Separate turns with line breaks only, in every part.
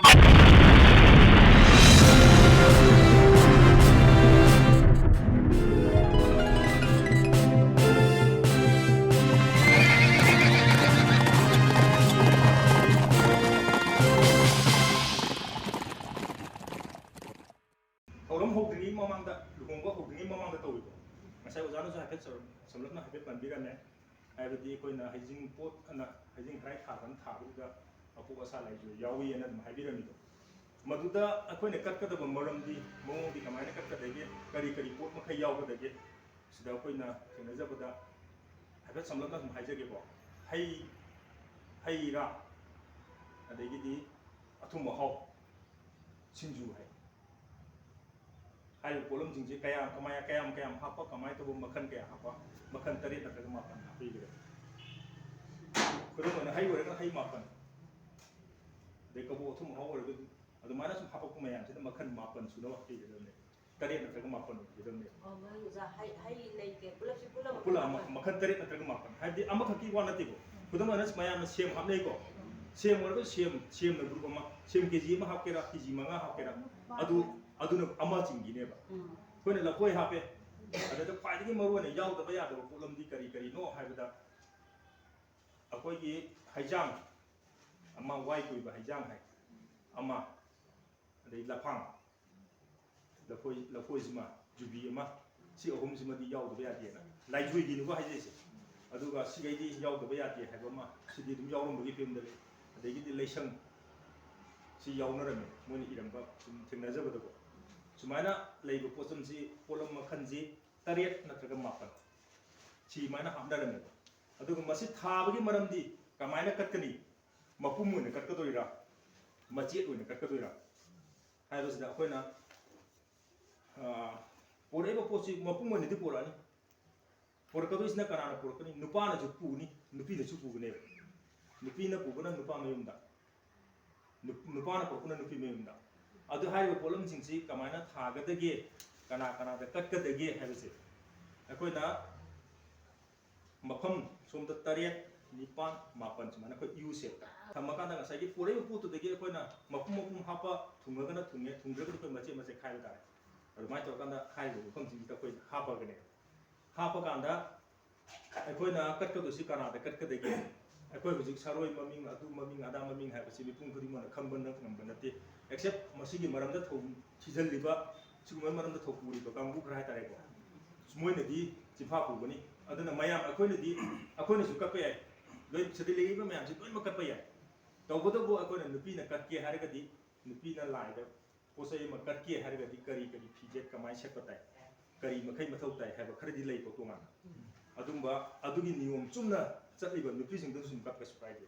ꯊꯧꯔꯝ ꯍꯧꯗ꯭ꯔꯤꯉꯩ ꯃꯃꯥꯡꯗ ꯂꯨꯍꯣꯡꯕ ꯍꯧꯗ꯭ꯔꯤꯉꯩ ꯃꯃꯥꯡꯗ ꯇꯧꯋꯤꯀꯣ ꯉꯁꯥꯏ ꯑꯣꯖꯥꯅꯁꯨ ꯍꯥꯏꯐꯦꯠ ꯁꯝꯂꯞꯅ ꯍꯥꯏꯐꯦꯠ ꯄꯟꯕꯤꯔꯝꯃꯦ ꯍꯥꯏꯕꯗꯤ ꯑꯩꯈꯣꯏꯅ ꯍꯩꯖꯤꯡ ꯄꯣꯠ ꯑꯅ ꯍꯩꯖꯤꯡ ꯈꯔꯥꯏ ꯊꯥꯕꯅ ꯊꯥꯕꯗꯨꯗ ꯑꯄꯣꯛ ꯑꯁꯥ ꯂꯩꯁꯨ ꯌꯥꯎꯏꯅ ꯑꯗꯨꯝ ꯍꯥꯏꯕꯤꯔꯝꯃꯤꯗꯣ ꯃꯗꯨꯗ ꯑꯩꯈꯣꯏꯅ ꯀꯠꯀꯗꯕ ꯃꯔꯝꯗꯤ ꯃꯑꯣꯡꯗꯤ ꯀꯃꯥꯏꯅ ꯀꯠꯀꯗꯒꯦ ꯀꯔꯤ ꯄꯣꯠ ꯃꯈꯩ ꯌꯥꯎꯒꯗꯒꯦ ꯁꯤꯗ ꯑꯩꯈꯣꯏꯅ ꯊꯦꯡꯅꯖꯕꯗ ꯍꯥꯏꯐꯦꯠ ꯁꯝꯂꯞꯅ ꯑꯗꯨꯝ ꯍꯥꯏꯖꯒꯦꯀꯣ ꯍꯩ ꯔꯥ ꯑꯗꯒꯤꯗꯤ ꯑꯊꯨꯝ ꯑꯍꯥꯎ ꯁꯤꯡꯖꯨ ꯍꯥꯏꯔꯤꯕ ꯄꯣꯠꯂꯝꯁꯤꯡꯁꯦ ꯀꯌꯥꯝ ꯍꯥꯞꯄ ꯀꯃꯥꯏꯅ ꯇꯧꯕ ꯃꯈꯜ ꯀꯌꯥ ꯍꯥꯞꯄ ꯃꯈꯜ 8 ꯅꯠꯇ꯭ꯔꯒ 9 ꯍꯥꯞꯄꯤꯈ꯭ꯔꯦ ꯈꯨꯗꯝ ꯑꯣꯏꯅ ꯍꯩ ꯑꯣꯏꯔꯒꯅ ꯍꯩ 9 ꯑꯗꯩ ꯀꯕꯣꯛ ꯑꯊꯨꯝ ꯑꯍꯥꯎ ꯑꯣꯏꯔꯒꯁꯨ ꯑꯗꯨꯃꯥꯏꯅ ꯁꯨꯝ ꯍꯥꯞꯄꯛꯄ ꯃꯌꯥꯝꯁꯤꯗ ꯃꯈꯜ 9 ꯁꯨꯅꯕ ꯍꯥꯞꯄꯤꯒꯗꯕꯅꯦ 8 ꯅꯠꯇ꯭ꯔꯒ 9 ꯑꯣꯏꯒꯗꯕꯅꯦ ꯃꯈꯜ 8 ꯅꯠꯇ꯭ꯔꯒ 9 ꯍꯥꯏꯕꯗꯤ ꯑꯃꯈꯛꯀꯤ ꯋꯥ ꯅꯠꯇꯦꯀꯣ ꯈꯨꯗꯝ ꯑꯣꯏꯅ ꯃꯌꯥꯝꯅ ꯁꯦꯝ ꯍꯥꯞꯅꯩꯀꯣ ꯁꯦꯝ ꯑꯣꯏꯔꯒꯁꯨ ꯁꯦꯝꯅ ꯒ꯭ꯔꯨꯞ ꯑꯃ ꯁꯦꯝ ꯀꯦꯖꯤ ꯑꯃ ꯍꯥꯞꯀꯦꯔꯥ ꯀꯦꯖꯤ 5 ꯍꯥꯞꯀꯦꯔꯥ ꯑꯗꯨꯅ ꯑꯃ ꯆꯤꯡꯈꯤꯅꯦꯕ ꯑꯩꯈꯣꯏꯅ ꯂꯐꯣꯏ ꯍꯥꯞꯄꯦ ꯑꯗꯨꯗ ꯈ꯭ꯋꯥꯏꯗꯒꯤ ꯃꯔꯨꯑꯣꯏꯅ ꯌꯥꯎꯗꯕ ꯌꯥꯗꯕ ꯄꯣꯠꯂꯝꯗꯤ ꯀꯔꯤꯅꯣ ꯍꯥꯏꯕꯗ ꯑꯩꯈꯣꯏꯒꯤ ꯍꯩꯖꯥꯡ ꯑꯃ ꯋꯥꯏ ꯀꯣꯏꯕ ꯍꯩꯖꯥꯡ ꯑꯃ ꯑꯗꯩ ꯂꯐꯥꯡ ꯂꯐꯣꯏꯁꯤꯃ ꯌꯨꯕꯤ ꯑꯃ ꯁꯤ ꯑꯍꯨꯝꯁꯤꯃꯗꯤ ꯌꯥꯎꯗꯕ ꯌꯥꯗꯦꯅ ꯂꯥꯏꯖꯣꯏꯒꯤꯅꯤꯀꯣ ꯍꯥꯏꯖꯩꯁꯦ ꯑꯗꯨꯒ ꯁꯤꯈꯩꯗꯤ ꯌꯥꯎꯗꯕ ꯌꯥꯗꯦ ꯍꯥꯏꯕ ꯑꯃ ꯁꯤꯗꯤ ꯑꯗꯨꯝ ꯌꯥꯎꯔꯝꯕꯒꯤ ꯐꯤꯕꯝꯗ ꯂꯩ ꯑꯗꯒꯤꯗꯤ ꯂꯩꯁꯪ ꯁꯤ ꯌꯥꯎꯅꯔꯝꯃꯦ ꯃꯣꯏꯅ ꯏꯔꯝꯕ ꯁꯨꯝ ꯊꯦꯡꯅꯖꯕꯗꯀꯣ ꯁꯨꯃꯥꯏꯅ ꯂꯩꯕ ꯄꯣꯠꯂꯝ मखनजी 8 नत्रगा 9 सीमायना हाबनारमेबा अदुगा मसी थाबगी मरमदी कमायना कटकनी मपुम ओइना कटकदोइरा मचेत ओइना कटकदोइरा हाइबसिदा अखोइना पोरेबा पोची मपुम ओइनादि पोरानी पोरकदोइसना कनाना पोरकनी नुपानाजु पुनी नुपीनाजु पुगनेबा नुपीना पुगना नुपा मयुमदा नुपाना पोरकना नुपी मयुमदा अदु हाइबा पोलमसिंगसी कमायना थागदगे कना कनादा कटकदगे हाइबसे अखोइना मफम सोमदा 8 निपान मापन सुमाना अखोइ यू सेपता थमकांदा ngसाइगी पोरेबा पोतुदगे अखोइना मफम मफम हापा थुंगगना थुंगे थुंद्रगना अखोइ मचे मचे खाइबा तारे अदुमाइ तौरकांदा खाइबा मफमसिंगदा अखोइ हापागने हापाकांदा अखोइना कटकदोसि कनादा कटकदगे अखोइ हुजिक सरोइ ममिंग अदु ममिंग अदा ममिंग हाइबसि मिपुंग खुदिमना खंबन नंगबन नते एक्सेप्ट मसिगी मरमदा थौ थिजलिबा सिगुम मरमदा थौ पुरिबा कांगु खरा हाय तारेको मोइनदी चिफा पुगनी अदुना मयाम अखोइनदी अखोइनसु कपे याय लोइ सदि लेगिबा मयामसि लोइम कपे याय तौबदबो अखोइना नुपीना कटके हारगदी नुपीना लाइदा पोसै म कटके हारगदी करी फिजेट कमाइ सेपताय करी मखै मथौ ताय हाइबा खरदी लैको तोंगाना अदुंबा अदुगी नियम चुमना चटलिबा नुपीसिंगदु सुम कपकसु काइदे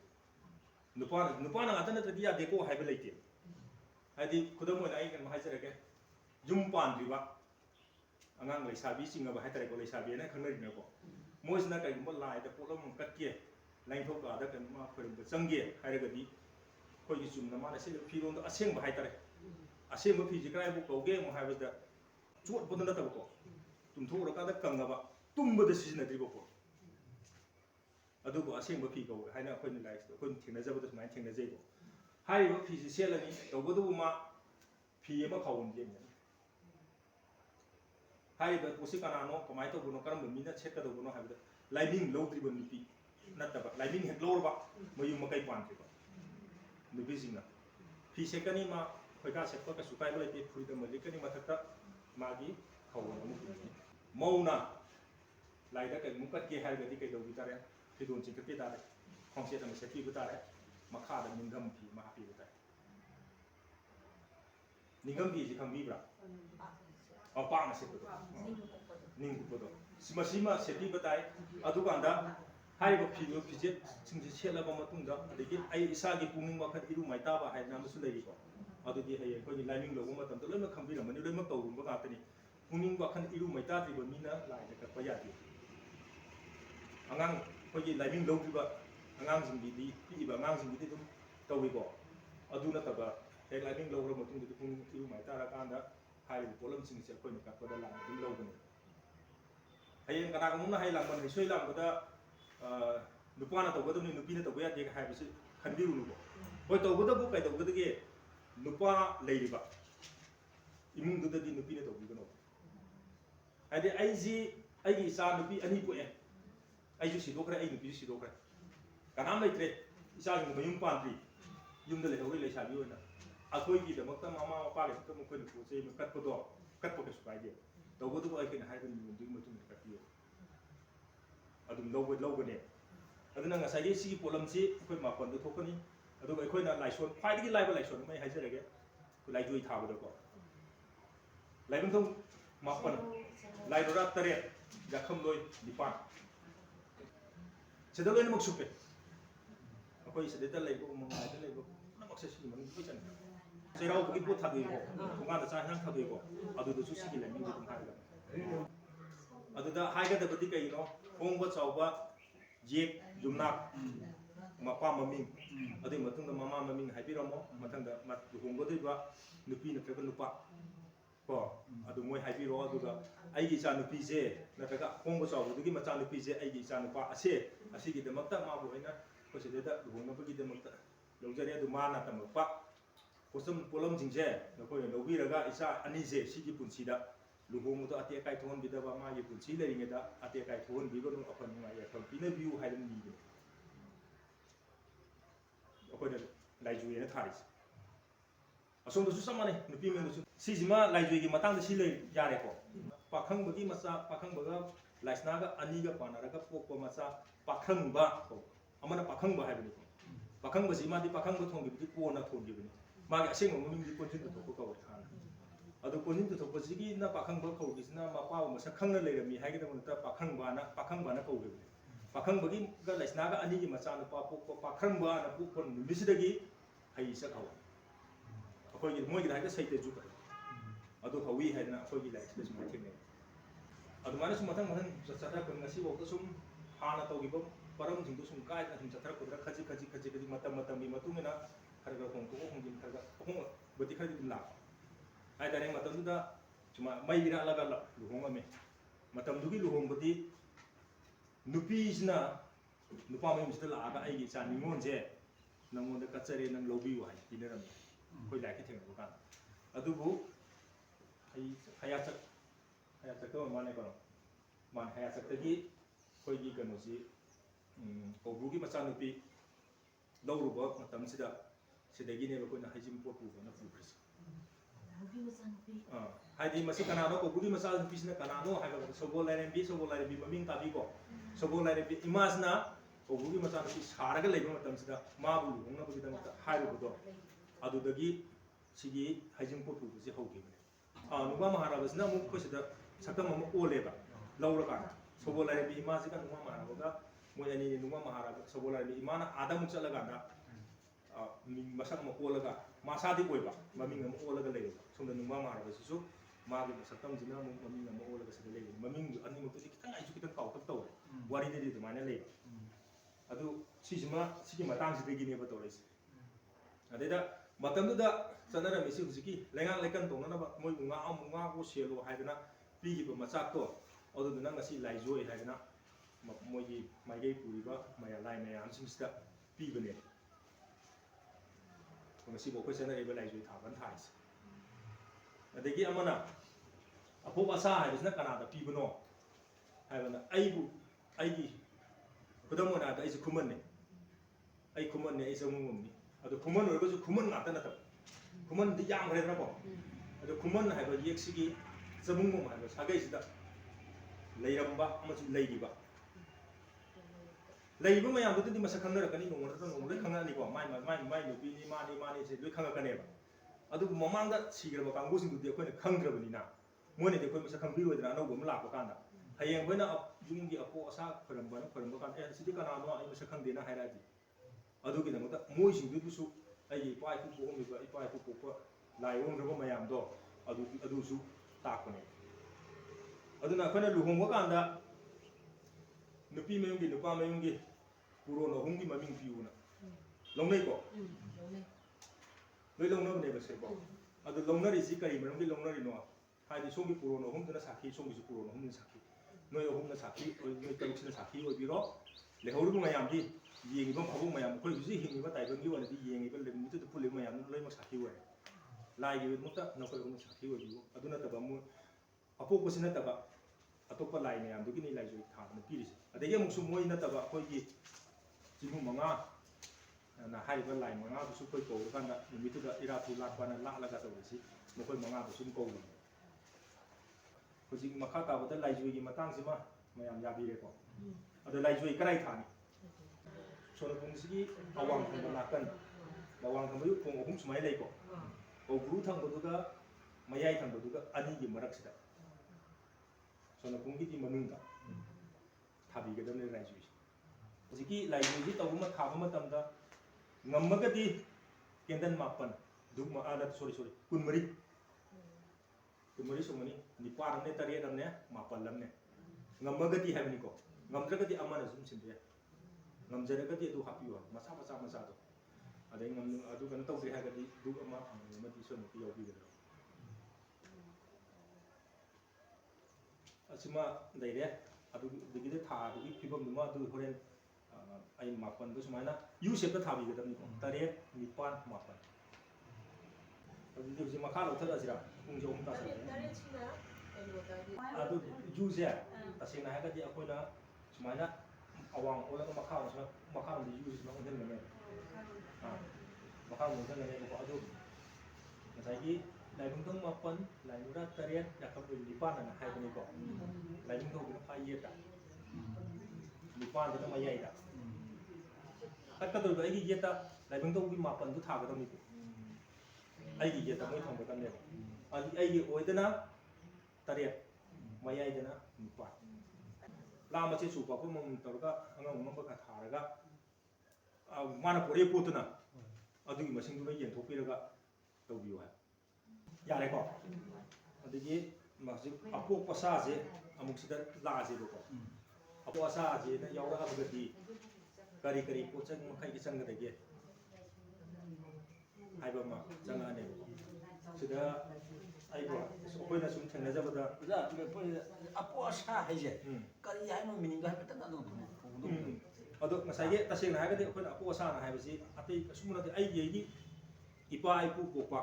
नुपाना ngata natradi yadeko haiba leite hadi khudam oina ai kan hajarage yum pandriba angang leisabi singaba haitare ko leisabi na khangnari ko moisna kai gumba laida polom katke lainthok ada kan ma khorim changge hairagadi khoi gi chumna mana se phiron aseng ba haitare aseng ba phiji krai bu kauge mo haibada chot bodna ta ko tumtho ra ka da kangaba tumba da sijina dribo ko अदुगो असेंग फी कौ है अखोन life अखोन थेनजबद सुमाय थेनजैबो हाइबो फीसी सेलनी तौबदुमा फी अमा खाउन लेमने हाइबो पोसी कनानो कमाय तौबनो करम Meena सेटकदबनो हाइबो lining लौद्रिबो नुपी नतबा lining हेक लौरबा मयु मकै पानत्रिबो नुपी सिंगना फी सेकनी मा खैका setup का सुकाइबो लेते फुरिद मलिकनी मथकता मागी खाउन अमु मौना लाइदा कै मुकत के हाइबदी कै दौबी तारे फिदोन चिकपी तारे खोंसे तम सेपी तारे मखादा निंगम फी मा पी तारे निंगम फी जि खंबीब्रा पांग सेपदो निंगुपदो सिमा सेपी तारे अदुकांदा हाइबो फीदो फिजे सिंजे सेलबा मतुंगा अदगी आई इसागी पुंगिंग वखत इरु माइताबा हाइ नामसु लेरिको अदुदी हये कोई लाइनिंग लोगो मतम तो लोइम खंबीरमनि लोइम तौरुंबा गातनी पुंगिंग वखत इरु माइताद्रिबो मीना लाइदा कपा यादि अंगांग कोई लाइनिंग लौद्रिबा अंगांजिंगदी पीबा अंगांजिंगदी दुम तौविको अदु नतबा हे लाइनिंग लौर मतुंगदी पुंग इरु माइतारा कांदा हाइबो पोलमसिंग से कोइना कपदा लाइनिंग दुम लौगनी हयें कनागमुना हाइ लांबन हिसोइ लांबदा नुपाना तौगदमनि नुपीना तौबया दे हाइबसि खंबीरुनुबो होय तौगदबु कै तौगदगे 누파 레이리바 이문두다디 누피네 도비거노 하이데 아이기 이사 누피 아니 포에 아이주 시도그래 아이 누피 시도그래 가남 레이트레 이사기 뭐 융판디 융들 레오리 레샤비 오나 아코이기 데먹다 마마 마파게 또 뭐 코이 포세 뭐 컷포도 컷포게 수바이게 도고도 아이케나 하이든 문두 무tum 컷피요 adum logone aduna nga sai si polam si koi ma pon do thokani adu koi na laison phai gi lai ba laison mai hai jare ge ku lai joi tha ba ko lai bang thong ma pon lai do ra tare ga kham loi dipan se do loi mak supe koi se de ta lai ko mo ngai de lai ko na mak se si man koi chan se rau gi pu tha dui ko thonga da cha hang tha dui ko adu do su si gi lai mi dum ha ga adu da hai ga da bati kai no ꯍꯣꯡꯕ ꯆꯥꯎꯕ ꯌꯦꯛ ꯌꯨꯝꯅꯥꯛ ꯃꯄꯥ ꯃꯃꯤꯡ ꯑꯗꯨꯒꯤ ꯃꯇꯨꯡꯗ ꯃꯃꯥ ꯃꯃꯤꯡ ꯍꯥꯏꯕꯤꯔꯝꯃꯣ ꯃꯊꯪꯗ ꯂꯨꯍꯣꯡꯒꯗꯧꯔꯤꯕ ꯅꯨꯄꯤ ꯅꯠꯇ꯭ꯔꯒ ꯅꯨꯄꯥ ꯀꯣ ꯑꯗꯨ ꯃꯣꯏ ꯍꯥꯏꯕꯤꯔꯣ ꯑꯗꯨꯒ ꯑꯩꯒꯤ ꯏꯆꯥ ꯅꯨꯄꯤꯁꯦ ꯅꯠꯇ꯭ꯔꯒ ꯍꯣꯡꯕ ꯆꯥꯎꯕꯗꯨꯒꯤ ꯃꯆꯥ ꯅꯨꯄꯤꯁꯦ ꯑꯩꯒꯤ ꯏꯆꯥ ꯅꯨꯄꯥ ꯑꯁꯤꯒꯤꯗꯃꯛꯇ ꯃꯥꯕꯨ ꯑꯩꯅ ꯑꯩꯈꯣꯏ ꯁꯤꯗꯩꯗ ꯂꯨꯍꯣꯡꯅꯕꯒꯤꯗꯃꯛꯇ ꯂꯧꯖꯔꯦ ꯑꯗꯨ ꯃꯥꯅ ꯇꯝꯃꯛꯄ ꯄꯣꯠꯂꯝꯁꯤꯡꯁꯦ ꯅꯈꯣꯏꯅ ꯂꯧꯕꯤꯔꯒ ꯏꯆꯥ ꯑꯅꯤꯁꯦ ꯁꯤꯒꯤ ꯄꯨꯟꯁꯤꯗ luhongdo ate kai thon bidaba ma ye punchi leringe da ate kai thon bigo no apon ma ye thon pina view hai dum ni apon laiju ye tharis asom su samane nupi me su si jima laiju gi matang da si le yare ko pakhang bagi masa pakhang baga laisna ga ani ga panara ga pokko masa pakhang ba ko amana pakhang ba hai bani pakhang ba jima di pakhang ba thong gi ko na thon gi bani ma ga aseng mo ming di kon sin to ko ko khan adu konin to thopasigi na pakhang ba khau gisna ma pa ma sakhang na leirami hai ga ta pakhang ba na kau ge pakhang bagi ga laisna ga ani gi macha na pa pok pakhang ba na pu kon misidagi hai sa khau akoi gi moi gi da sai te ju ka adu hawi hai na akoi gi lai se sum thing ne adu mana sum mathang mathang chatra kon ngasi wo to sum hana to gi bam param jing to sum kai na sum chatra ko da khaji matam mi matung na khar ga hong to hong jin khar ga hong bati khar di la ai tare matam da cuma mai ira laga luhong ame matam dugi luhong bati nupi sina nupa mai mista la aga ai gi cha ningon je nangon da kachare nang lobi wa dineram koi lai ke theng bukan adubu ai haya chak to mane ko man haya chak tagi koi gi kanu si kobu gi macha nupi lawruba matam sida sidagi ne ko na hajim pot bu na fulbris haidi masih kanano ko budi masal bisna kanano haga sobol lairembi maming tabi ko sobol lairembi imasna ko budi masal bi saraga leiba matam sida ma bu ngna budi tamta hairu bodo adu dagi sigi hajim ko pu ji hogi nuba maharabasna mu ko sida sakam mu oleba laura ka sobol lairembi imasi kan nuba maharabaga mo yani nuba maharab sobol lairembi imana adam chalaga da masak mo olaga masadi koiba maming mo olaga lei somda numa mara basisu magi sakam jina mo maming mo olaga sa lei maming ani mo to kitang ai kitang kau tak taw wari de de mana lei adu sigi matang sigi gini ba tores adeda matam da sanara misi husiki lengang lekan tong na ba moi nga ko selo haidana pi gi ba masak to odu na ngasi lai joi haidana moi gi mai ge puri ba maya lai me am simsta pi bane ngasi bo ko sana eba lai joi tha ban thais adegi amana apo asa haibisna kanada pi bano haibana aigi kudamo na da ai kuman ne ai kuman ne ai samungum ni adu kuman ro ko kuman ngata na ta kuman di yang re na ko adu kuman haiba yeksigi samungum haiba sagai sida leiramba amasu leigiba leiba mayam du di masa khangna rakani nongre khangna ni ko mai no bi ni mani se loi khanga kane ba adu mamangda sigraba kangbu sing du ko ne khangdrabani na mone de ko masa khangbi rodra no gum la ko kanda hayeng boina yunggi apo asa khoramba kan sidi kana no ai masa khangde na hairadi adu gi namata moi sing du su ai pai pu ko mi ba ai pai pu ko lai ong rabo mayam do adu su ta ko ne adu na khana luhong ko kanda nupi mayunggi nupa mayunggi puro no hungi maming piuna longnai ko loi longnam ne ba se ko adu longnari si kari marungi longnari no haidi songi puro no hum dana sakhi songi su puro no hum sakhi noi hum na sakhi noi kaluk sina sakhi oi biro le horu mayam di yengi bam phabu mayam ko yuji hingi ba tai bangi wala di yengi ba le mutu tu puli mayam loi ma sakhi wa ꯂꯥꯏꯒꯤ ꯑꯣꯏꯗꯃꯛꯇ ꯅꯈꯣꯏ ꯑꯍꯨꯝ ꯁꯥꯈꯤ ꯑꯣꯏꯕꯤꯌꯨ ꯑꯗꯨ ꯅꯠꯇꯕ ꯑꯃꯨꯛ ꯑꯄꯣꯛꯄꯁꯤ ꯅꯠꯇꯕ ꯑꯇꯣꯞꯄ ꯂꯥꯏ ꯃꯌꯥꯝꯗꯨꯒꯤꯅꯤ ꯂꯥꯏꯖꯣꯏ ꯊꯥꯗꯅ ꯄꯤꯔꯤꯁꯦ ꯑꯗꯒꯤ ꯑꯃꯨꯛꯁꯨ ꯃꯣꯏ ꯅꯠꯇꯕ ꯑꯩꯈꯣꯏꯒꯤ ꯆꯤꯡꯍꯨ ꯃꯉꯥ ꯍꯥꯏꯔꯤꯕ ꯂꯥꯏ ꯃꯉꯥꯗꯨꯁꯨ ꯑꯩꯈꯣꯏ ꯀꯧꯔꯀꯥꯟꯗ ꯅꯨꯃꯤꯠꯇꯨꯗ ꯏꯔꯥꯊꯨ ꯂꯥꯠꯄꯅ ꯂꯥꯠꯂꯒ ꯇꯧꯔꯤꯁꯤ ꯃꯈꯣꯏ ꯃꯉꯥꯗꯨꯁꯨ ꯑꯗꯨꯝ ꯀꯧꯕꯅꯤ ꯍꯧꯖꯤꯛ ꯃꯈꯥ ꯇꯥꯕꯗ ꯂꯥꯏꯖꯣꯏꯒꯤ ꯃꯇꯥꯡꯁꯤꯃ ꯃꯌꯥꯝ ꯌꯥꯕꯤꯔꯦꯀꯣ ꯑꯗꯣ ꯂꯥꯏꯖꯣꯏ ꯀꯗꯥꯏ ꯊꯥꯅꯤ ꯁꯣꯅꯄꯨꯡꯁꯤꯒꯤ ꯑꯋꯥꯡ ꯊꯪꯕ ꯅꯥꯀꯟ ꯑꯋꯥꯡ ꯊꯪꯕꯒꯤ ꯈꯣꯡ ꯑꯍꯨꯝ ꯁꯨꯃꯥꯏꯅ ꯂꯩꯀꯣ ꯀꯧꯕ꯭ꯔꯨ ꯊꯪꯕꯗꯨꯒ ꯃꯌꯥꯏ ꯊꯪꯕꯗꯨꯒ ꯑꯅꯤꯒꯤ ꯃꯔꯛꯁꯤꯗ ꯁꯣꯅꯄꯨꯡꯒꯤꯗꯤ ꯃꯅꯨꯡꯗ ꯊꯥꯕꯤꯒꯗꯕꯅꯤ ꯂꯥꯏꯖꯣꯏꯁꯦ ꯍꯧꯖꯤꯛꯀꯤ ꯂꯥꯏꯖꯣꯏꯁꯤ ꯇꯧꯕ ꯊꯥꯕ ꯃꯇꯝꯗ ꯉꯝꯃꯒꯗꯤ ꯀꯦꯟꯗꯜ ꯃꯥꯄꯟ ꯙꯨꯞ ꯁꯣꯔꯤ ꯀꯨꯟꯃꯔꯤ ꯁꯨꯝꯒꯅꯤ ꯅꯤꯄꯥꯟ ꯑꯃꯅꯦ ꯇꯔꯦꯠ ꯑꯃꯅꯦ ꯃꯥꯄꯜ ꯑꯃꯅꯦ ꯉꯝꯃꯒꯗꯤ ꯍꯥꯏꯕꯅꯤꯀꯣ ꯉꯝꯗ꯭ꯔꯒꯗꯤ ꯑꯃꯅ ꯁꯨꯝ ꯁꯤꯟꯕ ꯌꯥꯏ ꯉꯝꯖꯔꯒꯗꯤ ꯑꯗꯨ ꯍꯥꯞꯄꯤꯌꯨ ꯃꯆꯥꯗꯣ ꯑꯗꯩ ꯑꯗꯨ ꯀꯩꯅꯣ ꯇꯧꯗ꯭ꯔꯦ ꯍꯥꯏꯔꯒꯗꯤ ꯙꯨꯞ ꯑꯃ ꯑꯃꯗꯤ ꯁꯣꯝꯗ ꯌꯥꯎꯕꯤꯒꯗꯕ ꯑꯁꯤꯃ ꯂꯩꯔꯦ ꯑꯗꯨꯗꯒꯤꯗꯤ ꯊꯥꯗꯨꯒꯤ ꯐꯤꯕꯝꯗꯨꯃ ꯑꯗꯨ ꯍꯣꯔꯦꯟ ꯑꯩ ꯃꯥꯄꯟꯗꯣ ꯁꯨꯃꯥꯏꯅ ꯌꯨ ꯁꯦꯞꯇ ꯊꯥꯕꯤꯒꯗꯕꯅꯤꯀꯣ ꯇꯔꯦꯠ ꯅꯤꯄꯥꯟ ꯃꯥꯄꯟ ꯑꯗꯨꯗꯤ ꯍꯧꯖꯤꯛ ꯃꯈꯥ ꯂꯧꯊꯔꯛꯑꯁꯤꯔꯥ ꯄꯨꯡꯁꯦ 3 ꯇꯥꯁꯜꯂꯛꯑꯦ ꯑꯗꯨ ꯌꯨꯁꯦ ꯇꯁꯦꯡꯅ ꯍꯥꯏꯔꯒꯗꯤ ꯑꯩꯈꯣꯏꯅ ꯁꯨꯃꯥꯏꯅ ꯑꯋꯥꯡ ꯑꯣꯜꯂꯒ ꯃꯈꯥꯔꯣꯝꯗ ꯌꯨꯁꯤ ꯁꯨꯃꯥꯏꯅ ꯑꯣꯟꯁꯤꯟꯒꯅꯦꯕ ꯃꯈꯥꯔꯣꯝꯗ ꯑꯣꯟꯁꯤꯟꯒꯅꯦꯕꯀꯣ ꯑꯗꯨ ꯉꯁꯥꯏꯒꯤ ꯂꯥꯏꯕꯨꯡꯊꯣꯡ 9 ꯂꯥꯏꯅꯨꯔꯥ 9 ꯌꯥꯀꯝꯕ 9 ꯑꯅ ꯍꯥꯏꯕꯅꯤꯀꯣ ꯂꯥꯏꯕꯨꯡꯊꯣꯡꯗꯨꯅ ꯈ꯭ꯋꯥꯏ ꯌꯦꯠꯇ 9ꯗꯨꯅ ꯃꯌꯥꯏꯗ ꯀꯠꯀꯗꯧꯔꯤꯕ ꯑꯩꯒꯤ ꯌꯦꯠꯇ ꯂꯥꯏꯕꯨꯡꯊꯣꯡꯒꯤ 9ꯗꯨ ꯊꯥꯒꯗꯕꯅꯤꯀꯣ ꯑꯩꯒꯤ ꯌꯦꯠꯇ ꯃꯣꯏ ꯊꯝꯒꯗꯕꯅꯦꯕ ꯑꯩꯒꯤ ꯑꯣꯏꯗꯅ 9 ꯃꯌꯥꯏꯗꯅ 9 ꯂꯥ ꯃꯆꯦ ꯆꯨ ꯄꯥꯛꯄ ꯃꯃꯝ ꯇꯧꯔꯒ ꯑꯉꯝ ꯑꯉꯝꯕꯒ ꯊꯥꯔꯒ ꯃꯥꯅ ꯄꯣꯔꯛꯏ ꯄꯣꯠꯇꯨꯅ ꯑꯗꯨꯒꯤ ꯃꯁꯤꯡꯗꯨꯅ ꯌꯦꯟꯊꯣꯛꯄꯤꯔꯒ ꯇꯧꯕꯤꯌꯨ ꯍꯥꯏ ꯌꯥꯔꯦꯀꯣ ꯑꯗꯒꯤ ꯍꯧꯖꯤꯛ ꯑꯄꯣꯛꯄ ꯁꯥꯁꯦ ꯑꯃꯨꯛ ꯁꯤꯗ ꯂꯥꯛꯑꯁꯦꯕꯀꯣ ꯑꯄꯣꯛꯄ ꯁꯥꯁꯦꯅ ꯌꯥꯎꯔꯛꯑꯒꯗꯤ ꯀꯔꯤ ꯄꯣꯠꯆꯪ ꯃꯈꯩꯒꯤ ꯆꯪꯒꯗꯒꯦ ꯍꯥꯏꯕ ꯑꯃ ꯆꯪꯉꯛꯑꯅꯦꯕꯀꯣ ꯁꯤꯗ ꯑꯩꯈꯣꯏꯅ ꯁꯨꯝ ꯊꯦꯡꯅꯖꯕꯗ
ꯑꯄꯣ ꯑꯁꯥ ꯍꯥꯏꯁꯦ ꯀꯔꯤ ꯍꯥꯏꯅꯣ ꯃꯤꯅꯤꯡꯗꯣ ꯍꯥꯏꯐꯦꯠꯇꯪ
ꯑꯗꯣ ꯉꯁꯥꯏꯒꯤ ꯇꯁꯦꯡꯅ ꯍꯥꯏꯔꯒꯗꯤ ꯑꯩꯈꯣꯏꯅ ꯑꯄꯣ ꯑꯁꯥꯅ ꯍꯥꯏꯕꯁꯤ ꯑꯇꯩ ꯀꯩꯁꯨꯝ ꯅꯠꯇꯦ ꯑꯩꯒꯤ ꯏꯄꯥ ꯏꯄꯨ ꯄꯣꯛꯄ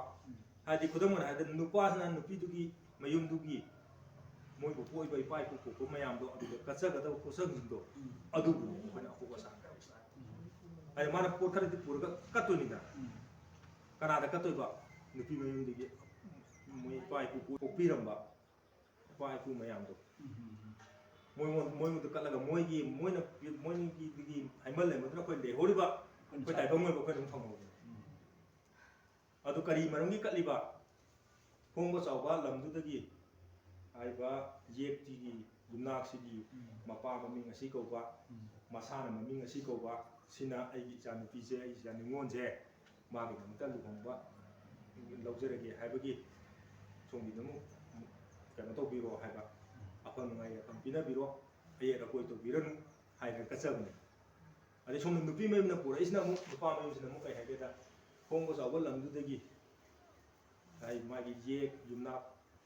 ꯍꯥꯏꯗꯤ ꯈꯨꯗꯝ ꯑꯣꯏꯅ ꯍꯥꯏꯔꯒꯗꯤ ꯅꯨꯄꯥꯁꯤꯅ ꯅꯨꯄꯤꯗꯨꯒꯤ ꯃꯌꯨꯝꯗꯨꯒꯤ ꯃꯣꯏꯕꯨ ꯄꯣꯛꯏꯕ ꯏꯄꯥ ꯏꯄꯨ ꯄꯣꯛꯄ ꯃꯌꯥꯝꯗꯣ ꯑꯗꯨꯗ ꯀꯠꯆꯒꯗꯕ ꯄꯣꯠꯁꯛꯁꯤꯡꯗꯣ ꯑꯗꯨꯕꯨ ꯑꯩꯈꯣꯏꯅ ꯑꯄꯣ ꯑꯁꯥ ꯍꯥꯏꯗꯤ ꯃꯥꯅ ꯄꯣꯠ ꯈꯔꯗꯤ ꯄꯨꯔꯒ ꯀꯠꯇꯣꯏꯅꯤꯗꯅ ꯀꯅꯥꯗ ꯀꯠꯇꯣꯏꯕ ꯅꯨꯄꯤ ꯃꯌꯨꯝꯗꯒꯤ ꯃꯣꯏ ꯏꯄꯥ ꯏꯄꯨ ꯄꯣꯛꯄꯤꯔꯝꯕ ꯏꯄꯥ ꯏꯄꯨ ꯃꯌꯥꯝꯗꯣ ꯃꯣꯏꯉꯣꯟꯗ ꯀꯠꯂꯒ ꯃꯣꯏꯒꯤꯗꯒꯤ ꯍꯩꯃꯜ ꯂꯩꯃꯟꯗꯨꯅ ꯑꯩꯈꯣꯏ ꯂꯩꯍꯧꯔꯤꯕ ꯑꯩꯈꯣꯏ ꯇꯥꯏꯕꯪ ꯑꯣꯏꯕ ꯑꯩꯈꯣꯏ ꯑꯗꯨꯝ ꯐꯪꯍꯧꯕꯅꯤ ꯑꯗꯨ ꯀꯔꯤ ꯃꯔꯝꯒꯤ ꯀꯠꯂꯤꯕ ꯍꯣꯡꯕ ꯆꯥꯎꯕ ꯂꯝꯗꯨꯗꯒꯤ ꯍꯥꯏꯔꯤꯕ ꯌꯦꯛꯇꯤꯒꯤ ꯌꯨꯝꯅꯥꯛꯁꯤꯒꯤ ꯃꯄꯥ ꯃꯃꯤꯡ ꯑꯁꯤ ꯀꯧꯕ ꯃꯁꯥꯅ ꯃꯃꯤꯡ ꯑꯁꯤ ꯀꯧꯕ ꯁꯤꯅ ꯑꯩꯒꯤ ꯏꯆꯥꯅꯨꯄꯤꯁꯦ ꯑꯩꯒꯤ ꯏꯆꯥ ꯅꯤꯉꯣꯜꯁꯦ ꯃꯥꯒꯤꯗꯃꯛꯇ ꯂꯨꯍꯣꯡꯕ ꯂꯧꯖꯔꯒꯦ ꯍꯥꯏꯕꯒꯤ ꯁꯣꯝꯒꯤꯗꯃꯛ ꯀꯩꯅꯣ ꯇꯧꯕꯤꯔꯣ ꯍꯥꯏꯕ ꯑꯐ ꯅꯨꯡꯉꯥꯏ ꯌꯥꯐꯝ ꯄꯤꯅꯕꯤꯔꯣ ꯑꯌꯦꯠ ꯑꯀꯣꯏ ꯇꯧꯕꯤꯔꯅꯨ ꯍꯥꯏꯅ ꯀꯠꯆꯕꯅꯤ ꯑꯗꯩ ꯁꯣꯝꯗ ꯅꯨꯄꯤ ꯃꯌꯨꯝꯅ ꯄꯨꯔꯛꯏꯁꯤꯅ ꯑꯃꯨꯛ ꯅꯨꯄꯥ ꯃꯌꯨꯝꯁꯤꯅ ꯑꯃꯨꯛ ꯀꯩ ꯍꯥꯏꯒꯦꯗ ꯍꯣꯡꯕ ꯆꯥꯎꯕ ꯂꯝꯗꯨꯗꯒꯤ ꯃꯥꯒꯤ ꯌꯦꯛ ꯌꯨꯝꯅꯥꯛ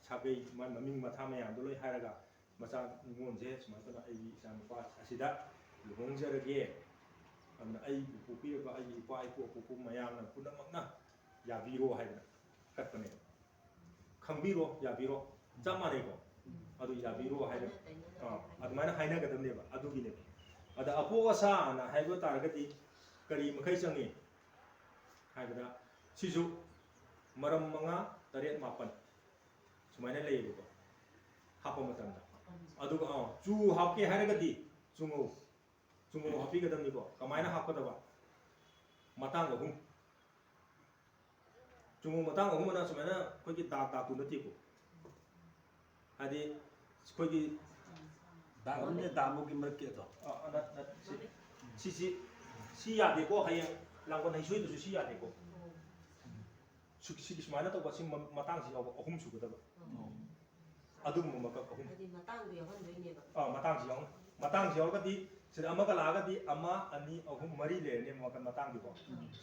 ꯁꯥꯒꯩ ꯃꯥꯒꯤ ꯃꯃꯤꯡ ꯃꯊꯥ ꯃꯌꯥꯝꯗꯣ ꯂꯣꯏ ꯍꯥꯏꯔꯒ ꯃꯆꯥ ꯅꯤꯉꯣꯜꯁꯦ ꯁꯨꯃꯥꯏꯅ ꯇꯧꯅ ꯑꯩꯒꯤ ꯏꯆꯥ ꯅꯨꯄꯥ ꯑꯁꯤꯗ ꯂꯨꯍꯣꯡꯖꯔꯒꯦ ꯑꯗꯨꯅ ꯑꯩꯕꯨ ꯄꯣꯛꯄꯤꯔꯕ ꯑꯩꯒꯤ ꯏꯄꯥ ꯏꯄꯨ ꯑꯄꯣꯛꯄ ꯃꯌꯥꯝꯅ ꯄꯨꯝꯅꯃꯛꯅ ꯌꯥꯕꯤꯔꯣ ꯍꯥꯏꯗꯅ ꯀꯠꯄꯅꯦꯕ ꯈꯪꯕꯤꯔꯣ ꯌꯥꯕꯤꯔꯣ ꯆꯞ ꯃꯥꯟꯅꯩꯀꯣ ꯑꯗꯨ ꯌꯥꯕꯤꯔꯣ ꯍꯥꯏꯅ ꯑꯗꯨꯃꯥꯏꯅ ꯍꯥꯏꯅꯒꯗꯕꯅꯦꯕ ꯑꯗꯨꯒꯤꯅꯦꯕ ꯑꯗ ꯑꯄꯣ ꯑꯁꯥꯅ ꯍꯥꯏꯕ ꯇꯥꯔꯒꯗꯤ ꯀꯔꯤ ꯃꯈꯩ ꯆꯪꯉꯤ ꯍꯥꯏꯕꯗ ꯁꯤꯁꯨ ꯃꯔꯝ 5 8 9 ꯁꯨꯃꯥꯏꯅ ꯂꯩꯌꯦꯕꯀꯣ ꯍꯥꯞꯄ ꯃꯇꯝꯗ ꯑꯗꯨꯒ ꯆꯨ ꯍꯥꯞꯀꯦ ꯍꯥꯏꯔꯒꯗꯤ ꯆꯨꯉꯧ ꯍꯥꯞꯄꯤꯒꯗꯕꯅꯤꯀꯣ ꯀꯃꯥꯏꯅ ꯍꯥꯞꯀꯗꯕ ꯃꯇꯥꯡ 3 ꯆꯨꯉꯧ ꯃꯇꯥꯡ 3 ꯑꯅ ꯁꯨꯃꯥꯏꯅ ꯑꯩꯈꯣꯏꯒꯤ ꯗꯥꯛꯇꯨ ꯅꯠꯇꯦꯀꯣ ꯍꯥꯏꯗꯤ ꯑꯩꯈꯣꯏꯒꯤ
ꯗꯥꯃꯨꯒꯤ ꯃꯔꯛꯀꯤꯗꯣ
ꯁꯤ ꯌꯥꯗꯦꯀꯣ ꯍꯌꯦꯡ ꯂꯥꯡꯕꯟ ꯍꯩꯁꯣꯏꯗꯨꯁꯨ ꯁꯤ ꯌꯥꯗꯦꯀꯣ ꯁꯤꯒꯤ ꯁꯨꯃꯥꯏꯅ ꯇꯧꯕ ꯁꯤ ꯃꯇꯥꯡꯁꯤ ꯌꯥꯎꯕ 3 ꯁꯨꯒꯗꯕ ꯑꯗꯨꯒꯨꯝꯕ ꯃꯀꯛ 3
ꯍꯥꯏꯗꯤ ꯃꯇꯥꯡꯗꯣ ꯌꯥꯎꯍꯟꯗꯣꯏꯅꯦꯕ
ꯃꯇꯥꯡꯁꯤ ꯌꯥꯎꯔꯒꯗꯤ ꯁꯤꯗ ꯑꯃꯒ ꯂꯥꯛꯑꯒꯗꯤ 1 2 3 4 ꯂꯩꯔꯅꯤ ꯃꯇꯥꯡꯗꯤꯀꯣ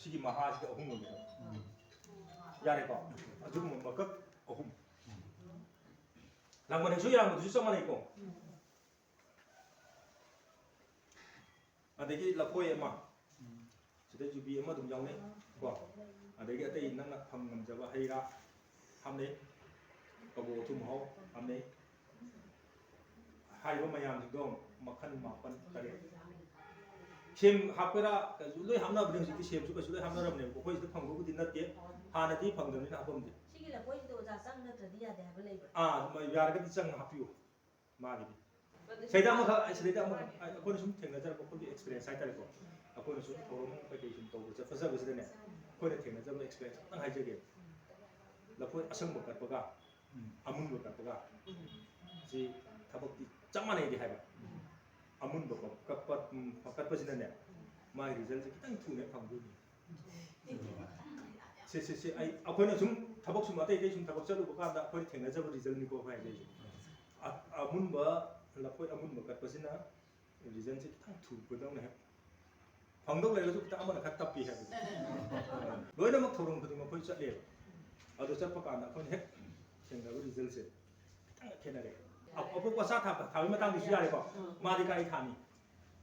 ꯁꯤꯒꯤ ꯃꯍꯥꯁꯤꯗ 3 ꯑꯣꯏꯒꯗꯕ ꯌꯥꯔꯦꯀꯣ ꯑꯗꯨꯒꯨꯝꯕ ꯃꯀꯛ 3 ꯂꯥꯡꯕꯟ ꯍꯩꯁꯣꯏ ꯌꯥꯝꯕꯗꯨꯁꯨ ꯆꯞ ꯃꯥꯟꯅꯩꯀꯣ ꯑꯗꯒꯤ ꯂꯐꯣꯏ ꯑꯃ ꯁꯤꯗ ꯌꯨꯕꯤ ꯑꯃ ꯑꯗꯨꯝ ꯌꯥꯎꯅꯩ ꯀꯣ ꯑꯗꯒꯤ ꯑꯇꯩ ꯅꯪꯅ ꯐꯪ ꯉꯝꯖꯕ ꯍꯩ ꯔꯥ ꯍꯥꯞꯅꯩ ꯀꯕꯣꯛ ꯊꯨꯝ ꯃꯍꯥꯎ ꯍꯥꯞꯅꯩ ꯍꯥꯏꯔꯤꯕ ꯃꯌꯥꯝꯁꯤꯡꯗꯣ ꯃꯈꯜ 9 8 ꯁꯦꯝ ꯍꯥꯞꯄꯔꯥ ꯀꯩꯁꯨ ꯂꯣꯏ ꯍꯥꯞꯅꯕꯅꯦ ꯍꯧꯖꯤꯛꯇꯤ ꯁꯦꯝꯁꯨ ꯀꯩꯁꯨ ꯂꯣꯏ ꯍꯥꯞꯅꯔꯕꯅꯦꯕ ꯑꯩꯈꯣꯏ ꯁꯤꯗ ꯐꯪꯕꯕꯨꯗꯤ ꯅꯠꯇꯦ ꯍꯥꯟꯅꯗꯤ ꯐꯪꯗꯕꯅꯤꯅ ꯍꯥꯞꯄꯝꯗꯦ
ꯁꯤꯒꯤ ꯂꯐꯣꯏꯁꯤꯗ ꯑꯣꯖꯥ ꯆꯪ ꯅꯠꯇ꯭ꯔꯗꯤ ꯌꯥꯗꯦ ꯍꯥꯏꯕ ꯂꯩꯕ꯭ꯔꯥ
ꯌꯥꯔꯒꯗꯤ ꯆꯪ ꯍꯥꯞꯄꯤꯌꯨ ꯃꯥꯒꯤꯗꯤ ꯁꯤꯗ ꯑꯃꯈꯛ ꯑꯩꯈꯣꯏꯅ ꯁꯨꯝ ꯊꯦꯡꯅꯖꯔꯛꯄ ꯑꯩꯈꯣꯏꯒꯤ ꯑꯦꯛꯁꯄꯤꯔꯤꯌꯦꯟꯁ ꯍꯥꯏꯇꯥꯔꯦꯀꯣ ꯑꯩꯈꯣꯏꯅ ꯁꯨꯝ ꯊꯧꯔꯝ ꯀꯩꯀꯩ ꯁꯨꯝ ꯇꯧꯕ ꯆꯠꯄꯖꯕꯁꯤꯗꯅꯦ ꯑꯩꯈꯣꯏꯅ ꯊꯦꯡꯅꯖꯕ ꯑꯦꯛꯁꯄꯤꯔꯤꯌꯦꯟꯁ ꯑꯝꯇꯪ ꯍꯥꯏꯖꯒꯦ ꯂꯐꯣꯏ ꯑꯁꯪꯕ ꯀꯠꯄꯒ ꯑꯃꯨꯟꯕ ꯀꯠꯄꯒ ꯁꯤ ꯊꯕꯛꯇꯤ ꯆꯞ ꯃꯥꯟꯅꯩꯗꯤ ꯍꯥꯏꯕ ꯑꯃꯨꯟꯕ ꯀꯠꯄꯁꯤꯅꯅꯦ ꯃꯥꯒꯤ ꯔꯤꯖꯜꯁꯦ ꯈꯤꯇꯪ ꯊꯨꯅ ꯐꯪꯗꯣꯏꯅꯤ ꯑꯩꯈꯣꯏꯅ ꯁꯨꯝ ꯊꯕꯛ ꯁꯨꯝ ꯑꯇꯩ ꯁꯨꯝ ꯊꯕꯛ ꯆꯠꯂꯨꯕ ꯀꯥꯟꯗ ꯑꯩꯈꯣꯏꯅ ꯊꯦꯡꯅꯖꯕ ꯔꯤꯖꯜꯅꯤꯀꯣ ꯑꯩꯈꯣꯏ ꯍꯥꯏꯖꯩꯁꯦ ꯑꯃꯨꯟꯕ ꯂꯐꯣꯏ ꯑꯃꯨꯟꯕ ꯀꯠꯄꯁꯤꯅ ꯔꯤꯖꯜꯁꯦ ꯈꯤꯇꯪ ꯊꯨꯒꯗꯧꯅ ꯍꯦꯛ ꯐꯪꯗꯧ ꯂꯩꯔꯁꯨ ꯈꯤꯇꯪ ꯑꯃꯅ ꯈꯔ ꯇꯞꯄꯤ ꯍꯥꯏꯕꯗꯤ ꯂꯣꯏꯅꯃꯛ ꯊꯧꯔꯝ ꯈꯨꯗꯤꯡꯃꯛ ꯑꯩꯈꯣꯏ ꯆꯠꯂꯦꯕ ꯑꯗꯨ ꯆꯠꯄ ꯀꯥꯟꯗ ꯑꯩꯈꯣꯏꯅ ꯍꯦꯛ ꯊꯦꯡꯅꯕ ꯔꯤꯖꯜꯁꯦ ꯈꯤꯇꯪ ꯈꯦꯠꯅꯔꯦ ꯑꯄꯣꯛꯄ ꯑꯆꯥ ꯊꯥꯕꯒꯤ ꯃꯇꯥꯡꯗꯁꯨ ꯌꯥꯔꯦꯀꯣ ꯃꯥꯗꯤ ꯀꯥꯏ ꯊꯥꯅꯤ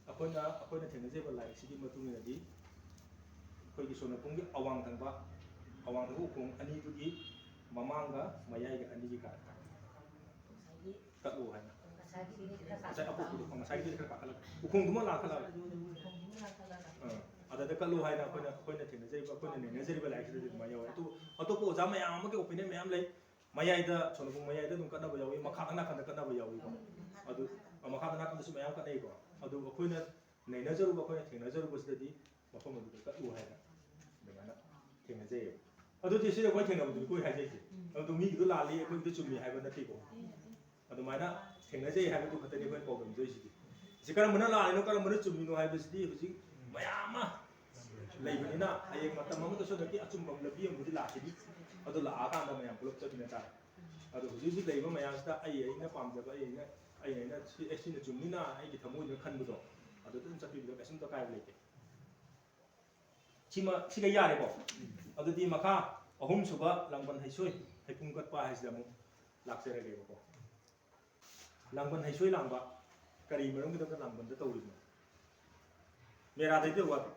ꯑꯩꯈꯣꯏꯅ ꯊꯦꯡꯅꯖꯔꯤꯕ ꯂꯥꯏꯔꯤꯛꯁꯤꯒꯤ ꯃꯇꯨꯡ ꯏꯟꯅꯗꯤ ꯑꯩꯈꯣꯏꯒꯤ ꯁꯣꯅꯄꯨꯡꯒꯤ ꯑꯋꯥꯡ ꯊꯪꯕ ꯎꯈꯣꯡ ꯑꯅꯤꯗꯨꯒꯤ ꯃꯃꯥꯡꯒ ꯃꯌꯥꯏꯒ ꯑꯅꯤꯒꯤ ꯀꯥꯔꯛꯇ ꯀꯠꯂꯨ ꯍꯥꯏꯅ ꯉꯁꯥꯏ ꯑꯄꯣꯛꯄꯗꯣ ꯉꯁꯥꯏꯒꯤꯗꯤ ꯈꯔ ꯀꯥꯈꯠꯂꯒ ꯎꯈꯣꯡꯗꯨꯃ ꯂꯥꯛꯈꯠꯂꯒ ꯑꯗꯨꯗ ꯀꯠꯂꯨ ꯍꯥꯏꯅ ꯑꯩꯈꯣꯏꯅ ꯊꯦꯡꯅꯖꯔꯤꯕ ꯑꯩꯈꯣꯏꯅ ꯅꯩꯅꯖꯔꯤꯕ ꯂꯥꯏꯔꯤꯛꯁꯤꯗꯗꯤ ꯑꯗꯨꯃꯥꯏꯅ ꯌꯥꯎꯋꯦ ꯑꯇꯣꯞꯄ ꯑꯣꯖꯥ ꯃꯌꯥꯝ ꯑꯃꯒꯤ ꯑꯣꯄꯤꯅꯤꯌꯟ ꯃꯌꯥꯝ ꯂꯩ ꯃꯌꯥꯏꯗ ꯁꯣꯅꯄꯨꯡ ꯃꯌꯥꯏꯗ ꯑꯗꯨꯝ ꯀꯠꯅꯕ ꯌꯥꯎꯏ ꯃꯈꯥꯗ ꯅꯥꯀꯟꯗ ꯀꯠꯅꯕ ꯌꯥꯎꯏꯀꯣ ꯑꯗꯨ ꯃꯈꯥꯗ ꯅꯥꯀꯟꯗꯁꯨ ꯃꯌꯥꯝ ꯀꯠꯅꯩꯀꯣ ꯑꯗꯨ ꯑꯩꯈꯣꯏꯅ ꯅꯩꯅꯖꯔꯨꯕ ꯑꯩꯈꯣꯏꯅ ꯊꯦꯡꯅꯖꯔꯨꯕꯁꯤꯗꯗꯤ ꯃꯐꯝ ꯑꯗꯨꯗ ꯀꯠꯂꯨ ꯍꯥꯏꯅ ꯑꯗꯨꯃꯥꯏꯅ ꯊꯦꯡꯅꯖꯩꯌꯦꯕ ꯑꯗꯨꯗꯤ ꯁꯤꯗ ꯑꯩꯈꯣꯏ ꯊꯦꯡꯅꯕꯗꯨꯗꯤ ꯑꯩꯈꯣꯏ ꯍꯥꯏꯖꯩꯁꯦ ꯑꯗꯨ ꯃꯤꯒꯤꯗꯣ ꯂꯥꯜꯂꯤ ꯑꯩꯈꯣꯏꯒꯤꯗꯣ ꯆꯨꯝꯃꯤ ꯍꯥꯏꯕ ꯅꯠꯇꯦꯀꯣ ꯑꯗꯨꯃꯥꯏꯅ ꯊꯦꯡꯅꯖꯩ ꯍꯥꯏꯕꯗꯨ ꯈꯛꯇꯅꯤ ꯑꯩꯈꯣꯏꯅ ꯄꯥꯎꯗꯝꯖꯔꯤꯁꯤꯗꯤ ꯁꯤ ꯀꯔꯝꯕꯅ ꯂꯥꯜꯂꯤꯅꯣ ꯀꯔꯝꯕꯅ ꯆꯨꯝꯃꯤꯅꯣ ꯍꯥꯏꯕꯁꯤꯗꯤ ꯍꯧꯖꯤꯛ ꯃꯌꯥꯝ ꯑꯃ ꯂꯩꯕꯅꯤꯅ ꯍꯌꯦꯡ ꯃꯇꯝ ꯑꯃꯗꯁꯨ ꯍꯟꯗꯛꯀꯤ ꯑꯆꯨꯝꯕ ꯂꯝꯕꯤ ꯑꯃꯕꯨꯗꯤ ꯂꯥꯛꯈꯤꯅꯤ ꯑꯗꯨ ꯂꯥꯛꯑꯀꯥꯟꯗ ꯃꯌꯥꯝ ꯄꯨꯂꯞ ꯆꯠꯃꯤꯟꯅ ꯇꯥꯔꯦ ꯑꯗꯣ ꯍꯧꯖꯤꯛ ꯂꯩꯔꯤꯕ ꯃꯌꯥꯝꯁꯤꯗ ꯑꯩꯅ ꯄꯥꯝꯖꯕ ꯑꯩꯅ ꯁꯤꯅ ꯆꯨꯝꯃꯤꯅ ꯑꯩꯒꯤ ꯊꯃꯣꯏꯗ ꯈꯟꯕꯗꯣ ꯑꯗꯨꯗ ꯑꯗꯨꯝ ꯆꯠꯄꯤꯕꯗ ꯀꯩꯁꯨꯝꯇ ꯀꯥꯏꯕ ꯂꯩꯇꯦ ꯁꯤꯒ ꯌꯥꯔꯦꯀꯣ ꯑꯗꯨꯗꯤ ꯃꯈꯥ ꯑꯍꯨꯝꯁꯨꯕ ꯂꯥꯡꯕꯟ ꯍꯩꯁꯣꯏ ꯍꯩꯄꯨꯡ ꯀꯠꯄ ꯍꯥꯏꯁꯤꯗ ꯑꯃꯨꯛ ꯂꯥꯛꯆꯔꯒꯦꯕꯀꯣ ꯂꯥꯡꯕꯟ ꯍꯩꯁꯣꯏ ꯂꯥꯡꯕ ꯀꯔꯤ ꯃꯔꯝꯒꯤꯗꯃꯛꯇ ꯂꯥꯡꯕꯟꯗ ꯇꯧꯔꯤꯕꯅꯣ ꯃꯦꯔꯥꯗꯩꯗ ꯋꯥꯠꯄ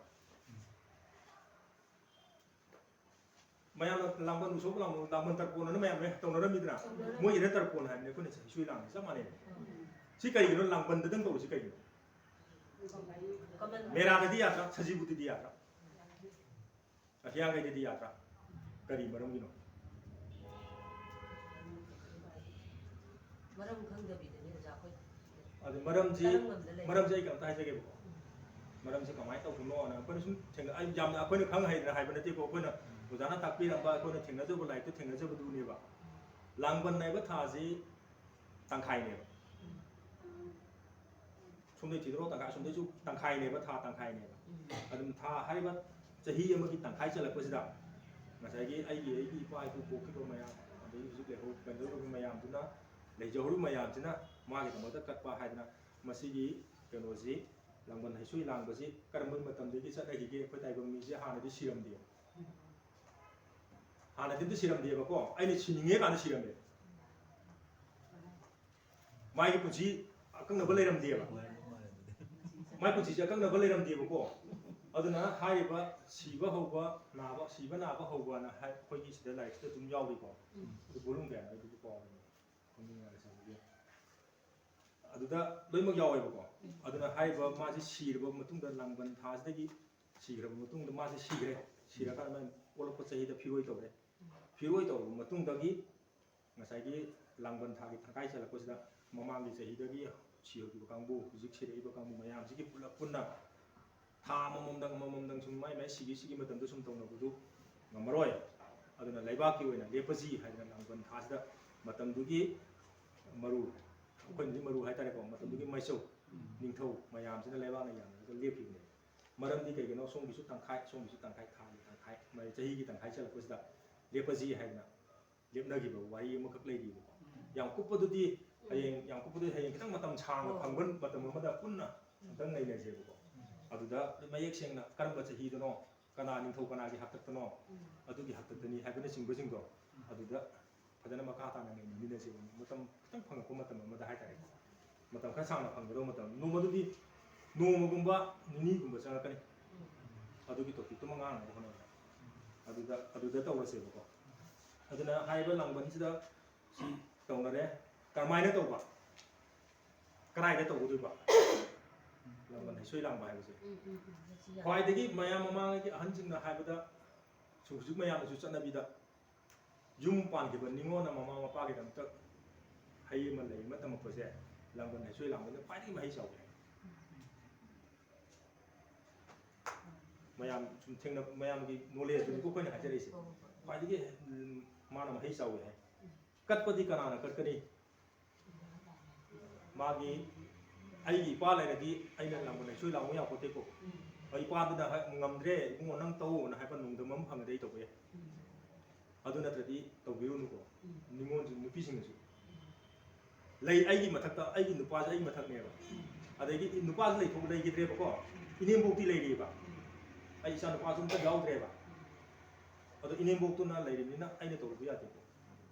ꯃꯌꯥꯝꯅ ꯂꯥꯡꯕꯟ ꯎꯁꯣꯞ ꯂꯥꯡꯕꯟ ꯇꯔꯄꯣꯟ ꯃꯌꯥꯝ ꯇꯧꯅꯔꯝꯃꯤꯗꯅ ꯃꯣꯏꯒꯤꯗ ꯇꯔꯄꯣꯟ ꯍꯥꯏꯕꯅꯤ ꯑꯩꯈꯣꯏꯅ ꯍꯩꯁꯣꯏ ꯂꯥꯡꯕ ꯆꯞ ꯃꯥꯟꯅꯩ ꯁꯤ ꯀꯔꯤꯒꯤꯅꯣ ꯂꯥꯡꯕꯟꯗꯗꯪ ꯇꯧꯔꯤꯁꯤ ꯀꯩꯒꯤꯅꯣ ꯃꯦꯔꯥꯗꯗꯤ ꯌꯥꯗ꯭ꯔꯥ ꯁꯖꯤꯕꯨꯗꯗꯤ ꯌꯥꯗ꯭ꯔꯥ ꯍꯤꯌꯥꯡꯒꯩꯗꯗꯤ ꯌꯥꯗ꯭ꯔꯥ ꯀꯔꯤ ꯃꯔꯝꯒꯤꯅꯣ
ꯃꯔꯝ ꯈꯪꯗꯕꯤꯗꯅꯤ ꯑꯣꯖꯥ ꯑꯩꯈꯣꯏ
ꯑꯗꯨ ꯃꯔꯝꯁꯤ ꯑꯩ ꯀꯩꯝꯇ ꯍꯥꯏꯖꯒꯦꯕꯀꯣ ꯃꯔꯝꯁꯤ ꯀꯃꯥꯏꯅ ꯇꯧꯕꯅꯣꯅ ꯑꯩꯈꯣꯏꯅ ꯁꯨꯝ ꯌꯥꯝꯅ ꯑꯩꯈꯣꯏꯅ ꯈꯪ ꯍꯩꯗꯅ ꯍꯥꯏꯕ ꯅꯠꯇꯦꯀꯣ ꯑꯩꯈꯣꯏꯅ ꯑꯣꯖꯥꯅ ꯇꯥꯛꯄꯤꯔꯝꯕ ꯑꯩꯈꯣꯏꯅ ꯊꯦꯡꯅꯖꯕ ꯂꯥꯏꯔꯤꯛꯇꯣ ꯊꯦꯡꯅꯖꯕꯗꯨꯅꯦꯕ ꯂꯥꯡꯕꯟ ꯍꯥꯏꯕ ꯊꯥꯁꯤ ꯇꯪꯈꯥꯏꯅꯦꯕ ꯁꯣꯝꯗꯩ ꯊꯤꯗꯣꯔꯛ ꯇꯪꯈꯥꯏ ꯁꯣꯝꯗꯩꯁꯨ ꯇꯪꯈꯥꯏꯅꯦꯕ ꯊꯥ ꯇꯪꯈꯥꯏꯅꯦꯕ ꯑꯗꯨꯝ ꯊꯥ ꯍꯥꯏꯔꯤꯕ ꯆꯍꯤ ꯑꯃꯒꯤ ꯇꯪꯈꯥꯏ ꯆꯜꯂꯛꯄꯁꯤꯗ ꯉꯁꯥꯏꯒꯤ ꯑꯩꯒꯤ ꯏꯄꯥ ꯏꯄꯨ ꯄꯣꯛꯈꯤꯕ ꯃꯌꯥꯝ ꯑꯗꯒꯤ ꯍꯧꯖꯤꯛ ꯂꯩꯍꯧꯔꯤꯕ ꯃꯌꯥꯝꯗꯨꯅ ꯂꯩꯖꯍꯧꯔꯤꯕ ꯃꯌꯥꯝꯁꯤꯅ ꯃꯥꯒꯤꯗꯃꯛꯇ ꯀꯠꯄ ꯍꯥꯏꯗꯅ ꯃꯁꯤꯒꯤ ꯀꯩꯅꯣꯁꯤ ꯂꯥꯡꯕꯟ ꯍꯩꯁꯣꯏ ꯂꯥꯡꯕꯁꯤ ꯀꯔꯝꯕ ꯃꯇꯝꯗꯒꯤ ꯆꯠꯅꯈꯤꯒꯦ ꯑꯩꯈꯣꯏ ꯇꯥꯏꯕꯪ ꯃꯤꯁꯦ ꯍꯥꯟꯅꯗꯤ ꯁꯤꯔꯝꯗꯦ ꯍꯥꯟꯅꯗꯤ ꯑꯝꯇ ꯁꯤꯔꯝꯗꯦꯕꯀꯣ ꯑꯩꯅ ꯁꯤꯅꯤꯡꯉꯦ ꯀꯥꯟꯗ ꯁꯤꯔꯝꯃꯦ ꯃꯥꯒꯤ ꯄꯨꯟꯁꯤ ꯑꯀꯛꯅꯕ ꯂꯩꯔꯝꯗꯦꯕ ꯃꯥꯏ ꯄꯨꯟꯁꯤꯁꯦ ꯑꯀꯛꯅꯕ ꯂꯩꯔꯝꯗꯦꯕꯀꯣ ꯑꯗꯨꯅ ꯍꯥꯏꯔꯤꯕ ꯁꯤꯕ ꯍꯧꯕ ꯁꯤꯕ ꯅꯥꯕ ꯍꯧꯕꯅ ꯑꯩꯈꯣꯏꯒꯤ ꯁꯤꯗ ꯂꯥꯏꯔꯤꯛꯁꯤꯗ ꯑꯗꯨꯝ ꯌꯥꯎꯔꯤꯀꯣ ꯑꯗꯨ ꯕꯣꯂꯨꯝ ꯀꯌꯥ ꯑꯗꯨꯗꯤ ꯑꯗꯨꯗ ꯂꯣꯏꯅꯃꯛ ꯌꯥꯎꯋꯦꯕꯀꯣ ꯑꯗꯨꯅ ꯍꯥꯏꯔꯤꯕ ꯃꯥꯁꯤ ꯁꯤꯔꯕ ꯃꯇꯨꯡꯗ ꯂꯥꯡꯕꯟ ꯊꯥꯁꯤꯗꯒꯤ ꯁꯤꯈ꯭ꯔꯕ ꯃꯇꯨꯡꯗ ꯃꯥꯁꯤ ꯁꯤꯔꯀꯥꯟꯗ ꯃꯥꯒꯤ ꯄꯣꯛꯂꯛꯄ ꯆꯍꯤꯗ ꯐꯤꯔꯣꯏ ꯇꯧꯔꯦ ꯐꯤꯔꯣꯏ ꯇꯧꯔꯕ ꯃꯇꯨꯡꯗꯒꯤ ꯉꯁꯥꯏꯒꯤ ꯂꯥꯡꯕꯟ ꯊꯥꯒꯤ ꯇꯪꯈꯥꯏ ꯆꯜꯂꯛꯄꯁꯤꯗ ꯃꯃꯥꯡꯒꯤ ꯆꯍꯤꯗꯒꯤ ꯁꯤꯍꯧꯈꯤꯕ ꯀꯥꯡꯕꯨ ꯍꯧꯖꯤꯛ ꯁꯤꯔꯛꯏꯕ ꯀꯥꯡꯕꯨ ꯃꯌꯥꯝꯁꯤꯒꯤ ꯄꯨꯂꯞ ꯄꯨꯟꯅ ꯊꯥ ꯑꯃꯃꯝꯗꯪ ꯁꯨꯝ ꯃꯥꯏ ꯁꯤꯒꯤ ꯃꯇꯝꯗ ꯁꯨꯝ ꯇꯧꯅꯕꯗꯨ ꯉꯝꯃꯔꯣꯏ ꯑꯗꯨꯅ ꯂꯩꯕꯥꯛꯀꯤ ꯑꯣꯏꯅ ꯂꯦꯞꯄꯁꯤ ꯍꯥꯏꯗꯅ ꯂꯥꯡꯕꯟ ꯊꯥꯁꯤꯗ ꯃꯇꯝꯗꯨꯒꯤ ꯃꯔꯨ ꯑꯩꯈꯣꯏꯅꯗꯤ ꯃꯔꯨ ꯍꯥꯏꯇꯥꯔꯦꯀꯣ ꯃꯇꯝꯗꯨꯒꯤ ꯃꯩꯆꯧ ꯅꯤꯡꯊꯧ ꯃꯌꯥꯝꯁꯤꯅ ꯂꯩꯕꯥꯛꯅ ꯌꯥꯝꯅꯔꯒ ꯂꯦꯞꯈꯤꯕꯅꯦ ꯃꯔꯝꯗꯤ ꯀꯩꯒꯤꯅꯣ ꯁꯣꯝꯒꯤꯁꯨ ꯇꯪꯈꯥꯏ ꯁꯣꯝꯒꯤꯁꯨ ꯇꯪꯈꯥꯏ ꯊꯥꯒꯤ ꯇꯪꯈꯥꯏ ꯆꯍꯤꯒꯤ ꯇꯪꯈꯥꯏ ꯆꯠꯂꯛꯄꯁꯤꯗ ꯂꯦꯞꯄꯁꯤ ꯍꯥꯏꯗꯅ ꯂꯦꯞꯅꯈꯤꯕ ꯋꯥꯔꯤ ꯑꯃꯈꯛ ꯂꯩꯔꯤꯕꯀꯣ ꯌꯥꯝ ꯀꯨꯞꯄꯗꯨꯗꯤ ꯍꯌꯦꯡ खितंग मतम सांग फंगन मतम अमदा पुन्ना अंतंग नैनजेबको अदुदा मयेक सेंगना करम चहीदनो कना निंथौ कनागी हक्तनो अदुगी हक्तनी हाइबने सिंगबसिंगदो अदुदा फजना मका ताना नैनजे मतम खितंग फंगको मतम अमदा हाइतारे मतम खा सांगना फंगदो मतम नोमदुदी नोमगुंबा निनीगुंबा चंगकनी अदुगी टॉपिक तो मंगांग होनो अदुदा तवरसेबको ꯑꯗꯨꯅ ꯍꯥꯏꯔꯤꯕ ꯂꯥꯡꯕꯟꯁꯤꯗ ꯁꯤ ꯇꯧꯅꯔꯦ ꯀꯔꯝꯍꯥꯏꯅ ꯇꯧꯕ ꯀꯗꯥꯏꯗ ꯇꯧꯒꯗꯣꯏꯕ ꯂꯥꯡꯕꯟ ꯍꯩꯁꯣꯏ ꯂꯥꯡꯕ ꯍꯥꯏꯕꯁꯦ ꯈ꯭ꯋꯥꯏꯗꯒꯤ ꯃꯌꯥꯝ ꯃꯃꯥꯡꯉꯩꯒꯤ ꯑꯍꯟꯁꯤꯡꯅ ꯍꯥꯏꯕꯗ ꯍꯧꯖꯤꯛ ꯃꯌꯥꯝꯅꯁꯨ ꯆꯠꯅꯕꯤꯗ ꯌꯨꯝ ꯄꯥꯟꯈꯤꯕ ꯅꯤꯉꯣꯟꯅ ꯃꯃꯥ ꯃꯄꯥꯒꯤꯗꯃꯛꯇ ꯍꯩ ꯑꯃ ꯂꯩ ꯑꯃ ꯇꯝꯃꯛꯄꯁꯦ ꯂꯥꯡꯕꯟ ꯍꯩꯁꯣꯏ ꯂꯥꯡꯕꯟꯅ ꯈ꯭ꯋꯥꯏꯗꯒꯤ ꯃꯍꯩ ꯆꯥꯎꯋꯦ ꯃꯌꯥꯝ ꯁꯨꯝ ꯊꯦꯡꯅ ꯃꯌꯥꯝꯒꯤ ꯅꯣꯂꯦꯖꯇꯨꯅꯤꯀꯣ ꯑꯩꯈꯣꯏꯅ ꯍꯥꯏꯖꯔꯛꯏꯁꯦ ꯈ꯭ꯋꯥꯏꯗꯒꯤ ꯃꯥꯅ ꯃꯍꯩ ꯆꯥꯎꯋꯦ ꯍꯥꯏ ꯀꯠꯄꯗꯤ ꯀꯅꯥꯅ ꯀꯠꯀꯅꯤ ꯃꯥꯒꯤ ꯑꯩꯒꯤ ꯏꯄꯥ ꯂꯩꯔꯗꯤ ꯑꯩꯅ ꯂꯥꯡꯕꯟ ꯍꯩꯁꯣꯏ ꯂꯥꯡꯕ ꯌꯥꯄꯣꯠꯇꯦꯀꯣ ꯏꯄꯥꯗꯨꯅ ꯉꯝꯗ꯭ꯔꯦ ꯏꯕꯨꯡꯉꯣ ꯅꯪ ꯇꯧꯅ ꯍꯥꯏꯕ ꯅꯣꯡꯗꯝ ꯑꯃ ꯐꯪꯉꯗꯤ ꯑꯩ ꯇꯧꯕ ꯌꯥꯏ ꯑꯗꯨ ꯅꯠꯇ꯭ꯔꯗꯤ ꯇꯧꯕꯤꯔꯨꯅꯨꯀꯣ ꯅꯤꯉꯣꯟꯁꯨ ꯅꯨꯄꯤꯁꯤꯡꯅꯁꯨ ꯂꯩ ꯑꯩꯒꯤ ꯃꯊꯛꯇ ꯑꯩꯒꯤ ꯅꯨꯄꯥꯁꯦ ꯑꯩꯒꯤ ꯃꯊꯛꯅꯦꯕ ꯑꯗꯒꯤ ꯅꯨꯄꯥꯁꯨ ꯂꯩꯈꯤꯗ꯭ꯔꯦꯕꯀꯣ ꯏꯅꯦꯝꯕꯣꯛꯇꯤ ꯂꯩꯔꯤꯕ ꯑꯩ ꯏꯆꯥ ꯅꯨꯄꯥꯁꯨ ꯑꯝꯇ ꯌꯥꯎꯗ꯭ꯔꯦꯕ ꯑꯗꯣ ꯏꯅꯦꯝꯕꯣꯛꯇꯨꯅ ꯂꯩꯔꯤꯕꯅꯤꯅ ꯑꯩꯅ ꯇꯧꯔꯨꯕ ꯌꯥꯗꯦꯀꯣ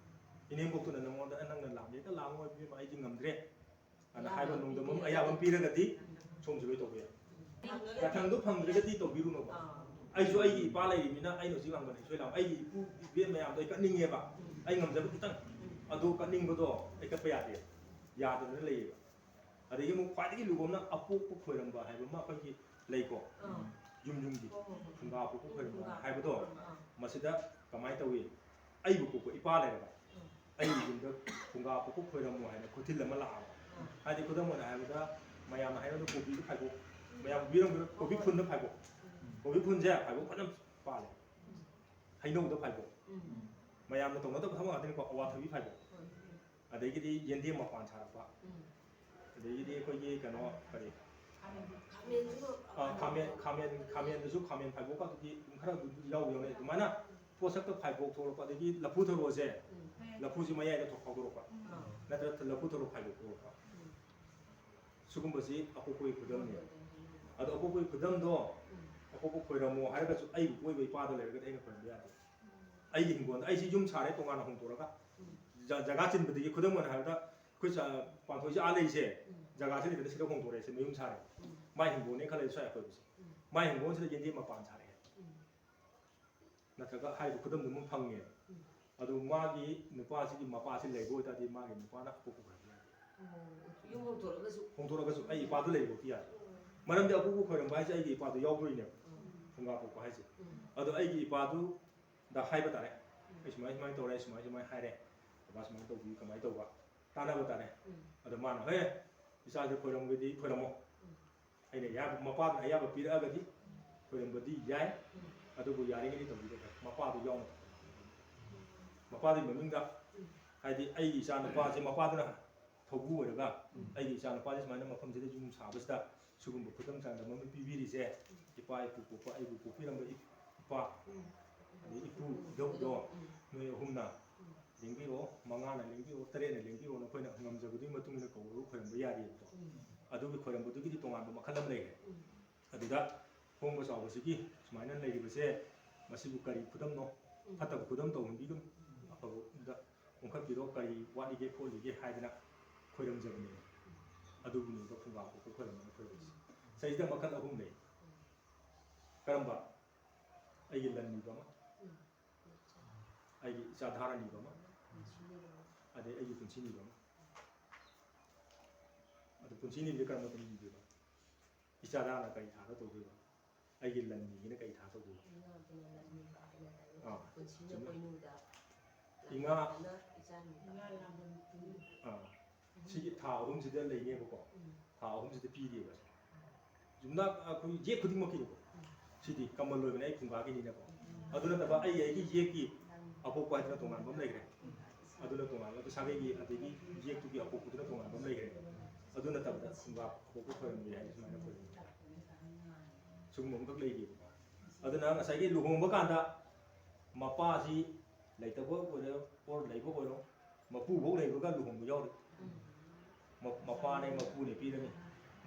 ꯏꯅꯦꯝꯕꯣꯛꯇꯨꯅ ꯅꯪꯉꯣꯟꯗ ꯅꯪꯅ ꯂꯥꯡꯒꯦ ꯍꯦꯛꯇ ꯂꯥꯡꯉꯣ ꯏꯕꯦꯝꯃ ꯑꯩꯗꯤ ꯉꯝꯗ꯭ꯔꯦ ꯑꯅ ꯍꯥꯏꯕ ꯅꯣꯡꯗꯝ ꯑꯃ ꯑꯌꯥꯕ ꯑꯃ ꯄꯤꯔꯒꯗꯤ ꯁꯣꯝꯁꯨ ꯂꯣꯏ ꯇꯧꯕ ꯌꯥꯏ ꯃꯊꯪꯗꯣ ꯐꯪꯗ꯭ꯔꯒꯗꯤ ꯇꯧꯕꯤꯔꯨꯅꯣꯕ ꯑꯩꯁꯨ ꯑꯩꯒꯤ ꯏꯄꯥ ꯂꯩꯔꯤꯕꯅꯤꯅ ꯑꯩꯅ ꯍꯧꯖꯤꯛ ꯂꯥꯡꯕꯟ ꯍꯩꯁꯣꯏ ꯂꯥꯡꯕ ꯑꯩꯒꯤ ꯏꯄꯨ ꯏꯕꯦꯟ ꯃꯌꯥꯝꯗꯣ ꯑꯩ ꯀꯠꯅꯤꯡꯉꯦꯕ ꯑꯩ ꯉꯝꯖꯕ ꯈꯤꯇꯪ ꯑꯗꯨ ꯀꯠꯅꯤꯡꯕꯗꯣ ꯑꯩ ꯀꯠꯄ ꯌꯥꯗꯦ ꯌꯥꯗꯗꯅ ꯂꯩꯌꯦꯕ ꯑꯗꯒꯤ ꯑꯃꯨꯛ ꯈ꯭ꯋꯥꯏꯗꯒꯤ ꯂꯨꯕ ꯑꯃꯅ ꯑꯄꯣꯛꯄ ꯈꯣꯏꯔꯝꯕ ꯍꯥꯏꯕ ꯑꯃ ꯑꯩꯈꯣꯏꯒꯤ ꯂꯩꯀꯣ ꯌꯨꯝꯒꯤ ꯐꯨꯡꯒꯥ ꯄꯣꯛꯄ ꯈꯣꯏꯔꯝꯕ ꯍꯥꯏꯕꯗꯣ ꯃꯁꯤꯗ ꯀꯃꯥꯏꯅ ꯇꯧꯏ ꯑꯩꯕꯨ ꯄꯣꯛꯄ ꯏꯄꯥ ꯂꯩꯔꯕ ꯑꯩꯒꯤ ꯌꯨꯝꯗ ꯐꯨꯡꯒꯥ ꯄꯣꯛꯄ ꯈꯣꯏꯔꯝꯃꯨ ꯍꯥꯏꯅ ꯈꯨꯊꯤꯜ ꯑꯃ ꯂꯥꯛꯑꯕ ꯍꯥꯏꯗꯤ ꯈꯨꯗꯝ ꯑꯣꯏꯅ ꯍꯥꯏꯔꯕꯗ ꯃꯌꯥꯝꯅ ꯍꯥꯏꯅꯕꯗ ꯀꯣꯕꯤꯗ ꯐꯥꯏꯕꯣꯛ ꯃꯌꯥꯝ ꯕꯤꯔꯝꯕꯗ ꯀꯣꯕꯤ ꯐꯨꯟꯗ ꯐꯥꯏꯕꯣꯛ ꯀꯣꯕꯤ ꯐꯨꯟꯁꯦ ꯐꯥꯏꯕꯣꯛ ꯐꯖꯅ ꯄꯥꯜꯂꯦ ꯍꯩꯅꯧꯗ ꯐꯥꯏꯕꯣꯛ ꯃꯌꯥꯝꯅ ꯇꯧꯅꯗꯕ ꯊꯕꯛ ꯉꯥꯛꯇꯅꯤꯀꯣ ꯑꯋꯥꯊꯕꯤ ꯐꯥꯏꯕꯣꯛ ꯑꯗꯒꯤꯗꯤ ꯌꯦꯟꯗꯦꯝ ꯃꯄꯥꯟ ꯁꯥꯔꯛꯄ ꯑꯗꯒꯤꯗꯤ ꯑꯩꯈꯣꯏꯒꯤ ꯀꯩꯅꯣ ꯀꯔꯤ ꯈꯥꯃꯦꯟꯗꯁꯨ ꯈꯥꯃꯦꯟ ꯐꯥꯏꯕꯣꯛꯀ ꯑꯗꯨꯗꯤ ꯈꯔ ꯌꯥꯎꯅꯩ ꯑꯗꯨꯃꯥꯏꯅ ꯄꯣꯠꯁꯛꯇ ꯐꯥꯏꯕꯣꯛ ꯊꯣꯛꯂꯛꯄ ꯑꯗꯒꯤ ꯂꯐꯨ ꯊꯔꯣꯁꯦ ꯂꯐꯨꯁꯤ ꯃꯌꯥꯏꯗ ꯐꯥꯎꯗꯣꯔꯛꯄ ꯅꯠꯇ꯭ꯔꯒ ꯂꯐꯨ ꯊꯔꯣ ꯐꯥꯏꯕꯣꯛ ꯊꯣꯛꯂꯛꯄ ꯁꯤꯒꯨꯝꯕꯁꯤ ꯑꯄꯣꯛꯄꯒꯤ ꯈꯨꯗꯝꯅꯤ ꯑꯗꯣ ꯑꯄꯣꯛꯄꯒꯤ ꯈꯨꯗꯝꯗꯣ ꯑꯄꯣꯛꯄ ꯈꯣꯏꯔꯝꯃꯣ ꯍꯥꯏꯔꯒꯁꯨ ꯑꯩꯕꯨ ꯀꯣꯏꯕ ꯏꯄꯥꯗꯣ ꯂꯩꯔꯒꯗꯤ ꯑꯩꯅ ꯈꯣꯏꯔꯝꯕ ꯌꯥꯗꯦ ꯑꯩꯒꯤ ꯍꯤꯡꯒꯣꯜꯗ ꯑꯩꯁꯤ ꯌꯨꯝ ꯁꯥꯔꯦ ꯇꯣꯉꯥꯟꯅ ꯍꯣꯡꯗꯣꯔꯒ ꯖꯒꯥ ꯆꯤꯟꯕꯗꯒꯤ ꯈꯨꯗꯝ ꯑꯣꯏꯅ ꯍꯥꯏꯔꯕꯗ ꯑꯩꯈꯣꯏ ꯄꯥꯟꯊꯣꯏꯁꯦ ꯑꯥ ꯂꯩꯁꯦ ꯖꯒꯥꯁꯤ ꯂꯩꯇꯅ ꯁꯤꯗ ꯍꯣꯡꯗꯣꯔꯛꯑꯦ ꯁꯤ ꯃꯌꯨꯝ ꯁꯥꯔꯦ ꯃꯥꯏ ꯍꯤꯡꯒꯣꯜꯅꯦ ꯈꯜꯂꯦ ꯁ꯭ꯋꯥꯏ ꯑꯀꯣꯏꯕꯁꯦ ꯃꯥꯏ ꯍꯤꯡꯒꯣꯜꯁꯤꯗ ꯌꯦꯟꯗꯦꯝ ꯃꯄꯥꯟ ꯁꯥꯔꯛꯑꯦ ꯅꯠꯇ꯭ꯔꯒ ꯍꯥꯏꯔꯤꯕ ꯈꯨꯗꯝꯗꯨ ꯑꯃ ꯐꯪꯉꯦ ꯑꯗꯨ ꯃꯥꯒꯤ ꯅꯨꯄꯥꯁꯤꯒꯤ ꯃꯄꯥꯁꯤ ꯂꯩꯕ ꯑꯣꯏꯇꯥꯔꯗꯤ ꯃꯥꯒꯤ ꯅꯨꯄꯥꯅ ꯑꯄꯣꯛꯄ ꯈꯣꯏꯔꯝꯕ ꯌꯥꯗꯦ
ꯌꯨꯝ
ꯍꯣꯡꯗꯣꯔꯛꯑꯒꯁꯨ ꯑꯩ ꯏꯄꯥꯗꯨ ꯂꯩꯕꯐꯥꯎꯗꯤ ꯌꯥꯗꯦ ꯃꯔꯝꯗꯤ ꯑꯄꯣꯛꯄ ꯈꯣꯏꯔꯝꯕ ꯍꯥꯏꯁꯦ ꯑꯩꯒꯤ ꯏꯄꯥꯗꯨ ꯌꯥꯎꯗꯣꯏꯅꯦꯕ ꯐꯨꯡꯒꯥ ꯄꯣꯛꯄ ꯍꯥꯏꯁꯦ ꯑꯗꯣ ꯑꯩꯒꯤ ꯏꯄꯥꯗꯨꯗ ꯍꯥꯏꯕ ꯇꯥꯔꯦ ꯑꯩ ꯁꯨꯃꯥꯏ ꯁꯨꯃꯥꯏꯅ ꯇꯧꯔꯦ ꯁꯨꯃꯥꯏ ꯁꯨꯃꯥꯏꯅ ꯍꯥꯏꯔꯦ ꯕꯕꯥ ꯁꯨꯃꯥꯏꯅ ꯇꯧꯕꯤ ꯀꯃꯥꯏꯅ ꯇꯧꯕ ꯇꯥꯟꯅꯕ ꯇꯥꯔꯦ ꯑꯗꯣ ꯃꯥꯅ ꯍꯦ ꯏꯆꯥꯁꯦ ꯈꯣꯏꯔꯝꯒꯗꯤ ꯈꯣꯏꯔꯝꯃꯣ ꯑꯩꯅ ꯑꯌꯥꯕ ꯃꯄꯥꯗꯨꯅ ꯑꯌꯥꯕ ꯄꯤꯔꯛꯑꯒꯗꯤ ꯈꯣꯏꯔꯝꯕꯗꯤ ꯌꯥꯏ ꯑꯗꯨꯕꯨ ꯌꯥꯔꯤꯉꯩꯗꯤ ꯇꯧꯕꯤꯒꯗ꯭ꯔꯥ ꯃꯄꯥꯗꯨ ꯌꯥꯎꯅ ꯃꯄꯥꯗꯨꯒꯤ ꯃꯃꯤꯡꯗ ꯍꯥꯏꯗꯤ ꯑꯩꯒꯤ ꯏꯆꯥ ꯅꯨꯄꯥꯁꯦ ꯃꯄꯥꯗꯨꯅ ꯊꯧꯕꯨ ꯑꯣꯏꯔꯒ ꯑꯩꯒꯤ ꯏꯆꯥ ꯅꯨꯄꯥꯁꯦ ꯁꯨꯃꯥꯏꯅ ꯃꯐꯝꯁꯤꯗ ꯌꯨꯝ ꯁꯥꯕꯁꯤꯗ ꯁꯤꯒꯨꯝꯕ ꯈꯨꯗꯝ ꯆꯥꯡꯗꯝ ꯑꯃ ꯄꯤꯕꯤꯔꯤꯁꯦ ꯏꯄꯥ ꯏꯄꯨ ꯄꯣꯛꯄ ꯑꯩꯕꯨ ꯄꯣꯛꯄꯤꯔꯝꯕ ꯏꯄꯥ ꯑꯗꯩ ꯏꯄꯨ ꯏꯙꯧꯗꯣ ꯅꯣꯏ ꯑꯍꯨꯝꯅ ꯂꯦꯡꯕꯤꯔꯛꯑꯣ ꯃꯉꯥꯅ ꯂꯦꯡꯕꯤꯔꯛꯑꯣ ꯇꯔꯦꯠꯅ ꯂꯦꯡꯕꯤꯔꯛꯑꯣ ꯅꯈꯣꯏꯅ ꯉꯝꯖꯕꯗꯨꯒꯤ ꯃꯇꯨꯡ ꯏꯟꯅ ꯀꯧꯔꯒ ꯈꯣꯏꯔꯝꯕ ꯌꯥꯔꯤꯕꯀꯣ ꯑꯗꯨꯒꯤ ꯈꯣꯏꯔꯝꯕꯗꯨꯒꯤꯗꯤ ꯇꯣꯉꯥꯟꯕ ꯃꯈꯜ ꯑꯃ ꯂꯩꯔꯦ ꯑꯗꯨꯗ ꯍꯣꯡꯕ ꯆꯥꯎꯕꯁꯤꯒꯤ ꯁꯨꯃꯥꯏꯅ ꯂꯩꯔꯤꯕꯁꯦ ꯃꯁꯤꯕꯨ ꯀꯔꯤ ꯈꯨꯗꯝꯅꯣ ꯐꯠꯇꯕ ꯈꯨꯗꯝ ꯇꯧꯍꯟꯕꯤꯒꯅꯨ ꯑꯐꯕꯗ ꯑꯣꯟꯈꯠꯄꯤꯔꯣ ꯀꯔꯤ ꯋꯥꯠꯂꯤꯒꯦ ꯈꯣꯠꯂꯤꯒꯦ ꯍꯥꯏꯗꯅ ꯈꯣꯏꯔꯝꯖꯕꯅꯦ ꯑꯗꯨꯕꯨꯅꯦꯕ ꯐꯨꯡꯒꯥ ꯄꯣꯛꯄ ꯈꯣꯏꯔꯝꯕꯅ ꯈꯣꯏꯔꯝꯕꯁꯦ ꯁꯤꯗ ꯃꯈꯜ ꯑꯍꯨꯝ ꯂꯩ ꯀꯔꯝꯕ ꯑꯩꯒꯤ ꯂꯟ ꯅꯤꯕ ꯑꯃ ꯑꯩꯒꯤ ꯏꯆꯥꯙꯥꯔ ꯅꯤꯕ ꯑꯃ ꯑꯗꯩ ꯑꯩꯒꯤ ꯄꯨꯟꯁꯤ ꯅꯤꯕ ꯑꯃ ꯑꯗꯨ ꯄꯨꯟꯁꯤ ꯅꯤꯕꯁꯦ ꯀꯔꯝꯕ ꯃꯇꯝꯗ ꯅꯤꯗꯣꯏꯕ ꯏꯆꯥꯙꯥꯔꯅ ꯀꯔꯤ ꯊꯥꯗ ꯇꯧꯗꯣꯏꯕ ꯑꯩꯒꯤ ꯂꯟ ꯅꯤꯒꯦꯅ ꯀꯔꯤ ꯊꯥ ꯇꯧꯗꯣꯏꯕ ꯏꯉꯥ ꯁꯤꯒꯤ ꯊꯥ ꯑꯍꯨꯝꯁꯤꯗ ꯂꯩꯅꯦꯕꯀꯣ ꯊꯥ ꯑꯍꯨꯝꯁꯤꯗ ꯄꯤꯔꯤꯕ ꯌꯨꯝꯅꯥꯛ ꯑꯩꯈꯣꯏ ꯌꯦꯛ ꯈꯨꯗꯤꯡꯃꯛꯀꯤꯅꯤꯀꯣ ꯁꯤꯗꯤ ꯀꯃꯟ ꯑꯣꯏꯕꯅꯦ ꯑꯩ ꯐꯨꯡꯒꯥꯒꯤꯅꯤꯅꯀꯣ ꯑꯗꯨ ꯅꯠꯇꯕ ꯑꯩꯒꯤ ꯌꯦꯛꯀꯤ ꯑꯄꯣꯛꯄ ꯍꯥꯏꯗꯅ ꯇꯣꯉꯥꯟꯕ ꯑꯃ ꯂꯩꯈ꯭ꯔꯦ ꯑꯗꯨꯅ ꯇꯣꯉꯥꯟꯕ ꯑꯗꯨ ꯁꯥꯒꯩꯒꯤ ꯑꯗꯒꯤ ꯌꯦꯛꯇꯨꯒꯤ ꯑꯄꯣꯛꯄꯗꯨꯅ ꯇꯣꯉꯥꯟꯕ ꯑꯃ ꯂꯩꯈ꯭ꯔꯦ ꯑꯗꯨ ꯅꯠꯇꯕꯗ ꯐꯨꯡꯒꯥ ꯑꯄꯣꯛꯄ ꯈꯣꯏꯔꯝꯒꯦ ꯍꯥꯏꯅ ꯁꯨꯃꯥꯏꯅ ꯈꯣꯏꯔꯝꯃꯤ ꯁꯤꯒꯨꯝꯕ ꯑꯃꯈꯛ ꯂꯩꯈꯤꯕꯀꯣ ꯑꯗꯨꯅ ꯉꯁꯥꯏꯒꯤ ꯂꯨꯍꯣꯡꯕ ꯀꯥꯟꯗ ꯃꯄꯥꯁꯤ ꯂꯩꯇꯕ ꯑꯣꯏꯔꯣ ꯑꯣꯔ ꯂꯩꯕ ꯑꯣꯏꯔꯣ ꯃꯄꯨꯐꯧ ꯂꯩꯕꯒ ꯂꯨꯍꯣꯡꯕ ꯌꯥꯎꯔꯤ ꯃꯄꯥꯅꯦ ꯃꯄꯨꯅꯦ ꯄꯤꯔꯅꯤ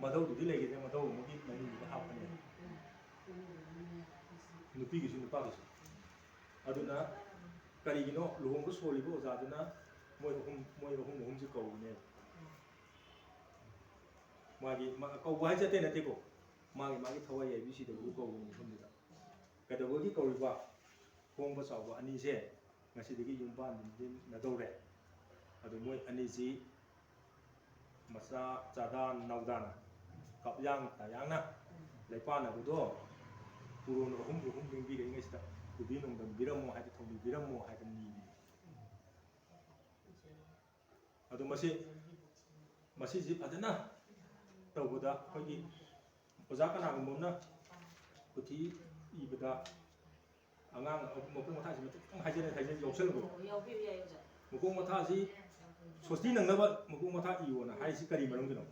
ꯃꯙꯧꯗꯨꯗꯤ ꯂꯩꯈꯤꯗ꯭ꯔꯦ ꯃꯙꯧ ꯑꯃꯒꯤ ꯃꯅꯤꯡꯗꯨꯗ ꯍꯥꯞꯄꯅꯤ ꯅꯨꯄꯤꯒꯤꯁꯨ ꯅꯨꯄꯥꯒꯤꯁꯨ ꯑꯗꯨꯅ ꯀꯔꯤꯒꯤꯅꯣ ꯂꯨꯍꯣꯡꯕ ꯁꯣꯜꯂꯤꯕ ꯑꯣꯖꯥꯗꯨꯅ ꯃꯣꯏ ꯑꯍꯨꯝꯁꯤ ꯀꯧꯕꯅꯦꯕ ꯃꯥꯒꯤ ꯀꯧꯕ ꯍꯥꯏꯁꯦ ꯑꯇꯩ ꯅꯠꯇꯦꯀꯣ ꯃꯥꯒꯤ ꯊꯋꯥꯏ ꯌꯥꯏꯕꯤꯁꯤꯗꯕꯨ ꯀꯧꯕ ꯃꯐꯝꯗꯨꯗ ꯀꯩꯗꯧꯕꯒꯤ ꯀꯧꯔꯤꯕ ꯍꯣꯡꯕ ꯆꯥꯎꯕ ꯑꯅꯤꯁꯦ ꯉꯁꯤꯗꯒꯤ ꯌꯨꯝ ꯄꯥꯟꯃꯤꯟꯅꯗꯧꯔꯦ ꯑꯗꯨ ꯃꯣꯏ ꯑꯅꯤꯁꯤ ꯃꯆꯥ ꯆꯥꯗꯥ ꯅꯥꯎꯗꯥꯅ ꯀꯥꯞꯌꯥꯡ ꯇꯥꯌꯥꯡꯅ ꯂꯩꯄꯥꯟꯅꯕꯗꯣ ꯄꯨꯔꯣꯟ ꯑꯍꯨꯝ ꯂꯦꯡꯕꯤꯔꯛꯏꯉꯩꯁꯤꯗ ꯄꯨꯕꯤ ꯅꯣꯡꯗꯝꯕꯤꯔꯝꯃꯣ ꯍꯥꯏꯗꯤ ꯊꯧꯅꯤꯕꯤꯔꯝꯃꯣ ꯍꯥꯏꯗꯅ ꯅꯤꯕꯤꯅꯤ ꯑꯗꯣ ꯃꯁꯤꯁꯤ ꯐꯖꯅ ꯇꯧꯕꯗ ꯑꯩꯈꯣꯏꯒꯤ ꯑꯣꯖꯥ ꯀꯅꯥꯒꯨꯝꯕ ꯑꯃꯅ ꯄꯨꯊꯤ ꯏꯕꯗ ꯑꯉꯥꯡ ꯃꯄꯣꯛ ꯃꯊꯥꯁꯤ ꯈꯤꯇꯪ ꯍꯥꯏꯖꯅ ꯌꯥꯎꯁꯜꯂꯨꯕ ꯃꯄꯣꯛ ꯃꯊꯥꯁꯤ ꯁꯣꯁꯇꯤ ꯅꯪꯅꯕ ꯃꯄꯣꯛ ꯃꯊꯥ ꯏꯌꯣꯅ ꯍꯥꯏꯔꯤꯁꯤ ꯀꯔꯤ ꯃꯔꯝꯒꯤꯅꯣ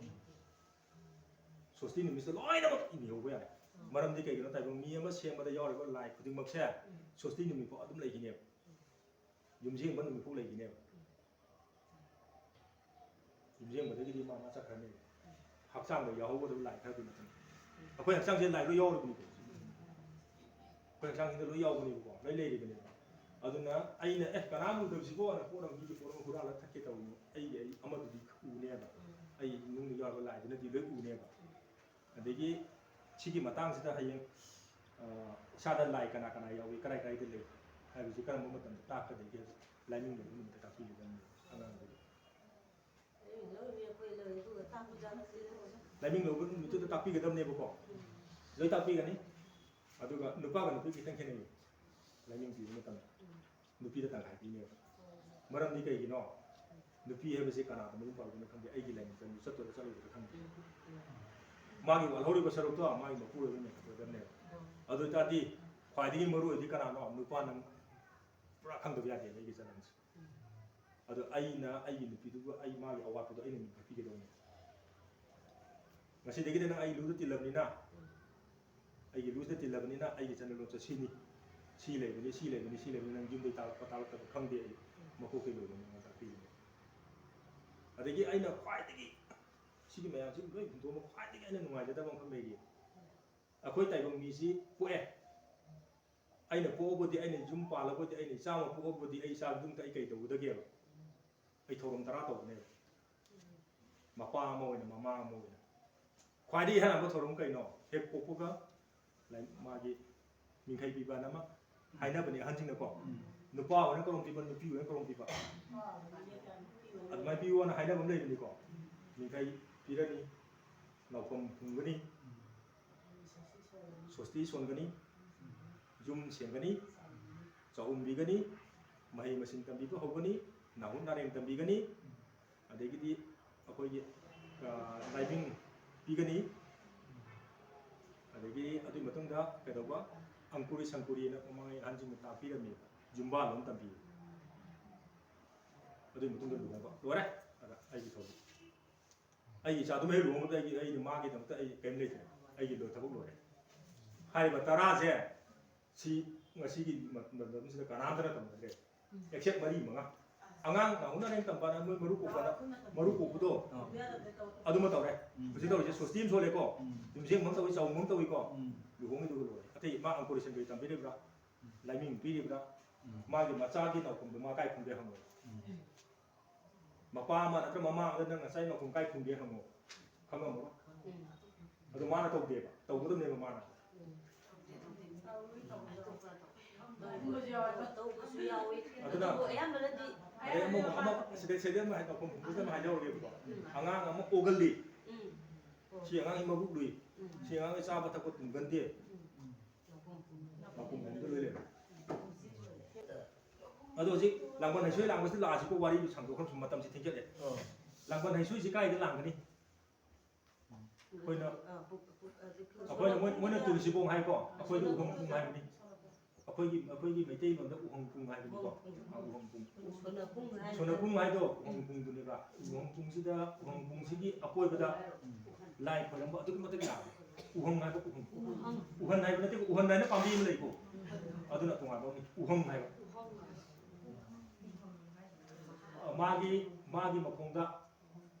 ꯁꯣꯁꯇꯤ ꯅꯨꯃꯤꯠꯁꯤꯗ ꯂꯣꯏꯅꯃꯛ ꯏꯍꯧꯕ ꯌꯥꯔꯦ ꯃꯔꯝꯗꯤ ꯀꯩꯒꯤꯅꯣ ꯇꯥꯏꯕꯪ ꯃꯤ ꯑꯃ ꯁꯦꯝꯕꯗ ꯌꯥꯎꯔꯤꯕ ꯂꯥꯏ ꯈꯨꯗꯤꯡꯃꯛꯁꯦ ꯁꯣꯁꯇꯤ ꯅꯨꯃꯤꯠꯐꯥꯎ ꯑꯗꯨꯝ ꯂꯩꯈꯤꯅꯦꯕ ꯌꯨꯝꯁꯦꯡꯕ ꯅꯨꯃꯤꯠꯐꯥꯎ ꯂꯩꯈꯤꯅꯦꯕ ꯌꯨꯝꯁꯦꯡꯕꯗꯒꯤꯗꯤ ꯃꯥ ꯆꯠꯈ꯭ꯔꯅꯦꯕ ꯍꯛꯆꯥꯡꯗ ꯌꯥꯎꯍꯧꯒꯗꯕ ꯂꯥꯏ ꯈꯔꯗꯨ ꯅꯠꯇꯅ ꯑꯩꯈꯣꯏ ꯍꯛꯆꯥꯡꯁꯦ ꯂꯥꯏ ꯂꯣꯏ ꯌꯥꯎꯔꯤꯕꯅꯤꯀꯣ ꯑꯩꯈꯣꯏ ꯍꯛꯆꯥꯡꯁꯤꯗ ꯂꯣꯏ ꯌꯥꯎꯕꯅꯦꯕꯀꯣ ꯂꯣꯏ ꯂꯩꯔꯤꯕꯅꯦꯕ ꯑꯗꯨꯅ ꯑꯩꯅ ꯀꯅꯥꯝ ꯎꯗꯕꯁꯤꯕꯣꯅ ꯄꯣꯠ ꯑꯃ ꯃꯤꯒꯤ ꯄꯣꯠ ꯑꯃ ꯍꯨꯔꯥꯜꯂꯒ ꯊꯛꯀꯦ ꯇꯧꯕꯅꯤ ꯑꯩ ꯑꯃꯗꯨꯗꯤ ꯎꯅꯦꯕ ꯑꯩ ꯏꯃꯨꯡꯗ ꯌꯥꯎꯔꯤꯕ ꯂꯥꯏꯗꯨꯅꯗꯤ ꯂꯣꯏ ꯎꯅꯦꯕ ꯑꯗꯒꯤ ꯁꯤꯒꯤ ꯃꯇꯥꯡꯁꯤꯗ ꯍꯌꯦꯡ ꯏꯁꯥꯗ ꯂꯥꯏ ꯀꯅꯥ ꯌꯥꯎꯏ ꯀꯗꯥꯏꯗ ꯂꯩ ꯍꯥꯏꯕꯁꯤ ꯀꯔꯝꯕ ꯃꯇꯝꯗ ꯇꯥꯛꯀꯗꯒꯦ ꯂꯥꯏꯅꯤꯡ ꯂꯧꯕ ꯅꯨꯃꯤꯠꯇ ꯇꯥꯛꯄꯤꯒꯗꯕꯅꯤ ꯑꯉꯥꯡꯗꯨꯗꯤ ꯂꯥꯏꯅꯤꯡ ꯂꯧꯕ ꯅꯨꯃꯤꯠꯇꯨꯗ ꯇꯥꯛꯄꯤꯒꯗꯕꯅꯦꯕꯀꯣ ꯂꯣꯏ ꯇꯥꯛꯄꯤꯒꯅꯤ ꯑꯗꯨꯒ ꯅꯨꯄꯥꯒ ꯅꯨꯄꯤ ꯈꯤꯇꯪ ꯈꯦꯠꯅꯩ ꯂꯥꯏꯅꯤꯡ ꯄꯤꯕ ꯃꯇꯝꯗ ꯅꯨꯄꯤꯗ ꯇꯪꯈꯥꯏ ꯄꯤꯅꯦꯕ ꯃꯔꯝꯗꯤ ꯀꯩꯒꯤꯅꯣ ꯅꯨꯄꯤ ꯍꯥꯏꯕꯁꯤ ꯀꯅꯥꯗ ꯃꯌꯨꯝ ꯄꯥꯜꯂꯨꯕꯅꯣ ꯈꯪꯗꯦ ꯑꯩꯒꯤ ꯂꯥꯏꯅꯤꯡ ꯆꯠꯇꯣꯏꯔꯥ ꯆꯠꯂꯣꯏꯗꯣꯏꯔꯥ ꯈꯪꯗꯦ ꯃꯥꯒꯤ ꯋꯥꯠꯍꯧꯔꯤꯕ ꯁꯔꯨꯛꯇꯣ ꯃꯥꯒꯤ ꯃꯄꯨꯔꯣꯏꯕ ꯃꯦꯟꯈꯠꯀꯗꯕꯅꯦꯕ ꯑꯗꯨ ꯑꯣꯏꯇꯥꯔꯗꯤ ꯈ꯭ꯋꯥꯏꯗꯒꯤ ꯃꯔꯨ ꯑꯣꯏꯗꯤ ꯀꯅꯥꯅꯣ ꯅꯨꯄꯥ ꯅꯪ ꯄꯨꯔꯥ ꯈꯪꯗꯕ ꯌꯥꯗꯦꯕ ꯑꯩꯒꯤ ꯆꯂꯟꯁꯦ ꯑꯗꯣ ꯑꯩꯅ ꯑꯩꯒꯤ ꯅꯨꯄꯤꯗꯨꯕꯨ ꯑꯩ ꯃꯥꯒꯤ ꯑꯋꯥꯠꯄꯗꯣ ꯑꯩꯅ ꯃꯦꯟꯈꯠꯄꯤꯒꯗꯧꯅꯦ ꯉꯁꯤꯗꯒꯤꯗꯤ ꯅꯪ ꯑꯩ ꯂꯨꯗ ꯇꯤꯜꯂꯕꯅꯤꯅ ꯑꯩꯒꯤ ꯂꯨꯁꯤꯗ ꯇꯤꯜꯂꯕꯅꯤꯅ ꯑꯩꯒꯤ ꯆꯠꯅꯂꯣꯟꯆꯠ ꯁꯤꯅꯤ ꯁꯤ ꯂꯩꯕꯅꯤ ꯅꯪ ꯌꯨꯝꯗꯩ ꯇꯥꯛꯂꯛꯇꯕ ꯈꯪꯗꯦ ꯑꯩ ꯃꯀꯣꯛꯇꯩ ꯂꯣꯏꯕꯅꯤ ꯅꯪ ꯇꯥꯛꯄꯤꯒꯅꯤ ꯑꯗꯒꯤ ꯑꯩꯅ ꯈ꯭ꯋꯥꯏꯗꯒꯤ ꯁꯤꯒꯤ ꯃꯌꯥꯝꯁꯤ ꯂꯣꯏ ꯍꯨꯟꯗꯣꯛꯑꯒ ꯈ꯭ꯋꯥꯏꯗꯒꯤ ꯑꯩꯅ ꯅꯨꯡꯉꯥꯏꯖꯗꯕ ꯑꯃꯈꯛ ꯂꯩꯔꯤ ꯑꯩꯈꯣꯏ ꯇꯥꯏꯕꯪ ꯃꯤꯁꯤ ꯄꯣꯛꯑꯦ ꯑꯩꯅ ꯄꯣꯛꯑꯕꯨꯗꯤ ꯑꯩꯅ ꯌꯨꯝ ꯄꯥꯜꯂꯕꯨꯗꯤ ꯑꯩꯅ ꯏꯆꯥ ꯑꯃ ꯄꯣꯛꯑꯕꯨꯗꯤ ꯑꯩ ꯏꯆꯥ ꯃꯇꯨꯡꯗ ꯑꯩ ꯀꯩ ꯇꯧꯒꯗꯒꯦꯕ ꯑꯩ ꯊꯧꯔꯝ 10 ꯇꯧꯕꯅꯦꯕ ꯃꯄꯥ ꯑꯃ ꯑꯣꯏꯅ ꯃꯃꯥ ꯑꯃ ꯑꯣꯏꯅ ꯈ꯭ꯋꯥꯏꯗꯒꯤ ꯍꯥꯟꯅꯕ ꯊꯧꯔꯝ ꯀꯩꯅꯣ ꯍꯦꯛ ꯄꯣꯛꯄꯒ ꯃꯥꯒꯤ ꯃꯤꯡꯈꯩ ꯄꯤꯕ ꯑꯃ ꯍꯥꯏꯅꯕꯅꯤ ꯑꯍꯟꯁꯤꯡꯅꯀꯣ ꯅꯨꯄꯥ ꯑꯣꯏꯅ ꯀꯔꯣꯝ ꯄꯤꯕ ꯅꯨꯄꯤ ꯑꯣꯏꯅ ꯀꯔꯣꯝ ꯄꯤꯕ ꯑꯗꯨꯃꯥꯏꯅ ꯄꯤꯌꯣꯅ ꯍꯥꯏꯅꯕ ꯑꯃ ꯂꯩꯕꯅꯤꯀꯣ ꯃꯤꯡꯈꯩ ꯄꯤꯔꯅꯤ ꯅꯥꯎꯐꯝ ꯐꯨꯡꯒꯅꯤ ꯁꯣꯁꯇꯤ ꯁꯣꯟꯒꯅꯤ ꯌꯨꯝ ꯁꯦꯡꯒꯅꯤ ꯆꯥꯎꯝꯕꯤꯒꯅꯤ ꯃꯍꯩ ꯃꯁꯤꯡ ꯇꯝꯕꯤꯕ ꯍꯧꯒꯅꯤ ꯅꯥꯍꯨꯠ ꯅꯥꯔꯦꯡ ꯇꯝꯕꯤꯒꯅꯤ ꯑꯗꯒꯤꯗꯤ ꯑꯩꯈꯣꯏꯒꯤ ꯂꯥꯏꯕꯤꯡ ꯄꯤꯒꯅꯤ ꯑꯗꯒꯤ ꯑꯗꯨꯒꯤ ꯃꯇꯨꯡꯗ ꯀꯩꯗꯧꯕ ꯑꯪꯀꯨꯔꯤ ꯁꯪꯀꯨꯔꯤꯅ ꯃꯃꯥꯡꯉꯩ ꯑꯍꯟꯁꯤꯡꯅ ꯇꯥꯛꯄꯤꯔꯝꯃꯦꯕ ꯌꯨꯝꯕꯥꯜ ꯑꯃ ꯇꯝꯕꯤꯌꯨ ꯑꯗꯨꯒꯤ ꯃꯇꯨꯡꯗ ꯂꯨꯍꯣꯡꯕ ꯂꯣꯏꯔꯦ ꯑꯗ ꯑꯩꯒꯤ ꯊꯧꯔꯝ ꯑꯩꯒꯤ ꯏꯆꯥꯗꯨꯃ ꯍꯦꯛ ꯂꯨꯍꯣꯡꯕꯗ ꯑꯩ ꯃꯥꯒꯤꯗꯃꯛꯇ ꯑꯩ ꯀꯔꯤꯝ ꯂꯩꯇ꯭ꯔꯦ ꯑꯩꯒꯤ ꯊꯕꯛ ꯂꯣꯏꯔꯦ ꯍꯥꯏꯔꯤꯕ 10ꯁꯦ ꯁꯤ ꯉꯁꯤꯒꯤ ꯃꯇꯝꯁꯤꯗ ꯀꯅꯥꯝꯇꯅ ꯇꯝꯅꯗ꯭ꯔꯦ ꯑꯦꯛꯁꯦꯞ 4-5 ꯑꯉꯥꯡ ꯅꯥꯍꯨꯠ ꯅꯥꯔꯦꯡ ꯇꯝꯕꯅ ꯃꯣꯏ ꯃꯔꯨ ꯀꯣꯛꯄꯗꯣ ꯑꯗꯨꯃ ꯇꯧꯔꯦ ꯍꯧꯖꯤꯛ ꯇꯧꯔꯤꯁꯦ ꯁꯣꯁꯇꯤ ꯑꯃ ꯁꯣꯜꯂꯦꯀꯣ ꯌꯨꯝꯁꯦꯡꯕ ꯑꯃ ꯇꯧꯏ ꯆꯥꯎꯕ ꯑꯃ ꯇꯧꯏꯀꯣ ꯂꯨꯍꯣꯡꯉꯤꯗꯨꯒ ꯂꯣꯏꯔꯦ ꯑꯇꯩ ꯃꯥ ꯑꯪꯀꯨꯔꯤ ꯁꯪꯀꯨꯔꯤ ꯇꯝꯕꯤꯔꯤꯕ꯭ꯔꯥ ꯂꯥꯏꯃꯤꯡ ꯄꯤꯔꯤꯕ꯭ꯔꯥ ꯃꯥꯒꯤ ꯃꯆꯥꯒꯤ ꯅꯥꯎꯐꯝꯗꯣ ꯃꯥ ꯀꯥꯏ ꯐꯨꯡꯒꯦ ꯍꯪꯉꯣ ꯃꯄꯥ ꯑꯃ ꯅꯠꯇ꯭ꯔꯒ ꯃꯃꯥ ꯑꯃꯗ ꯅꯪ ꯉꯁꯥꯏ ꯅꯥꯎꯐꯝ ꯀꯥꯏ ꯐꯨꯡꯒꯦ ꯍꯪꯉꯣ ꯈꯪꯉꯝꯃꯣ ꯑꯗꯣ ꯃꯥꯅ ꯇꯧꯗꯦꯕ ꯇꯧꯒꯗꯕꯅꯦꯕ ꯃꯥꯅ ꯑꯗꯨꯅ ꯁꯤꯗ ꯑꯃ ꯍꯥꯏꯖꯧꯔꯒꯦꯕꯀꯣ ꯑꯉꯥꯡ ꯑꯃ ꯑꯣꯒꯜꯂꯤ ꯁꯤ ꯑꯉꯥꯡꯒꯤ ꯃꯕꯨꯛ ꯂꯨꯏ ꯁꯤ ꯑꯉꯥꯡꯒꯤ ꯆꯥꯕ ꯊꯛꯄ ꯇꯨꯝꯒꯟꯗꯦ ꯃꯄꯨꯡꯗ ꯂꯣꯏ ꯂꯩꯔꯦ ꯑꯗꯣ ꯍꯧꯖꯤꯛ ꯂꯥꯡꯕꯟ ꯍꯩꯁꯣꯏ ꯂꯥꯡꯕꯁꯤꯗ ꯂꯥꯛꯑꯁꯤꯀꯣ ꯋꯥꯔꯤ ꯁꯥꯡꯗꯣꯛꯈ꯭ꯔꯁꯨ ꯃꯇꯝꯁꯤ ꯊꯦꯡꯖꯜꯂꯦ ꯂꯥꯡꯕꯟ ꯍꯩꯁꯣꯏꯁꯤ ꯀꯥꯏꯗ ꯂꯥꯡꯒꯅꯤ ꯃꯣꯏꯅ ꯇꯨꯔꯤꯁꯤꯕꯣꯡ ꯍꯥꯏꯀꯣ ꯑꯩꯈꯣꯏꯗ ꯎꯍꯪ ꯄꯨꯡ ꯍꯥꯏꯕꯅꯤ ꯑꯩꯈꯣꯏꯒꯤ ꯃꯩꯇꯩꯂꯣꯟꯗ ꯎꯍꯪ ꯄꯨꯡ ꯍꯥꯏꯕꯅꯤꯀꯣ ꯎꯍꯪ ꯄꯨꯡ ꯁꯣꯅꯄꯨꯡ ꯍꯥꯏꯗꯣ ꯎꯍꯪ ꯄꯨꯡꯗꯨꯅꯦꯕ ꯎꯍꯪ ꯄꯨꯡꯁꯤꯗ ꯎꯍꯪ ꯄꯨꯡꯁꯤꯒꯤ ꯑꯀꯣꯏꯕꯗ ꯂꯥꯏ ꯈꯣꯏꯔꯝꯕ ꯑꯗꯨꯛꯀꯤ ꯃꯇꯤꯛ ꯌꯥꯝꯃꯦ ꯎꯍꯪ ꯍꯥꯏꯕ ꯎꯍꯟ ꯍꯥꯏꯕ ꯅꯠꯇꯦ ꯎꯍꯟ ꯍꯥꯏꯅ ꯄꯥꯝꯕꯤ ꯑꯃ ꯂꯩꯀꯣ ꯑꯗꯨꯅ ꯇꯣꯉꯥꯟꯕ ꯑꯃꯅꯤ ꯎꯍꯪ ꯍꯥꯏꯕ ꯃꯥꯒꯤ ꯃꯈꯣꯡꯗ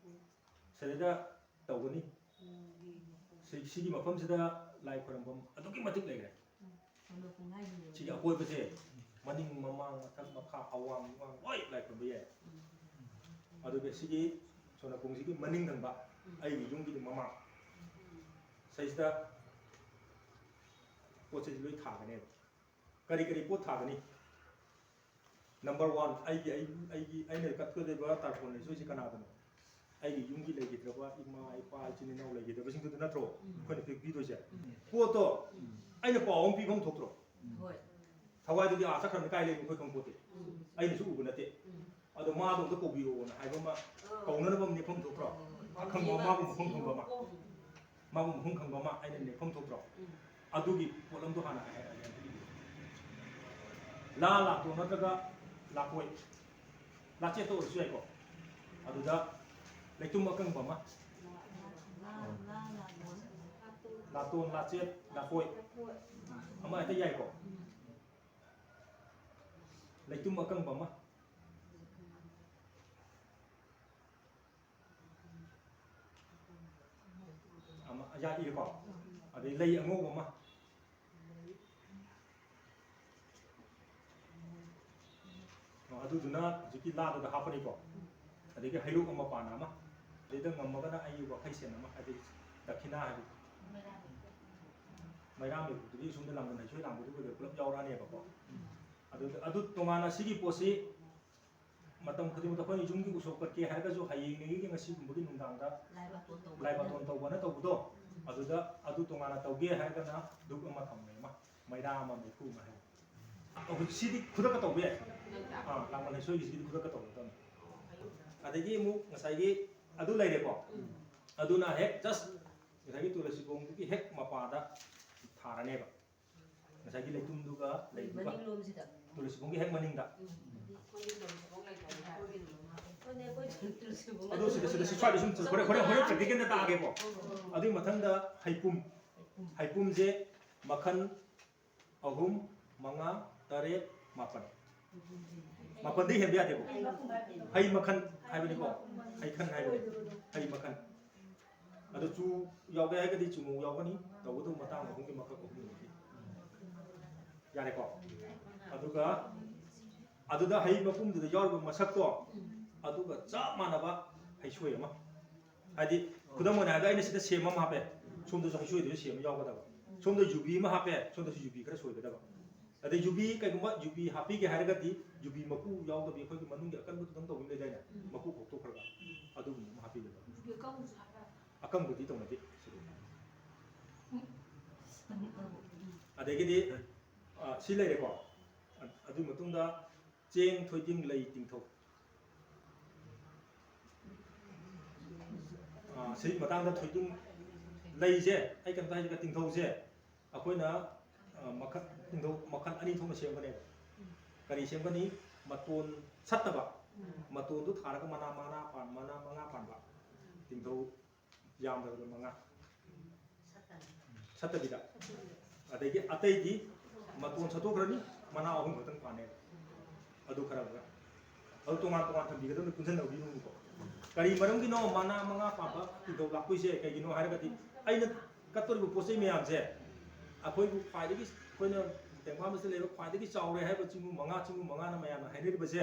ꯁꯤꯗꯩꯗ ꯇꯧꯒꯅꯤ ꯁꯤꯒꯤ ꯃꯐꯝꯁꯤꯗ ꯂꯥꯏ ꯈꯣꯏꯔꯝꯐꯝ ꯑꯗꯨꯛꯀꯤ ꯃꯇꯤꯛ ꯂꯩꯈ꯭ꯔꯦ ꯁꯤꯒꯤ ꯑꯀꯣꯏꯕꯁꯦ ꯃꯅꯤꯡ ꯃꯃꯥꯡ ꯃꯊꯛ ꯃꯈꯥ ꯑꯋꯥꯡ ꯅꯨꯡꯋꯥꯡ ꯂꯣꯏ ꯂꯥꯏ ꯈꯣꯏꯔꯝꯕ ꯌꯥꯏ ꯑꯗꯨꯒ ꯁꯤꯒꯤ ꯁꯣꯅꯄꯨꯡꯁꯤꯒꯤ ꯃꯅꯤꯡ ꯊꯪꯕ ꯑꯩꯒꯤ ꯌꯨꯝꯒꯤꯗꯤ ꯃꯃꯥꯡ ꯁꯤꯗ ꯄꯣꯠꯁꯤ ꯂꯣꯏ ꯊꯥꯒꯅꯦꯕ ꯀꯔꯤ ꯄꯣꯠ ꯊꯥꯒꯅꯤ number 1 ꯑꯩꯅ ꯀꯠꯀꯗꯕ ꯇꯥꯔꯄꯣꯟ ꯂꯩꯁꯣꯏꯁꯤ ꯀꯅꯥꯗꯅꯣ ꯑꯩꯒꯤ ꯌꯨꯝꯒꯤ ꯂꯩꯈꯤꯗ꯭ꯔꯕ ꯏꯃꯥ ꯏꯄꯥ ꯏꯆꯤꯟ ꯏꯅꯥꯎ ꯂꯩꯈꯤꯗ꯭ꯔꯕꯁꯤꯡꯗꯨꯗ ꯅꯠꯇ꯭ꯔꯣ ꯑꯩꯈꯣꯏꯅ ꯄꯤꯗꯣꯏꯁꯦ ꯄꯣꯠꯇꯣ ꯑꯩꯅ ꯄꯥꯎ ꯑꯃ ꯄꯤꯐꯝ ꯊꯣꯛꯇ꯭ꯔꯣ
ꯍꯣꯏ
ꯊꯋꯥꯏꯗꯨꯗꯤ ꯑꯥ ꯆꯠꯈ꯭ꯔꯕꯅꯤ ꯀꯥꯏ ꯂꯩꯕ ꯑꯩꯈꯣꯏ ꯈꯪꯄꯣꯠꯇꯦ ꯑꯩꯅꯁꯨ ꯎꯕ ꯅꯠꯇꯦ ꯑꯗꯣ ꯃꯥꯗꯣ ꯑꯝꯇ ꯀꯧꯕꯤꯔꯛꯑꯣꯅ ꯍꯥꯏꯕ ꯑꯃ ꯀꯧꯅꯅꯕ ꯑꯃ ꯅꯦꯛꯐꯝ ꯊꯣꯛꯇ꯭ꯔꯣ ꯑꯈꯪꯕ ꯃꯥꯕꯨ ꯃꯐꯝ ꯈꯪꯕ ꯑꯃ ꯃꯥꯕꯨ ꯃꯐꯝ ꯈꯪꯕ ꯑꯃ ꯑꯩꯅ ꯅꯦꯛꯐꯝ ꯊꯣꯛꯇ꯭ꯔꯣ ꯑꯗꯨꯒꯤ ꯄꯣꯠꯂꯝꯗꯣ ꯍꯥꯟꯅ ꯂꯥ ꯂꯥꯛꯇꯣ ꯅꯠꯇ꯭ꯔꯒ ꯂꯥꯛꯄꯣꯏ ꯂꯥꯆꯦꯠꯇ ꯑꯣꯏꯔꯁꯨ ꯌꯥꯏꯀꯣ ꯑꯗꯨꯗ ꯂꯩꯇꯨꯝ ꯑꯀꯪꯕ ꯑꯃ ꯂꯥꯇꯣꯟ ꯂꯥꯆꯦꯠ ꯂꯥꯀꯣꯏ ꯑꯃ ꯍꯦꯛꯇ ꯌꯥꯏꯀꯣ ꯂꯩꯇꯨꯝ ꯑꯀꯪꯕ ꯑꯃ ꯌꯥꯏꯀꯣ ꯑꯗꯩ ꯂꯩ ꯑꯉꯧꯕ ꯑꯃ ꯑꯗꯨꯗꯨꯅ ꯍꯧꯖꯤꯛꯀꯤ ꯂꯥꯗꯨꯗ ꯍꯥꯞꯄꯅꯤꯀꯣ ꯑꯗꯒꯤ ꯍꯩꯔꯨꯛ ꯑꯃ ꯄꯥꯟ ꯑꯃ ꯑꯗꯩꯗ ꯉꯝꯃꯒꯅ ꯑꯩꯒꯤ ꯋꯥꯈꯩ ꯁꯦꯟ ꯑꯃ ꯍꯥꯏꯗꯤ ꯗꯈꯤꯅꯥ ꯍꯥꯏꯕ ꯃꯩꯔꯥ ꯃꯦꯔꯨꯗꯨꯒꯤ ꯁꯣꯝꯗ ꯂꯥꯡꯕꯟ ꯍꯩꯁꯣꯏ ꯂꯥꯡꯕꯗꯨꯒ ꯄꯨꯂꯞ ꯌꯥꯎꯔꯛꯑꯅꯦꯕꯀꯣ ꯑꯗꯨ ꯇꯣꯉꯥꯟꯅ ꯁꯤꯒꯤ ꯄꯣꯠꯁꯤ ꯃꯇꯝ ꯈꯨꯗꯤꯡꯃꯛꯇ ꯑꯩꯈꯣꯏꯅ ꯌꯨꯝꯒꯤ ꯎꯁꯣꯞ ꯀꯠꯀꯦ ꯍꯥꯏꯔꯒꯁꯨ ꯍꯌꯦꯡꯗꯒꯤ ꯉꯁꯤꯒꯨꯝꯕꯒꯤ ꯅꯨꯡꯗꯥꯡꯗ ꯂꯥꯏ ꯕꯥꯇꯣꯟ ꯇꯧꯕꯅ ꯇꯧꯕꯗꯣ ꯑꯗꯨꯗ ꯑꯗꯨ ꯇꯣꯉꯥꯟꯅ ꯇꯧꯒꯦ ꯍꯥꯏꯔꯒꯅ ꯗꯨꯛ ꯑꯃ ꯊꯝꯃꯦ ꯑꯃ ꯃꯩꯔꯥ ꯑꯃ ꯃꯩꯈꯨ ꯑꯃ ꯍꯥꯏꯕ ꯁꯤꯗꯤ ꯈꯨꯗꯛꯀ ꯇꯧꯕ ꯌꯥꯏ ꯂꯥꯡꯕꯟ ꯍꯩꯁꯣꯏꯒꯤꯁꯤꯗꯤ ꯈꯨꯗꯛꯀ ꯇꯧꯒꯗꯕꯅꯤ ꯑꯗꯒꯤ ꯑꯃꯨꯛ ꯉꯁꯥꯏꯒꯤ ꯑꯗꯨ ꯂꯩꯔꯦꯀꯣ ꯑꯗꯨꯅ ꯍꯦꯛ ꯖꯁ ꯉꯁꯥꯏꯒꯤ ꯇꯨꯂꯁꯤꯕꯣꯡꯗꯨꯒꯤ ꯍꯦꯛ ꯃꯄꯥꯗ ꯊꯥꯔꯅꯦꯕ ꯉꯁꯥꯏꯒꯤ ꯂꯩꯇꯨꯝꯗꯨꯒ ꯂꯩꯗꯨꯒ ꯇꯨꯂꯁꯤꯕꯣꯡꯒꯤ ꯍꯦꯛ ꯃꯅꯤꯡꯗ ꯑꯗꯨ ꯁꯤꯗ ꯁ꯭ꯋꯥꯏꯗ ꯁꯨꯝ ꯍꯣꯔꯦꯟ ꯄ꯭ꯔꯦꯛꯇꯤꯀꯦꯜꯗ ꯇꯥꯛꯑꯒꯦꯀꯣ ꯑꯗꯨꯒꯤ ꯃꯊꯪꯗ ꯍꯩꯄꯨꯝꯁꯦ ꯃꯈꯜ 3 5 7 8 ꯃꯥꯄꯟꯗꯩ ꯍꯦꯟꯕ ꯌꯥꯗꯦꯀꯣ ꯍꯩ ꯃꯈꯜ ꯍꯥꯏꯕꯅꯤꯀꯣ ꯍꯩꯈꯜ ꯍꯥꯏꯕꯅꯤ ꯍꯩ ꯃꯈꯜ ꯑꯗꯨ ꯆꯨ ꯌꯥꯎꯒꯦ ꯍꯥꯏꯔꯒꯗꯤ ꯆꯨꯉꯧ ꯌꯥꯎꯒꯅꯤ ꯇꯧꯒꯗꯧꯕ ꯃꯇꯥꯡ ꯑꯍꯨꯝꯒꯤ ꯃꯈꯜ ꯑꯍꯨꯝꯒꯤ ꯌꯥꯔꯦꯀꯣ ꯑꯗꯨꯒ ꯑꯗꯨꯗ ꯍꯩ ꯃꯄꯨꯝꯗꯨꯗ ꯌꯥꯎꯔꯤꯕ ꯃꯁꯛꯇꯣ ꯑꯗꯨꯒ ꯆꯞ ꯃꯥꯟꯅꯕ ꯍꯩꯁꯣꯏ ꯑꯃ ꯍꯥꯏꯗꯤ ꯈꯨꯗꯝ ꯑꯣꯏꯅ ꯍꯥꯏꯔꯒ ꯑꯩꯅ ꯁꯤꯗ ꯁꯦꯝ ꯑꯃ ꯍꯥꯞꯄꯦ ꯁꯣꯝꯗꯁꯨ ꯍꯩꯁꯣꯏꯗꯨꯁꯨ ꯁꯦꯝ ꯌꯥꯎꯒꯗꯕ ꯁꯣꯝꯗ ꯌꯨꯕꯤ ꯑꯃ ꯍꯥꯞꯄꯦ ꯁꯣꯝꯗꯁꯨ ꯌꯨꯕꯤ ꯈꯔ ꯁꯣꯏꯒꯗꯕ ꯑꯗꯩ ꯌꯨꯕꯤ ꯀꯩꯒꯨꯝꯕ ꯌꯨꯕꯤ ꯍꯥꯞꯄꯤꯒꯦ ꯍꯥꯏꯔꯒꯗꯤ ꯌꯨꯕꯤ ꯃꯀꯨ ꯌꯥꯎꯗꯕꯤ ꯑꯩꯈꯣꯏꯒꯤ ꯃꯅꯨꯡꯒꯤ ꯑꯀꯟꯕꯗꯨꯗꯪ ꯇꯧꯕꯤ ꯂꯩꯗꯥꯏꯅꯦ ꯃꯀꯨ ꯈꯣꯛꯇꯣꯛꯈ꯭ꯔꯒ ꯑꯗꯨꯒꯨꯝꯕ ꯑꯃ ꯍꯥꯞꯄꯤꯒꯗꯕ ꯑꯀꯪꯕꯗꯤ ꯇꯧꯅꯗꯦ ꯑꯗꯒꯤꯗꯤ ꯁꯤ ꯂꯩꯔꯦꯀꯣ ꯑꯗꯨꯒꯤ ꯃꯇꯨꯡꯗ ꯆꯦꯡ ꯊꯣꯏꯗꯤꯡ ꯂꯩ ꯇꯤꯡꯊꯧ ꯁꯤꯒꯤ ꯃꯇꯥꯡꯗ ꯊꯣꯏꯗꯤꯡ ꯂꯩꯁꯦ ꯑꯩ ꯀꯩꯅꯣꯝꯇ ꯍꯥꯏꯖꯒꯦ ꯇꯤꯡꯊꯧꯁꯦ ꯑꯩꯈꯣꯏꯅ ꯇꯤꯡꯊꯧ ꯃꯈꯜ 2 ꯊꯣꯛꯅ ꯁꯦꯝꯒꯅꯦꯕ ꯀꯔꯤ ꯁꯦꯝꯒꯅꯤ ꯃꯇꯣꯟ ꯁꯠꯇꯕ ꯃꯇꯣꯟꯗꯨ ꯊꯥꯔꯒ ꯃꯅꯥ ꯃꯉꯥ ꯄꯥꯟꯕ ꯇꯤꯡꯊꯧ ꯌꯥꯝꯗ꯭ꯔꯕꯗ 5 ꯁꯠꯇꯕꯤꯗ ꯑꯗꯒꯤ ꯑꯇꯩꯗꯤ ꯃꯇꯣꯟ ꯁꯠꯇꯣꯛꯈ꯭ꯔꯅꯤ ꯃꯅꯥ 3 ꯈꯛꯇꯪ ꯄꯥꯟꯅꯦꯕ ꯑꯗꯨ ꯈꯔ ꯑꯗꯨ ꯇꯣꯉꯥꯟ ꯊꯝꯕꯤꯒꯗꯕꯅꯤ ꯄꯨꯟꯁꯤꯟꯅꯕꯤꯅꯨꯀꯣ ꯀꯔꯤ ꯃꯔꯝꯒꯤꯅꯣ ꯃꯅꯥ 5 ꯄꯥꯟꯕ ꯇꯤꯡꯊꯧ ꯂꯥꯛꯇꯣꯏꯁꯦ ꯀꯩꯒꯤꯅꯣ ꯍꯥꯏꯔꯒꯗꯤ ꯑꯩꯅ ꯀꯠꯇꯣꯔꯤꯕ ꯄꯣꯠ ꯆꯩ ꯃꯌꯥꯝꯁꯦ ꯑꯩꯈꯣꯏꯕꯨ ꯈ꯭ꯋꯥꯏꯗꯒꯤ ꯑꯩꯈꯣꯏꯅ ꯇꯦꯡꯕꯥꯡꯕꯁꯤꯗ ꯂꯩꯕ ꯈ꯭ꯋꯥꯏꯗꯒꯤ ꯆꯥꯎꯔꯦ ꯍꯥꯏꯕ ꯆꯤꯡꯃꯨ 5ꯅ ꯃꯌꯥꯝꯅ ꯍꯥꯏꯅꯔꯤꯕꯁꯦ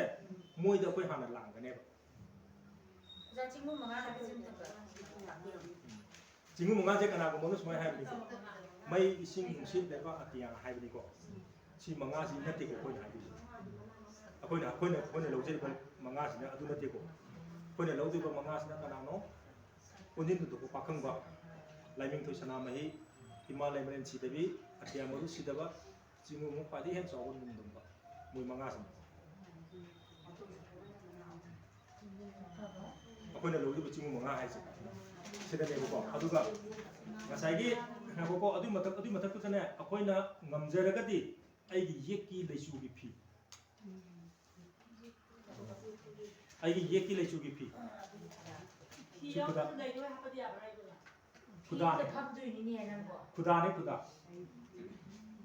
ꯃꯣꯏꯗ ꯑꯩꯈꯣꯏ ꯍꯥꯟꯅ ꯂꯥꯡꯒꯅꯦꯕ
ꯆꯤꯡꯃꯨ 5 ꯍꯥꯏꯕꯁꯤ
ꯆꯤꯡꯃꯨ 5ꯁꯦ ꯀꯅꯥꯒꯨꯝꯕ ꯑꯃꯅ ꯁꯨꯃꯥꯏꯅ ꯍꯥꯏꯕꯅꯤꯀꯣ ꯃꯩ ꯏꯁꯤꯡ ꯅꯨꯡꯁꯤꯠ ꯂꯩꯕꯥꯛ ꯑꯇꯤꯌꯥ ꯍꯥꯏꯕꯅꯤꯀꯣ ꯁꯤ 5ꯁꯤ ꯅꯠꯇꯦꯀꯣ ꯑꯩꯈꯣꯏꯅ ꯍꯥꯏꯗꯣꯏꯁꯦ ꯑꯩꯈꯣꯏꯅ ꯂꯧꯖꯔꯤꯕ 5ꯁꯤꯅ ꯑꯗꯨ ꯅꯠꯇꯦꯀꯣ ꯑꯩꯈꯣꯏꯅ ꯂꯧꯗꯣꯏꯕ 5ꯁꯤꯅ ꯀꯅꯥꯅꯣ ꯀꯣꯟꯖꯤꯟ ꯊꯣꯛꯄ ꯄꯥꯈꯪꯕ ꯂꯥꯏꯅꯤꯡꯊꯧ ꯁꯅꯥꯃꯍꯤ ꯏꯃꯥ ꯂꯩꯃꯔꯦꯟ ꯁꯤꯗꯕꯤ ꯑꯇꯤꯌꯥ ꯃꯔꯨ ꯁꯤꯗꯕ ꯆꯤꯡꯃꯨ ꯈ꯭ꯋꯥꯏꯗꯒꯤ ꯍꯦꯟꯅ ꯆꯥꯎꯕ ꯅꯨꯡꯗꯝꯕ ꯃꯣꯏ 5ꯁꯤꯅꯤ ꯑꯩꯈꯣꯏꯅ ꯂꯧꯔꯤꯕ ꯆꯤꯡꯃꯨ 5 ꯍꯥꯏꯁꯦ ꯁꯤꯗꯅꯦꯕꯀꯣ ꯑꯗꯨꯒ ꯉꯁꯥꯏꯒꯤ ꯉꯥꯏꯈꯣꯀꯣ ꯑꯗꯨꯏ ꯃꯊꯛꯇꯨꯗꯅꯦ ꯑꯩꯈꯣꯏꯅ ꯉꯝꯖꯔꯒꯗꯤ ꯑꯩꯒꯤ ꯌꯦꯛꯀꯤ ꯂꯩꯆꯨꯒꯤ ꯐꯤ ꯈꯨꯗꯥꯅꯤ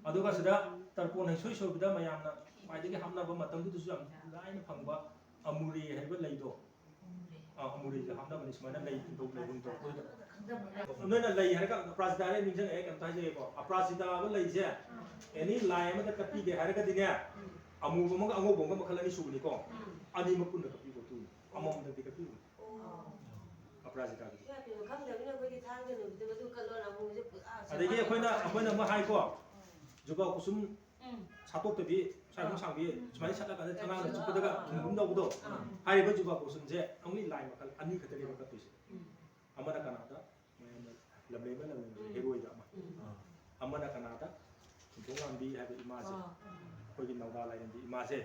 ꯑꯗꯨꯒ ꯁꯤꯗ ꯇꯔꯄꯣꯟ ꯍꯩꯁꯣꯏ ꯁꯣꯏꯕꯗ ꯃꯌꯥꯝꯅ ꯈ꯭ꯋꯥꯏꯗꯒꯤ ꯍꯥꯞꯅꯕ ꯃꯇꯝꯗꯨꯗꯁꯨ ꯌꯥꯝ ꯂꯥꯏꯅ ꯐꯪꯕ ꯑꯃꯨꯔꯤ ꯍꯥꯏꯕ ꯂꯩꯗꯣ ꯑꯃꯨꯔꯤꯁꯦ ꯍꯥꯞꯅꯕꯅꯤ ꯁꯨꯃꯥꯏꯅ ꯂꯩ ꯇꯤꯡꯊꯧ ꯂꯩꯒꯨꯝ ꯇꯧꯔꯛꯄꯗꯨꯗ ꯅꯣꯏꯅ ꯂꯩ ꯍꯥꯏꯔꯒ ꯑꯄꯔꯥꯖꯤꯇꯥ ꯍꯥꯏꯔꯒ ꯅꯤꯡꯁꯤꯡꯉꯛꯑꯦ ꯀꯩꯝꯇ ꯍꯥꯏꯖꯒꯦꯀꯣ ꯑꯄꯔꯥꯖꯤꯇꯥ ꯂꯩꯁꯦ ꯑꯦꯅꯤ ꯂꯥꯏ ꯑꯃꯗ ꯀꯠꯄꯤꯒꯦ ꯍꯥꯏꯔꯒꯗꯤꯅꯦ ꯑꯃꯨꯕ ꯑꯃꯒ ꯑꯉꯧꯕ ꯑꯃꯒ ꯃꯈꯜ 2 ꯁꯨꯕꯅꯤꯀꯣ ꯑꯅꯤꯃꯛ ꯄꯨꯟꯅ ꯀꯠꯄꯤꯕ ꯇꯨꯅꯤ ꯑꯃꯃꯝꯗꯗꯤ ꯀꯠꯄꯤꯕꯅꯤ ꯑꯄꯔꯥꯖꯤꯇꯥꯒꯤꯗꯤ ꯑꯗꯒꯤ ꯑꯩꯈꯣꯏꯅ ꯑꯃ ꯍꯥꯏꯀꯣ ꯖꯨꯕꯥ ꯀꯨꯁꯨꯝ ꯁꯥꯠꯇꯣꯛꯇꯕꯤ ꯁꯥꯏꯒꯨꯝ ꯁꯥꯡꯕꯤ ꯁꯨꯃꯥꯏꯅ ꯁꯠꯂꯀꯥꯟꯗ ꯑꯉꯥꯡꯅ ꯆꯨꯞꯄꯗꯒ ꯊꯨꯝꯒꯨꯝ ꯇꯧꯕꯗꯣ ꯍꯥꯏꯔꯤꯕ ꯖꯨꯕꯥ ꯀꯨꯁꯨꯝꯁꯦ ꯑꯣꯡꯂꯤ ꯂꯥꯏ ꯃꯈꯜ ꯑꯅꯤ ꯈꯛꯇꯅꯦꯕ ꯀꯠꯇꯣꯏꯁꯦ ꯑꯃꯅ ꯀꯅꯥꯗ ꯂꯝꯂꯦꯝꯕ ꯍꯦꯔꯣꯏꯗ ꯑꯃꯅ ꯀꯅꯥꯗ ꯈꯤꯟꯊꯣꯡꯉꯥꯝꯕꯤ ꯍꯥꯏꯕ ꯏꯃꯥꯁꯦ ꯑꯩꯈꯣꯏꯒꯤ ꯅꯧꯗꯥ ꯂꯥꯏꯔꯦꯝꯕꯤ ꯏꯃꯥꯁꯦ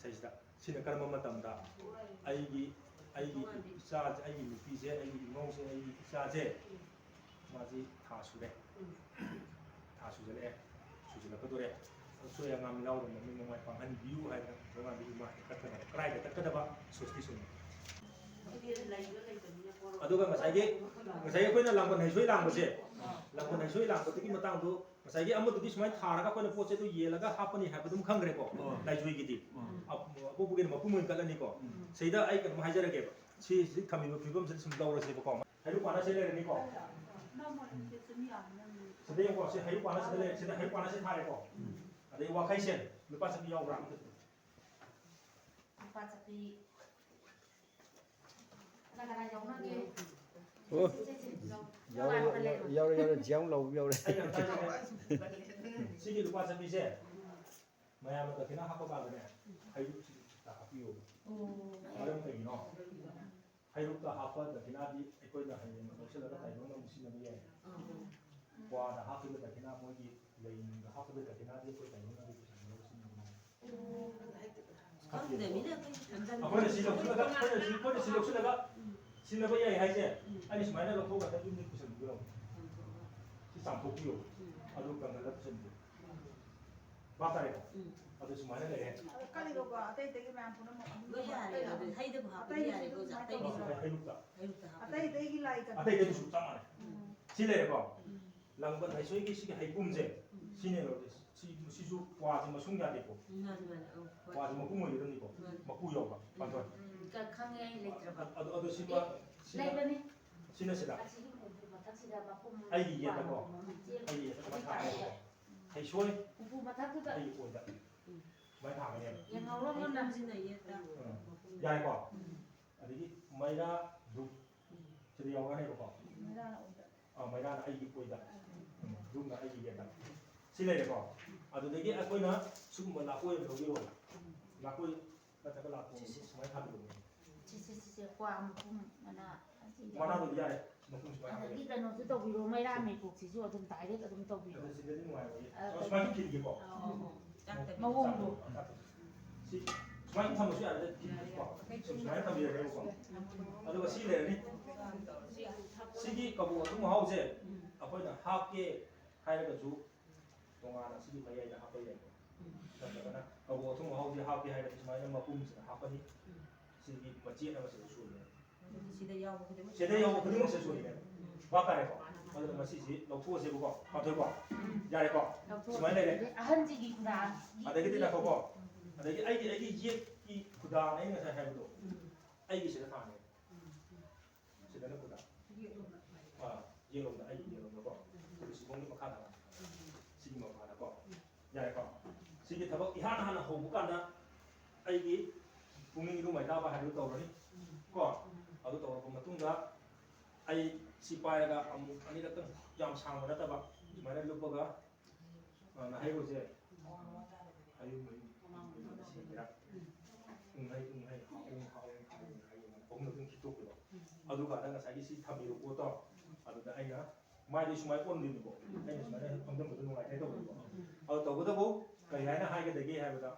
ꯁꯤꯁꯤꯗ ꯁꯤꯅ ꯀꯔꯝꯕ ꯃꯇꯝꯗ ꯑꯩꯒꯤ ꯏꯆꯥꯁꯦ ꯑꯩꯒꯤ ꯅꯨꯄꯤꯁꯦ ꯑꯩꯒꯤ ꯏꯃꯧꯁꯦ ꯑꯩꯒꯤ ꯏꯆꯥꯁꯦ ꯃꯥꯁꯤ ꯊꯥ ꯁꯨꯔꯦ ꯊꯥ ꯁꯨꯖꯜꯂꯛꯑꯦ ꯁꯨꯖꯜꯂꯛꯀꯗꯣꯔꯦ ꯑꯁꯣꯏ ꯑꯉꯥꯝ ꯌꯥꯎꯗꯅ ꯃꯃꯤꯡ ꯃꯃꯥꯏ ꯄꯥꯡꯍꯟꯕꯤꯌꯨ ꯍꯥꯏꯗꯅ ꯈꯤꯟꯊꯣꯡꯉꯥꯝꯕꯤ ꯏꯃꯥꯁꯦ ꯀꯠꯀꯗꯕ ꯀꯗꯥꯏꯗ ꯀꯠꯀꯗꯕ ꯁꯣꯁꯇꯤ ꯁꯨꯝ ꯑꯗꯨꯒ ꯉꯁꯥꯏꯒꯤ ꯑꯩꯈꯣꯏꯅ ꯂꯥꯡꯕꯟ ꯍꯩꯁꯣꯏ ꯂꯥꯡꯕꯁꯦ ꯂꯥꯡꯕꯟ ꯍꯩꯁꯣꯏ ꯂꯥꯡꯕꯗꯨꯒꯤ ꯃꯇꯥꯡꯗꯣ ꯉꯁꯥꯏꯒꯤ ꯑꯃꯗꯨꯗꯤ ꯁꯨꯃꯥꯏꯅ ꯊꯥꯔꯒ ꯑꯩꯈꯣꯏꯅ ꯄꯣꯠ ꯆꯩꯗꯨ ꯌꯦꯜꯂꯒ ꯍꯥꯞꯄꯅꯤ ꯍꯥꯏꯕꯗꯨꯝ ꯈꯪꯈ꯭ꯔꯦꯀꯣ ꯂꯥꯏꯖꯣꯏꯒꯤꯗꯤ ꯑꯄꯣꯛꯄꯒꯤꯅ ꯃꯄꯨꯝ ꯑꯣꯏꯅ ꯀꯠꯂꯅꯤꯀꯣ ꯁꯤꯗ ꯑꯩ ꯀꯩꯅꯣꯝ ꯍꯥꯏꯖꯔꯒꯦꯕ ꯁꯤ ꯊꯝꯃꯤꯕ ꯐꯤꯕꯝꯁꯤꯗ ꯁꯨꯝ ꯂꯧꯔꯁꯦꯕꯀꯣ ꯍꯩꯔꯨꯛ ꯄꯥꯅ ꯁꯤ ꯂꯩꯔꯅꯤꯀꯣ ꯁꯤꯗ ꯌꯦꯡꯀꯣ ꯁꯤ ꯍꯩꯔꯨꯛ ꯄꯥꯅ ꯁꯤꯗ ꯂꯩꯔꯦ ꯁꯤꯗ ꯍꯩꯔꯨꯛ ꯄꯥꯅ ꯁꯤ ꯊꯥꯔꯦꯀꯣ ꯑꯗꯩ ꯋꯥꯈꯩꯁꯦꯟ ꯂꯨꯄꯥ ꯆꯠꯄꯤ ꯌꯥꯎꯕ꯭ꯔꯥ
lupa sepi kadang-kadang jauh lagi
Yaure jiang lau yaure.
Sigi lupa chapise mayam ka thina hapa ba ne hayruk si ta hapiyo maram kai no hayruk ta hapa ta thina di ekoi na hayen no se la ta no musi na ye kwa da hapu ta thina mo gi lein da hapu ta thina di ekoi ta no na di ꯑꯩꯈꯣꯏꯅ ꯁꯤ ꯂꯧꯁꯤꯜꯂꯒ ꯑꯩꯈꯣꯏꯅ ꯁꯤ ꯂꯧꯁꯤꯜꯂꯒ ꯁꯤꯟꯅꯕ ꯌꯥꯏ ꯍꯥꯏꯁꯦ ꯑꯩꯅ ꯁꯨꯃꯥꯏꯅ ꯂꯧꯊꯣꯛꯑꯒ ꯌꯨꯝꯗ ꯄꯨꯁꯟꯕꯤꯔꯣ ꯁꯤ ꯆꯥꯝꯊꯣꯛꯄꯤꯌꯣ ꯑꯗꯨ ꯀꯪꯍꯜꯂꯒ ꯄꯨꯁꯟꯕꯤꯌꯣ ꯚꯥꯞ ꯇꯥꯔꯦꯀꯣ ꯑꯗꯨ ꯁꯨꯃꯥꯏꯅ ꯂꯩꯔꯦ
ꯀꯔꯤꯒꯣ ꯑꯇꯩ ꯃꯌꯥꯝ ꯄꯨꯝꯅꯃꯛ ꯑꯇꯩꯒꯤ ꯂꯥꯏ
ꯑꯇꯩꯗꯁꯨ ꯆꯞ ꯃꯥꯟꯅꯩ ꯁꯤ ꯂꯩꯔꯦꯀꯣ ꯂꯪꯕꯟ ꯍꯩꯁꯣꯏꯒꯤ ꯁꯤꯒꯤ ꯍꯩꯄꯨꯝꯁꯦ ꯁꯤꯅꯦ ꯁꯤꯁꯨ ꯋꯥꯁꯦ ꯃꯁꯨꯡ ꯌꯥꯗꯦꯀꯣ ꯋꯥꯁꯦ ꯃꯄꯨꯝ ꯑꯣꯏꯒꯗꯕꯅꯤꯀꯣ ꯃꯄꯨ ꯌꯥꯎꯕ ꯄꯥꯟꯊꯣꯏ
khangnya elektrik
ꯑꯗꯨ ꯁꯤꯃ ꯁꯤꯅ ꯁꯤꯗ ꯑꯩꯒꯤ ꯌꯦꯠꯇꯀꯣ ꯑꯩꯒꯤ ꯌꯦꯠꯇ ꯀꯃꯥꯏꯅ ꯊꯥꯒꯅꯤꯀꯣ ꯍꯩꯁꯣꯏ
upu mathaktuda
ꯑꯩꯒꯤ ꯑꯣꯏꯗ ꯁꯨꯃꯥꯏꯅ ꯊꯥꯒꯅꯦꯕ
yang ngawlongna
ꯌꯥꯏꯀꯣ ꯑꯗꯒꯤ ꯃꯩꯔꯥ ꯙꯨꯞ ꯁꯤꯗ ꯌꯥꯎꯔꯅꯦꯕꯀꯣ ꯃꯩꯔꯥꯅ ꯑꯩꯒꯤ ꯑꯣꯏꯗ ꯙꯨꯞꯅ ꯑꯩꯒꯤ ꯌꯦꯠꯇ ꯁꯤ ꯂꯩꯔꯦꯀꯣ ꯑꯗꯨꯗꯒꯤ ꯑꯩꯈꯣꯏꯅ ꯁꯤꯒꯨꯝꯕ ꯂꯥꯛꯀꯣꯏ ꯑꯃ ꯂꯧꯕꯤꯔꯣ ꯂꯥꯛꯀꯣꯏ ꯅꯠꯇ꯭ꯔꯒ ꯂꯥꯛꯀꯣꯏ ꯁꯨꯃꯥꯏꯅ ꯊꯥꯕꯤꯔꯣ
kwa mapum mana
ꯃꯅꯥꯗꯨ ꯌꯥꯔꯦ ꯃꯄꯨꯝ ꯁꯨꯃꯥꯏꯅ ꯊꯥꯕꯤꯔꯣ
adagi kanosu tawbiro maira mekoksisu adum direct adum tawbiro
ꯑꯗꯨ ꯁꯤꯗꯗꯤ ꯅꯨꯡꯉꯥꯏꯔꯣꯏꯌꯦ ꯁꯨꯃꯥꯏꯅ ꯊꯤꯟꯒꯦꯀꯣ
mawongdo
ꯁꯤ ꯁꯨꯃꯥꯏꯅ ꯊꯝꯕꯁꯨ ꯌꯥꯔꯦ ꯊꯤꯟꯒꯦꯀꯣ ꯁꯨꯃꯥꯏꯅ ꯊꯝꯕꯤꯔꯒꯦꯕꯀꯣ ꯑꯗꯨꯒ ꯁꯤ ꯂꯩꯔꯅꯤ ꯁꯤꯒꯤ ꯀꯕꯣꯛ ꯑꯊꯨꯝ ꯃꯍꯥꯎꯁꯦ ꯑꯩꯈꯣꯏꯅ ꯍꯥꯞꯀꯦ ꯍꯥꯏꯔꯒꯁꯨ ꯇꯣꯉꯥꯟꯅ ꯁꯤꯒꯤ ꯃꯌꯥꯏꯗ ꯍꯥꯞꯄ ꯌꯥꯏ ꯅꯠꯇ꯭ꯔꯒꯅ ꯀꯕꯣꯛ ꯑꯊꯨꯝ ꯃꯍꯥꯎꯁꯦ ꯍꯥꯞꯀꯦ ꯍꯥꯏꯔꯒꯗꯤ ꯁꯨꯃꯥꯏꯅ ꯃꯄꯨꯝꯁꯤꯗ ꯍꯥꯞꯄꯅꯤ ꯁꯤꯒꯤ ꯃꯆꯦꯠ ꯑꯃꯁꯤꯗ ꯁꯣꯏꯌꯦ ꯁꯤꯗ ꯌꯥꯎꯕ ꯈꯨꯗꯤꯡꯃꯛꯁꯦ ꯁꯣꯏꯌꯦ ꯚꯥꯞ ꯇꯥꯔꯦꯀꯣ ꯑꯗꯨꯅ ꯃꯁꯤꯁꯤ ꯂꯧꯊꯣꯛꯑꯁꯦꯕꯀꯣ ꯄꯥꯊꯣꯏꯀꯣ ꯌꯥꯔꯦꯀꯣ ꯁꯨꯃꯥꯏꯅ ꯂꯩꯔꯦ
ahanjigi kuda
ꯑꯗꯒꯤꯗꯤ ꯂꯥꯛꯀꯣꯀꯣ ꯑꯗꯒꯤ ꯑꯩꯒꯤ ꯌꯦꯠꯀꯤ ꯈꯨꯗꯥꯡ ꯑꯩꯅ ꯉꯁꯥꯏ ꯍꯥꯏꯕꯗꯣ ꯑꯩꯒꯤ ꯁꯤꯗ ꯊꯥꯡꯉꯦ ꯁꯤꯗꯅ ꯈꯨꯗꯥꯡ ꯌꯦꯡꯂꯣꯝꯗ ꯑꯩꯒꯤ ꯌꯦꯡꯂꯣꯝꯗꯀꯣ ꯁꯤꯕꯣꯡꯒꯤ ꯃꯈꯥꯗ ꯁꯤꯒꯤ ꯃꯈꯥꯗꯀꯣ ꯌꯥꯔꯦꯀꯣ ꯁꯤꯒꯤ ꯊꯕꯛ ꯏꯍꯥꯟ ꯍꯥꯟꯅ ꯍꯧꯕ ꯀꯥꯟꯗ ꯑꯩꯒꯤ ꯄꯨꯛꯅꯤꯡ ꯏꯔꯨ ꯃꯩꯇꯥꯕ ꯍꯥꯏꯕꯗꯨ ꯇꯧꯔꯅꯤ ꯀꯣ ꯑꯗꯨ ꯇꯧꯔꯕ ꯃꯇꯨꯡꯗ ꯑꯩ ꯁꯤ ꯄꯥꯏꯔꯒ ꯑꯃꯨꯛ ꯑꯅꯤꯔꯛꯇꯪ ꯌꯥꯝ ꯁꯥꯡꯕ ꯅꯠꯇꯕ ꯁꯨꯃꯥꯏꯅ ꯂꯨꯞꯄꯒ ꯍꯩꯔꯨꯁꯦ ꯑꯌꯨꯛ ꯁꯤꯔ ꯎꯡꯍꯩ ꯑꯍꯨꯝꯂꯛꯇꯪ ꯈꯤꯇꯣꯛꯄꯗꯣ ꯑꯗꯨꯀꯥꯟꯗ ꯉꯁꯥꯏꯒꯤ ꯁꯤ ꯊꯝꯃꯤꯕ ꯄꯣꯠꯇꯣ ꯑꯗꯨꯗ ꯑꯩꯅ ꯃꯥꯏꯗꯤ ꯁꯨꯃꯥꯏꯅ ꯑꯣꯟꯗꯣꯏꯅꯤꯀꯣ ꯑꯩꯅ ꯁꯨꯃꯥꯏꯅ ꯐꯝꯖꯟꯕꯗꯣ ꯅꯨꯡꯉꯥꯏꯇꯦ ꯇꯧꯕꯅꯤꯀꯣ ꯑꯗꯨ ꯇꯧꯕꯇꯕꯨ ꯀꯔꯤ ꯍꯥꯏꯅ ꯍꯥꯏꯒꯗꯒꯦ ꯍꯥꯏꯕꯗ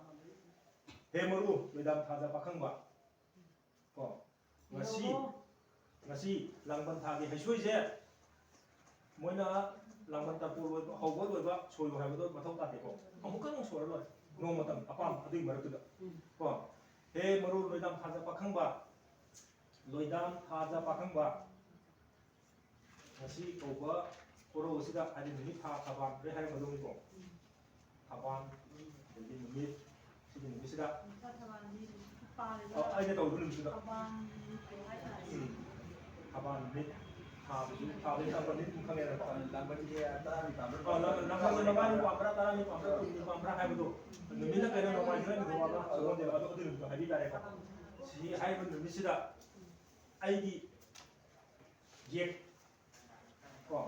ꯍꯦ ꯃꯔꯨ ꯂꯣꯏꯗꯥꯝ ꯊꯥꯖ ꯄꯥꯈꯪꯕ ꯀꯣ ꯉꯁꯤ ꯂꯥꯡꯕꯟ ꯊꯥꯒꯤ ꯍꯩꯁꯣꯏꯁꯦ ꯃꯣꯏꯅ ꯂꯥꯡꯕꯟ ꯇꯥꯄꯨ ꯂꯣꯏꯕ ꯍꯧꯕ ꯂꯣꯏꯕ ꯁꯣꯏꯌꯨ ꯍꯥꯏꯕꯗꯣ ꯃꯊꯧ ꯇꯥꯗꯦꯀꯣ ꯑꯃꯨꯛꯀ ꯁꯣꯏꯔ ꯂꯣꯏ ꯅꯣꯡꯃꯇꯪ ꯑꯄꯥꯝꯕ ꯑꯗꯨꯒꯤ ꯃꯔꯛꯇꯨꯗ ꯀꯣ ꯍꯦ ꯃꯔꯨ ꯂꯣꯏꯗꯥꯝ ꯊꯥꯖ ꯄꯥꯈꯪꯕ ꯂꯣꯏꯗꯥꯝ ꯊꯥꯖ ꯄꯥꯈꯪꯕ ꯉꯁꯤ ꯀꯧꯕ ꯄꯣꯔꯧ ꯑꯁꯤꯗ ꯍꯥꯏꯗꯤ ꯅꯨꯃꯤꯠ ꯊꯥ ꯊꯕꯥꯟ ꯂꯣꯏ ꯍꯥꯏꯔꯝꯒꯗꯧꯅꯤꯀꯣ ꯊꯕꯥꯟ ꯑꯗꯒꯤ ꯅꯨꯃꯤꯠ ꯁꯤꯒꯤ ꯅꯨꯃꯤꯠꯁꯤꯗ ꯑꯩꯅ ꯇꯧꯔꯤꯕ ꯅꯨꯃꯤꯠꯁꯤꯗ ꯊꯕꯥꯟ ꯅꯨꯃꯤꯠ ꯊꯥꯕꯁꯤ ꯇꯝꯕ ꯅꯨꯃꯤꯠ ꯈꯪꯉꯦꯅꯀꯣ
ꯂꯥꯡꯕꯟꯁꯦ ꯇꯔꯥꯅꯤ ꯄꯥꯝꯕ꯭ꯔꯥ
ꯅꯣꯡꯃꯥꯏꯅꯤ ꯄꯥꯝꯕ꯭ꯔꯥ ꯇꯔꯥꯅꯤ ꯄꯥꯝꯕ꯭ꯔꯥ ꯀꯨꯟꯅꯤ ꯄꯥꯝꯕ꯭ꯔꯥ ꯍꯥꯏꯕꯗꯣ ꯅꯨꯃꯤꯠꯅ ꯀꯩꯅꯣ ꯅꯣꯡꯃꯥꯏꯅꯤ ꯅꯨꯃꯤꯠ ꯋꯥꯕ꯭ꯔꯥ ꯁꯒꯣꯜꯁꯦꯕ ꯑꯗꯨ ꯅꯨꯃꯤꯠꯇꯣ ꯍꯥꯏꯕꯤ ꯇꯥꯔꯦꯀꯣ ꯁꯤ ꯍꯥꯏꯔꯤꯕ ꯅꯨꯃꯤꯠꯁꯤꯗ ꯑꯩꯒꯤ ꯌꯦꯛ ꯀꯣ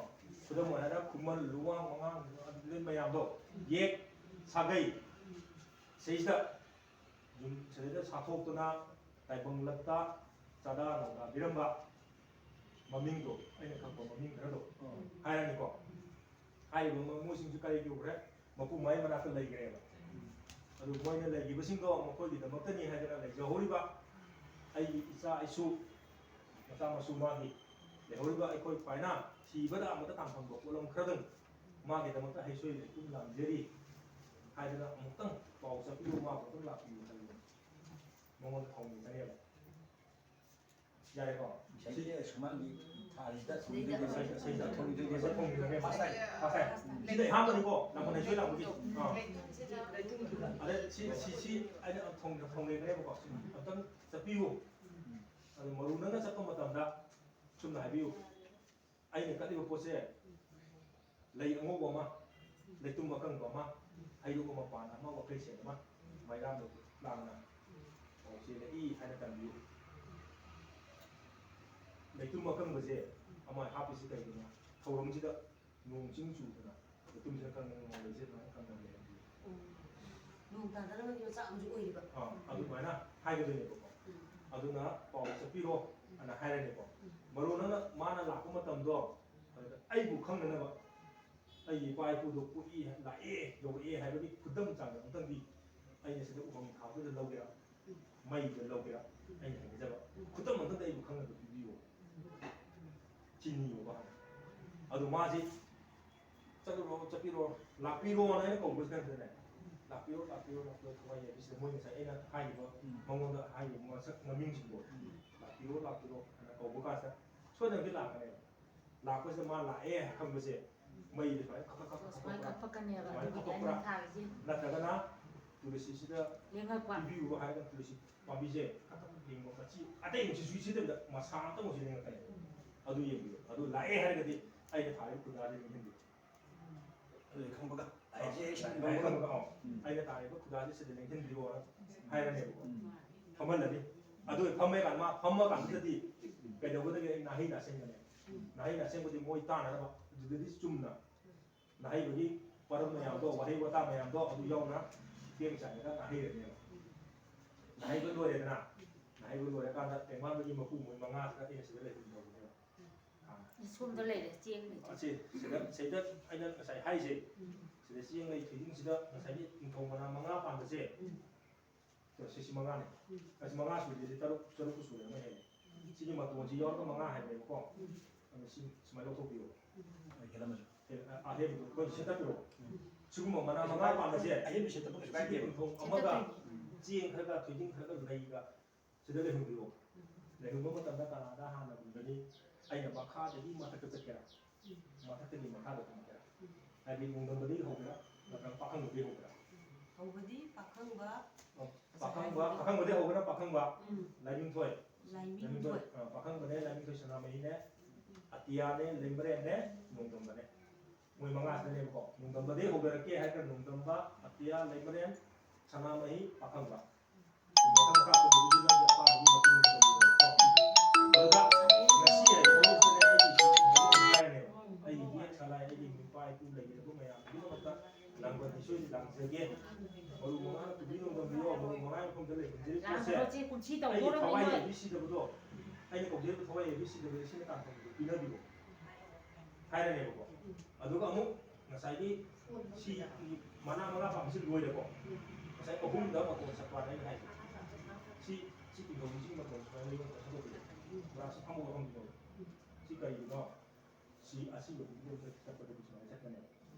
ꯈꯨꯗꯝ ꯑꯣꯏꯅ ꯈꯨꯃꯟ ꯂꯨꯋꯥꯡ ꯃꯉꯥꯡ ꯃꯌꯥꯝꯗꯣ ꯌꯦꯛ ꯁꯥꯒꯩ ꯁꯤꯁꯤꯗ ꯁꯤꯗꯩꯗ ꯁꯥꯊꯣꯛꯇꯨꯅ ꯇꯥꯏꯕꯪ ꯂꯛꯇ ꯆꯥꯗꯥ ꯅꯧꯗꯥꯕꯤꯔꯝꯕ ꯃꯃꯤꯡꯗꯣ ꯑꯩꯅ ꯈꯪꯕ ꯃꯃꯤꯡ ꯈꯔꯗꯣ ꯍꯥꯏꯔꯅꯤꯀꯣ ꯍꯥꯏꯔꯤꯕ ꯃꯣꯏꯁꯤꯡꯁꯨ ꯀꯔꯤ ꯌꯧꯈ꯭ꯔꯦ ꯃꯄꯨ ꯃꯥꯏ ꯃꯅꯥꯛꯇ ꯂꯩꯈ꯭ꯔꯦꯕ ꯑꯗꯨ ꯃꯣꯏꯅ ꯂꯩꯈꯤꯕꯁꯤꯡꯗꯣ ꯃꯈꯣꯏꯒꯤꯗꯃꯛꯇꯅꯤ ꯍꯥꯏꯗꯅ ꯂꯩꯖꯍꯧꯔꯤꯕ ꯑꯩꯒꯤ ꯏꯆꯥ ꯏꯁꯨ ꯃꯆꯥ ꯃꯁꯨ ꯃꯥꯒꯤ ꯂꯩꯍꯧꯔꯤꯕ ꯑꯩꯈꯣꯏ ꯈ꯭ꯋꯥꯏꯅ ꯊꯤꯕꯗ ꯑꯃꯇ ꯇꯥꯟꯐꯝꯕ ꯄꯣꯠꯂꯝ ꯈꯔꯗꯪ ꯃꯥꯒꯤꯗꯃꯛꯇ ꯍꯩꯁꯣꯏ ꯂꯩꯇꯨꯝ ꯂꯥꯟꯖꯔꯤ ꯍꯥꯏꯗꯅ ꯑꯃꯨꯛꯇꯪ ꯄꯥꯎ ꯆꯠꯄꯤꯌꯨ ꯃꯥ ꯑꯃꯨꯛꯇꯪ ꯂꯥꯛꯄꯤꯌꯨ ꯍꯥꯏꯕꯗꯣ ꯃꯉꯣꯟꯗ ꯊꯧꯅꯤꯡꯒꯅꯦꯕ ꯌꯥꯔꯦꯀꯣ
ꯏꯁꯩꯁꯦ ꯁꯨꯃꯥꯡꯒꯤ ꯊꯥꯁꯤꯗ
ꯁꯤꯗ ꯑꯍꯥꯟꯕꯅꯤꯀꯣ ꯂꯥꯡꯐꯟ ꯍꯩꯁꯣꯏ ꯂꯥꯡꯕꯒꯤ ꯑꯗ ꯁꯤ ꯑꯩꯅ ꯊꯧꯅꯤꯡꯒꯅꯦꯕꯀꯣ ꯑꯃꯨꯛꯇꯪ ꯆꯠꯄꯤꯌꯨ ꯑꯗꯨ ꯃꯔꯨ ꯅꯪꯅ ꯆꯠꯄ ꯃꯇꯝꯗ ꯆꯨꯝꯅ ꯍꯥꯏꯕꯤꯌꯨ ꯑꯩꯅ ꯀꯠꯂꯤꯕ ꯄꯣꯠꯁꯦ ꯂꯩ ꯑꯉꯧꯕ ꯑꯃ ꯂꯩꯇꯨꯝ ꯑꯀꯪꯕ ꯑꯃ ꯍꯩꯔꯨꯛ ꯃꯄꯥꯟ ꯑꯃ ꯋꯥꯈꯩꯁꯦꯟ ꯑꯃ ꯃꯩꯔꯥꯡꯗ ꯂꯥꯡꯅ ꯄꯥꯎꯆꯦꯜꯂꯛꯏ ꯍꯥꯏꯅ ꯇꯝꯕꯤꯌꯨ ꯂꯩꯇꯨꯝ ꯑꯀꯪꯕꯁꯦ ꯑꯃ ꯍꯥꯞꯄꯤꯁꯤ ꯀꯩꯒꯤꯅꯣ ꯊꯧꯔꯝꯁꯤꯗ ꯅꯣꯡ ꯆꯤꯡ ꯆꯨꯗꯅ ꯂꯩꯇꯨꯝꯁꯤꯅ ꯀꯪꯅ ꯉꯧꯔꯤꯁꯦ ꯑꯗꯨꯃꯥꯏꯅ ꯀꯪꯅ ꯂꯩꯔꯝꯕꯤꯌꯨ
ꯅꯣꯡ ꯇꯥꯗꯅꯕꯒꯤ ꯃꯆꯥꯛ ꯑꯃꯁꯨ ꯑꯣꯏꯔꯤꯕ
ꯑꯗꯨꯃꯥꯏꯅ ꯍꯥꯏꯒꯗꯣꯏꯅꯦꯕꯀꯣ ꯑꯗꯨꯅ ꯄꯥꯎ ꯆꯠꯄꯤꯔꯣ ꯑꯅ ꯍꯥꯏꯔꯅꯤꯀꯣ ꯃꯔꯨ ꯅꯪꯅ ꯃꯥꯅ ꯂꯥꯛꯄ ꯃꯇꯝꯗꯣ ꯑꯗꯨꯗ ꯑꯩꯕꯨ ꯈꯪꯅꯅꯕ ꯑꯩꯒꯤ ꯏꯄꯥ ꯏꯄꯨꯗꯣ ꯄꯣꯛꯏ ꯂꯥꯛꯑꯦ ꯌꯧꯔꯛꯑꯦ ꯍꯥꯏꯕꯒꯤ ꯈꯨꯗꯝ ꯆꯥꯡꯗ ꯑꯃꯨꯛꯇꯪꯗꯤ ꯑꯩꯅ ꯁꯤꯗ ꯎꯃꯪ ꯊꯥꯕꯗꯨꯗ ꯂꯧꯒꯦꯔꯥ ꯃꯩꯗ ꯂꯧꯒꯦꯔꯥ ꯑꯩꯅ ꯍꯥꯏꯖꯕ ꯈꯨꯗꯝ ꯑꯃꯇꯪꯗ ꯑꯩꯕꯨ ꯈꯪꯅꯕ ꯄꯤꯕꯤꯌꯨ ꯆꯤꯅꯤꯌꯣꯕ ꯑꯗꯨ ꯃꯥꯁꯤ ꯆꯠꯂꯨꯔꯣ ꯆꯠꯄꯤꯔꯣ ꯂꯥꯛꯄꯤꯔꯣꯅ ꯑꯩꯅ ꯀꯧꯕꯁꯤ ꯅꯠꯇꯅꯦ ꯂꯥꯛꯄꯤꯔꯣ ꯂꯥꯛꯄꯤꯔꯣ ꯂꯥꯛꯄꯤꯔꯣ ꯊꯋꯥꯏ ꯌꯥꯏꯕꯤꯁꯤꯗ ꯃꯣꯏ ꯉꯁꯥꯏ ꯑꯩꯅ ꯍꯥꯏꯔꯤꯕ ꯃꯉꯣꯟꯗ ꯍꯥꯏꯔꯤꯕ ꯃꯁꯛ ꯃꯃꯤꯡꯁꯤꯡꯗꯣ ꯂꯥꯛꯄꯤꯔꯣ ꯂꯥꯛꯄꯤꯔꯣ ꯍꯥꯏꯅ ꯀꯧꯕ ꯀꯥꯟꯗ ꯁꯣꯏꯗꯅꯗꯤ ꯂꯥꯛꯀꯅꯦꯕ ꯂꯥꯛꯄꯁꯤꯗ ꯃꯥ ꯂꯥꯛꯑꯦ ꯈꯪꯕꯁꯦ ꯃꯩꯗ
ꯁꯨꯃꯥꯏꯅ ꯀꯛꯄꯛꯀꯅꯦꯕ ꯑꯗꯨꯒꯤꯗꯤ ꯑꯩꯅ ꯊꯥꯔꯤꯁꯤ
ꯅꯠꯇ꯭ꯔꯒꯅ ꯇꯨꯂꯁꯤꯁꯤꯗ
ꯂꯦꯡꯉꯛꯄ
ꯄꯤꯕꯤꯌꯨ ꯍꯥꯏꯔꯒ ꯇꯨꯂꯁꯤ ꯄꯥꯝꯕꯤꯁꯦ ꯌꯦꯡꯕ ꯃꯆꯤ ꯑꯇꯩ ꯅꯨꯡꯁꯤꯠ ꯁꯤꯗꯕꯤꯗ ꯃꯁꯥ ꯑꯃꯇꯪ ꯑꯣꯏꯁꯨ ꯂꯦꯡꯉꯛꯀꯅꯤ ꯑꯗꯨ ꯌꯦꯡꯕꯤꯌꯨ ꯑꯗꯨ ꯂꯥꯛꯑꯦ ꯍꯥꯏꯔꯒꯗꯤ ꯑꯩꯅ ꯊꯥꯔꯤꯕ ꯈꯨꯗꯥꯁꯦ ꯅꯤꯡꯍꯟꯕꯤꯌꯨ
ꯑꯗꯨ ꯈꯪꯕꯒ
ꯑꯩꯅ ꯇꯥꯔꯤꯕ ꯈꯨꯗꯥꯁꯦ ꯁꯤꯗ ꯂꯦꯡꯁꯤꯟꯕꯤꯌꯣꯅ ꯍꯥꯏꯔꯅꯦꯕꯀꯣ ꯐꯝꯍꯜꯂꯅꯤ ꯑꯗꯨ ꯐꯝꯃꯀꯥꯟꯗ ꯃꯥ ꯐꯝꯃꯀꯥꯟꯗꯗꯤ ꯀꯩꯗꯧꯒꯗꯒꯦ ꯑꯩ ꯅꯥꯍꯩ ꯅꯥꯁꯦꯡꯒꯅꯦ ꯅꯥꯍꯩ ꯅꯥꯁꯦꯡꯕꯗꯤ ꯃꯣꯏ ꯇꯥꯅꯅꯕ ꯑꯗꯨꯗꯗꯤ ꯆꯨꯝꯅ ꯅꯥꯍꯩꯕꯒꯤ ꯋꯥꯔꯝ ꯃꯌꯥꯝꯗꯣ ꯋꯥꯍꯩ ꯋꯥꯇꯥ ꯃꯌꯥꯝꯗꯣ ꯑꯗꯨ ꯌꯥꯎꯅ ꯆꯦꯡ ꯆꯥꯏꯔꯒ ꯅꯥꯍꯩꯔꯅꯦꯕ ꯅꯥꯍꯩꯕ ꯂꯣꯏꯔꯦꯗꯅ ꯅꯥꯍꯩꯕ ꯂꯣꯏꯔꯀꯥꯟꯗ ꯇꯦꯡꯕꯥꯡꯕꯒꯤ ꯃꯄꯨ ꯃꯣꯏ ꯃꯉꯥꯁꯤꯗ ꯑꯩꯅ ꯁꯤꯗ ꯂꯩꯍꯟꯗꯧꯕꯅꯦꯕ
ꯁꯣꯝꯗ ꯂꯩꯔꯦ ꯆꯦꯡ ꯂꯩꯇꯦ
ꯁꯤꯗ ꯑꯩꯅ ꯉꯁꯥꯏ ꯍꯥꯏꯁꯦ ꯁꯤꯗ ꯆꯦꯡ ꯂꯩ ꯊꯣꯏꯗꯤꯡꯁꯤꯗ ꯉꯁꯥꯏꯒꯤ ꯅꯤꯡꯊꯧ ꯃꯅꯥ ꯃꯉꯥ ꯄꯥꯟꯕꯁꯦ ꯁꯤꯁꯤ ꯃꯉꯥꯅꯤ ꯑꯁꯤ ꯃꯉꯥ ꯁꯨꯔꯤꯁꯤ ꯇꯔꯨꯛꯄꯨ ꯁꯨꯔꯦ ꯑꯃ ꯍꯦꯜꯂꯦ ꯁꯤꯒꯤ ꯃꯇꯣꯟꯁꯤ ꯌꯥꯎꯔꯒ ꯃꯉꯥ ꯍꯥꯏꯕꯅꯦꯕꯀꯣ ꯑꯗꯨ ꯁꯨꯃꯥꯏꯅ ꯂꯧꯊꯣꯛꯄꯤꯌꯣ ꯑꯍꯦꯟꯕꯗꯣ ꯑꯩꯈꯣꯏ ꯁꯦꯠꯇꯠꯄꯤꯔꯣ ꯁꯤꯒꯨꯝꯕ ꯃꯅꯥ ꯃꯉꯥ ꯄꯥꯟꯕꯁꯦ
ꯑꯍꯦꯟꯕ ꯁꯦꯠꯇꯞꯄ ꯀꯩꯁꯨ ꯀꯥꯏꯗꯦ
ꯅꯤꯡꯊꯧ ꯑꯃꯒ ꯆꯦꯡ ꯈꯔꯒ ꯊꯣꯏꯗꯤꯡ ꯈꯔꯒ ꯂꯩꯒ ꯁꯤꯗ ꯂꯩꯍꯟꯕꯤꯌꯣ ꯂꯩꯍꯟꯕ ꯃꯇꯝꯗ ꯀꯅꯥꯗ ꯍꯥꯟꯅ ꯎꯒꯅꯤ ꯑꯩꯅ ꯃꯈꯥꯗꯒꯤ ꯃꯊꯛꯇ ꯆꯠꯀꯦꯔꯥ ꯃꯊꯛꯇꯒꯤ ꯃꯈꯥꯗ ꯀꯨꯝꯒꯦꯔꯥ ꯍꯥꯏꯗꯤ ꯅꯣꯡꯗꯝꯕꯗꯒꯤ ꯍꯧꯒꯦꯔꯥ ꯅꯠꯇ꯭ꯔꯒ ꯄꯥꯈꯪꯕꯗꯒꯤ ꯍꯧꯒꯦꯔꯥ
ꯍꯧꯕꯗꯤ ꯄꯥꯈꯪꯕ
ꯄꯥꯈꯪꯕꯗꯒꯤ ꯍꯧꯒꯅ ꯄꯥꯈꯪꯕ ꯂꯥꯏꯅꯤꯡꯊꯣꯏ
ꯂꯥꯏꯃꯤꯡꯊꯣꯏ
ꯄꯥꯈꯪꯕꯅꯦ ꯂꯥꯏꯅꯤꯡꯊꯣꯏ ꯁꯅꯥꯃꯍꯤꯅꯦ ꯑꯇꯤꯌꯥꯅꯦ ꯂꯩꯃꯔꯦꯟꯅꯦ ꯅꯣꯡꯗꯝꯕꯅꯦ ꯃꯣꯏ ꯃꯉꯥꯁꯤꯗꯅꯦꯕꯀꯣ ꯅꯣꯡꯗꯝꯕꯗꯒꯤ ꯍꯧꯖꯔꯛꯀꯦ ꯍꯥꯏꯔꯒ ꯅꯣꯡꯗꯝꯕ ꯑꯇꯤꯌꯥ ꯂꯩꯃꯔꯦꯟ ꯁꯅꯥꯃꯍꯤ ꯄꯥꯈꯪꯕ ꯃꯊꯪ ꯃꯈꯥ ꯇꯧꯕꯗꯨꯗꯤ ꯅꯪꯒꯤ ꯑꯄꯥꯝꯕꯒꯤ ꯃꯇꯨꯡ ꯏꯟꯅ ꯇꯧꯕꯤꯔꯣꯀꯣ ꯑꯗꯨꯗ ꯉꯁꯤ ꯍꯧꯔꯛꯄꯗꯅꯦ ꯑꯩꯒꯤ ꯌꯦꯛ ꯁꯂꯥꯏ ꯑꯩꯒꯤ ꯅꯨꯄꯥ ꯏꯄꯨ ꯂꯩꯒꯗꯕ ꯃꯌꯥꯝ ꯄꯨꯝꯅꯃꯛꯇ ꯂꯥꯡꯕꯟ ꯏꯁꯣꯏ ꯂꯥꯡꯖꯒꯦ ꯃꯔꯨ ꯃꯉꯥꯅ ꯇꯨꯕꯤ ꯅꯣꯡꯗꯝꯕꯤꯌꯣ ꯃꯔꯨ ꯃꯉꯥꯒꯤ ꯃꯐꯝꯗ ꯂꯩꯍꯟꯖꯔꯤ ꯄꯣꯠꯁꯦ ꯑꯩꯒꯤ ꯊꯋꯥꯏ ꯌꯥꯏꯕꯤꯁꯤꯗꯕꯗꯣ ꯑꯩꯅ ꯀꯧꯖꯔꯤꯕ ꯊꯋꯥꯏ ꯌꯥꯏꯕꯤꯁꯤꯗꯕꯗ ꯁꯤꯅ ꯇꯥꯟꯐꯝꯗꯣ ꯄꯤꯅꯕꯤꯌꯣ ꯍꯥꯏꯔꯅꯦꯕꯀꯣ ꯑꯗꯨꯒ ꯑꯃꯨꯛ ꯉꯁꯥꯏꯒꯤ ꯁꯤ ꯃꯅꯥ ꯃꯉꯥ ꯄꯥꯝꯕꯁꯤ ꯂꯣꯏꯔꯦꯀꯣ ꯉꯁꯥꯏ ꯑꯍꯨꯝꯗ ꯃꯇꯣꯟ ꯆꯠꯄꯅ ꯑꯩꯅ ꯍꯥꯏꯁꯦ ꯁꯤ ꯇꯤꯡꯊꯧꯁꯤꯒꯤ ꯃꯇꯣꯟ ꯁꯨꯃꯥꯏꯅ ꯂꯩꯕ ꯆꯠꯊꯣꯛꯄꯤꯌꯣ ꯒ꯭ꯂꯥꯁ ꯑꯃꯨꯛ ꯍꯪꯕꯤꯌꯣ ꯁꯤ ꯀꯔꯤꯒꯤꯅꯣ ꯁꯤ ꯑꯁꯤꯕꯗꯨꯒꯤ ꯆꯠꯄꯗꯒꯤ ꯁꯨꯃꯥꯏꯅ ꯆꯠꯀꯅꯦꯕ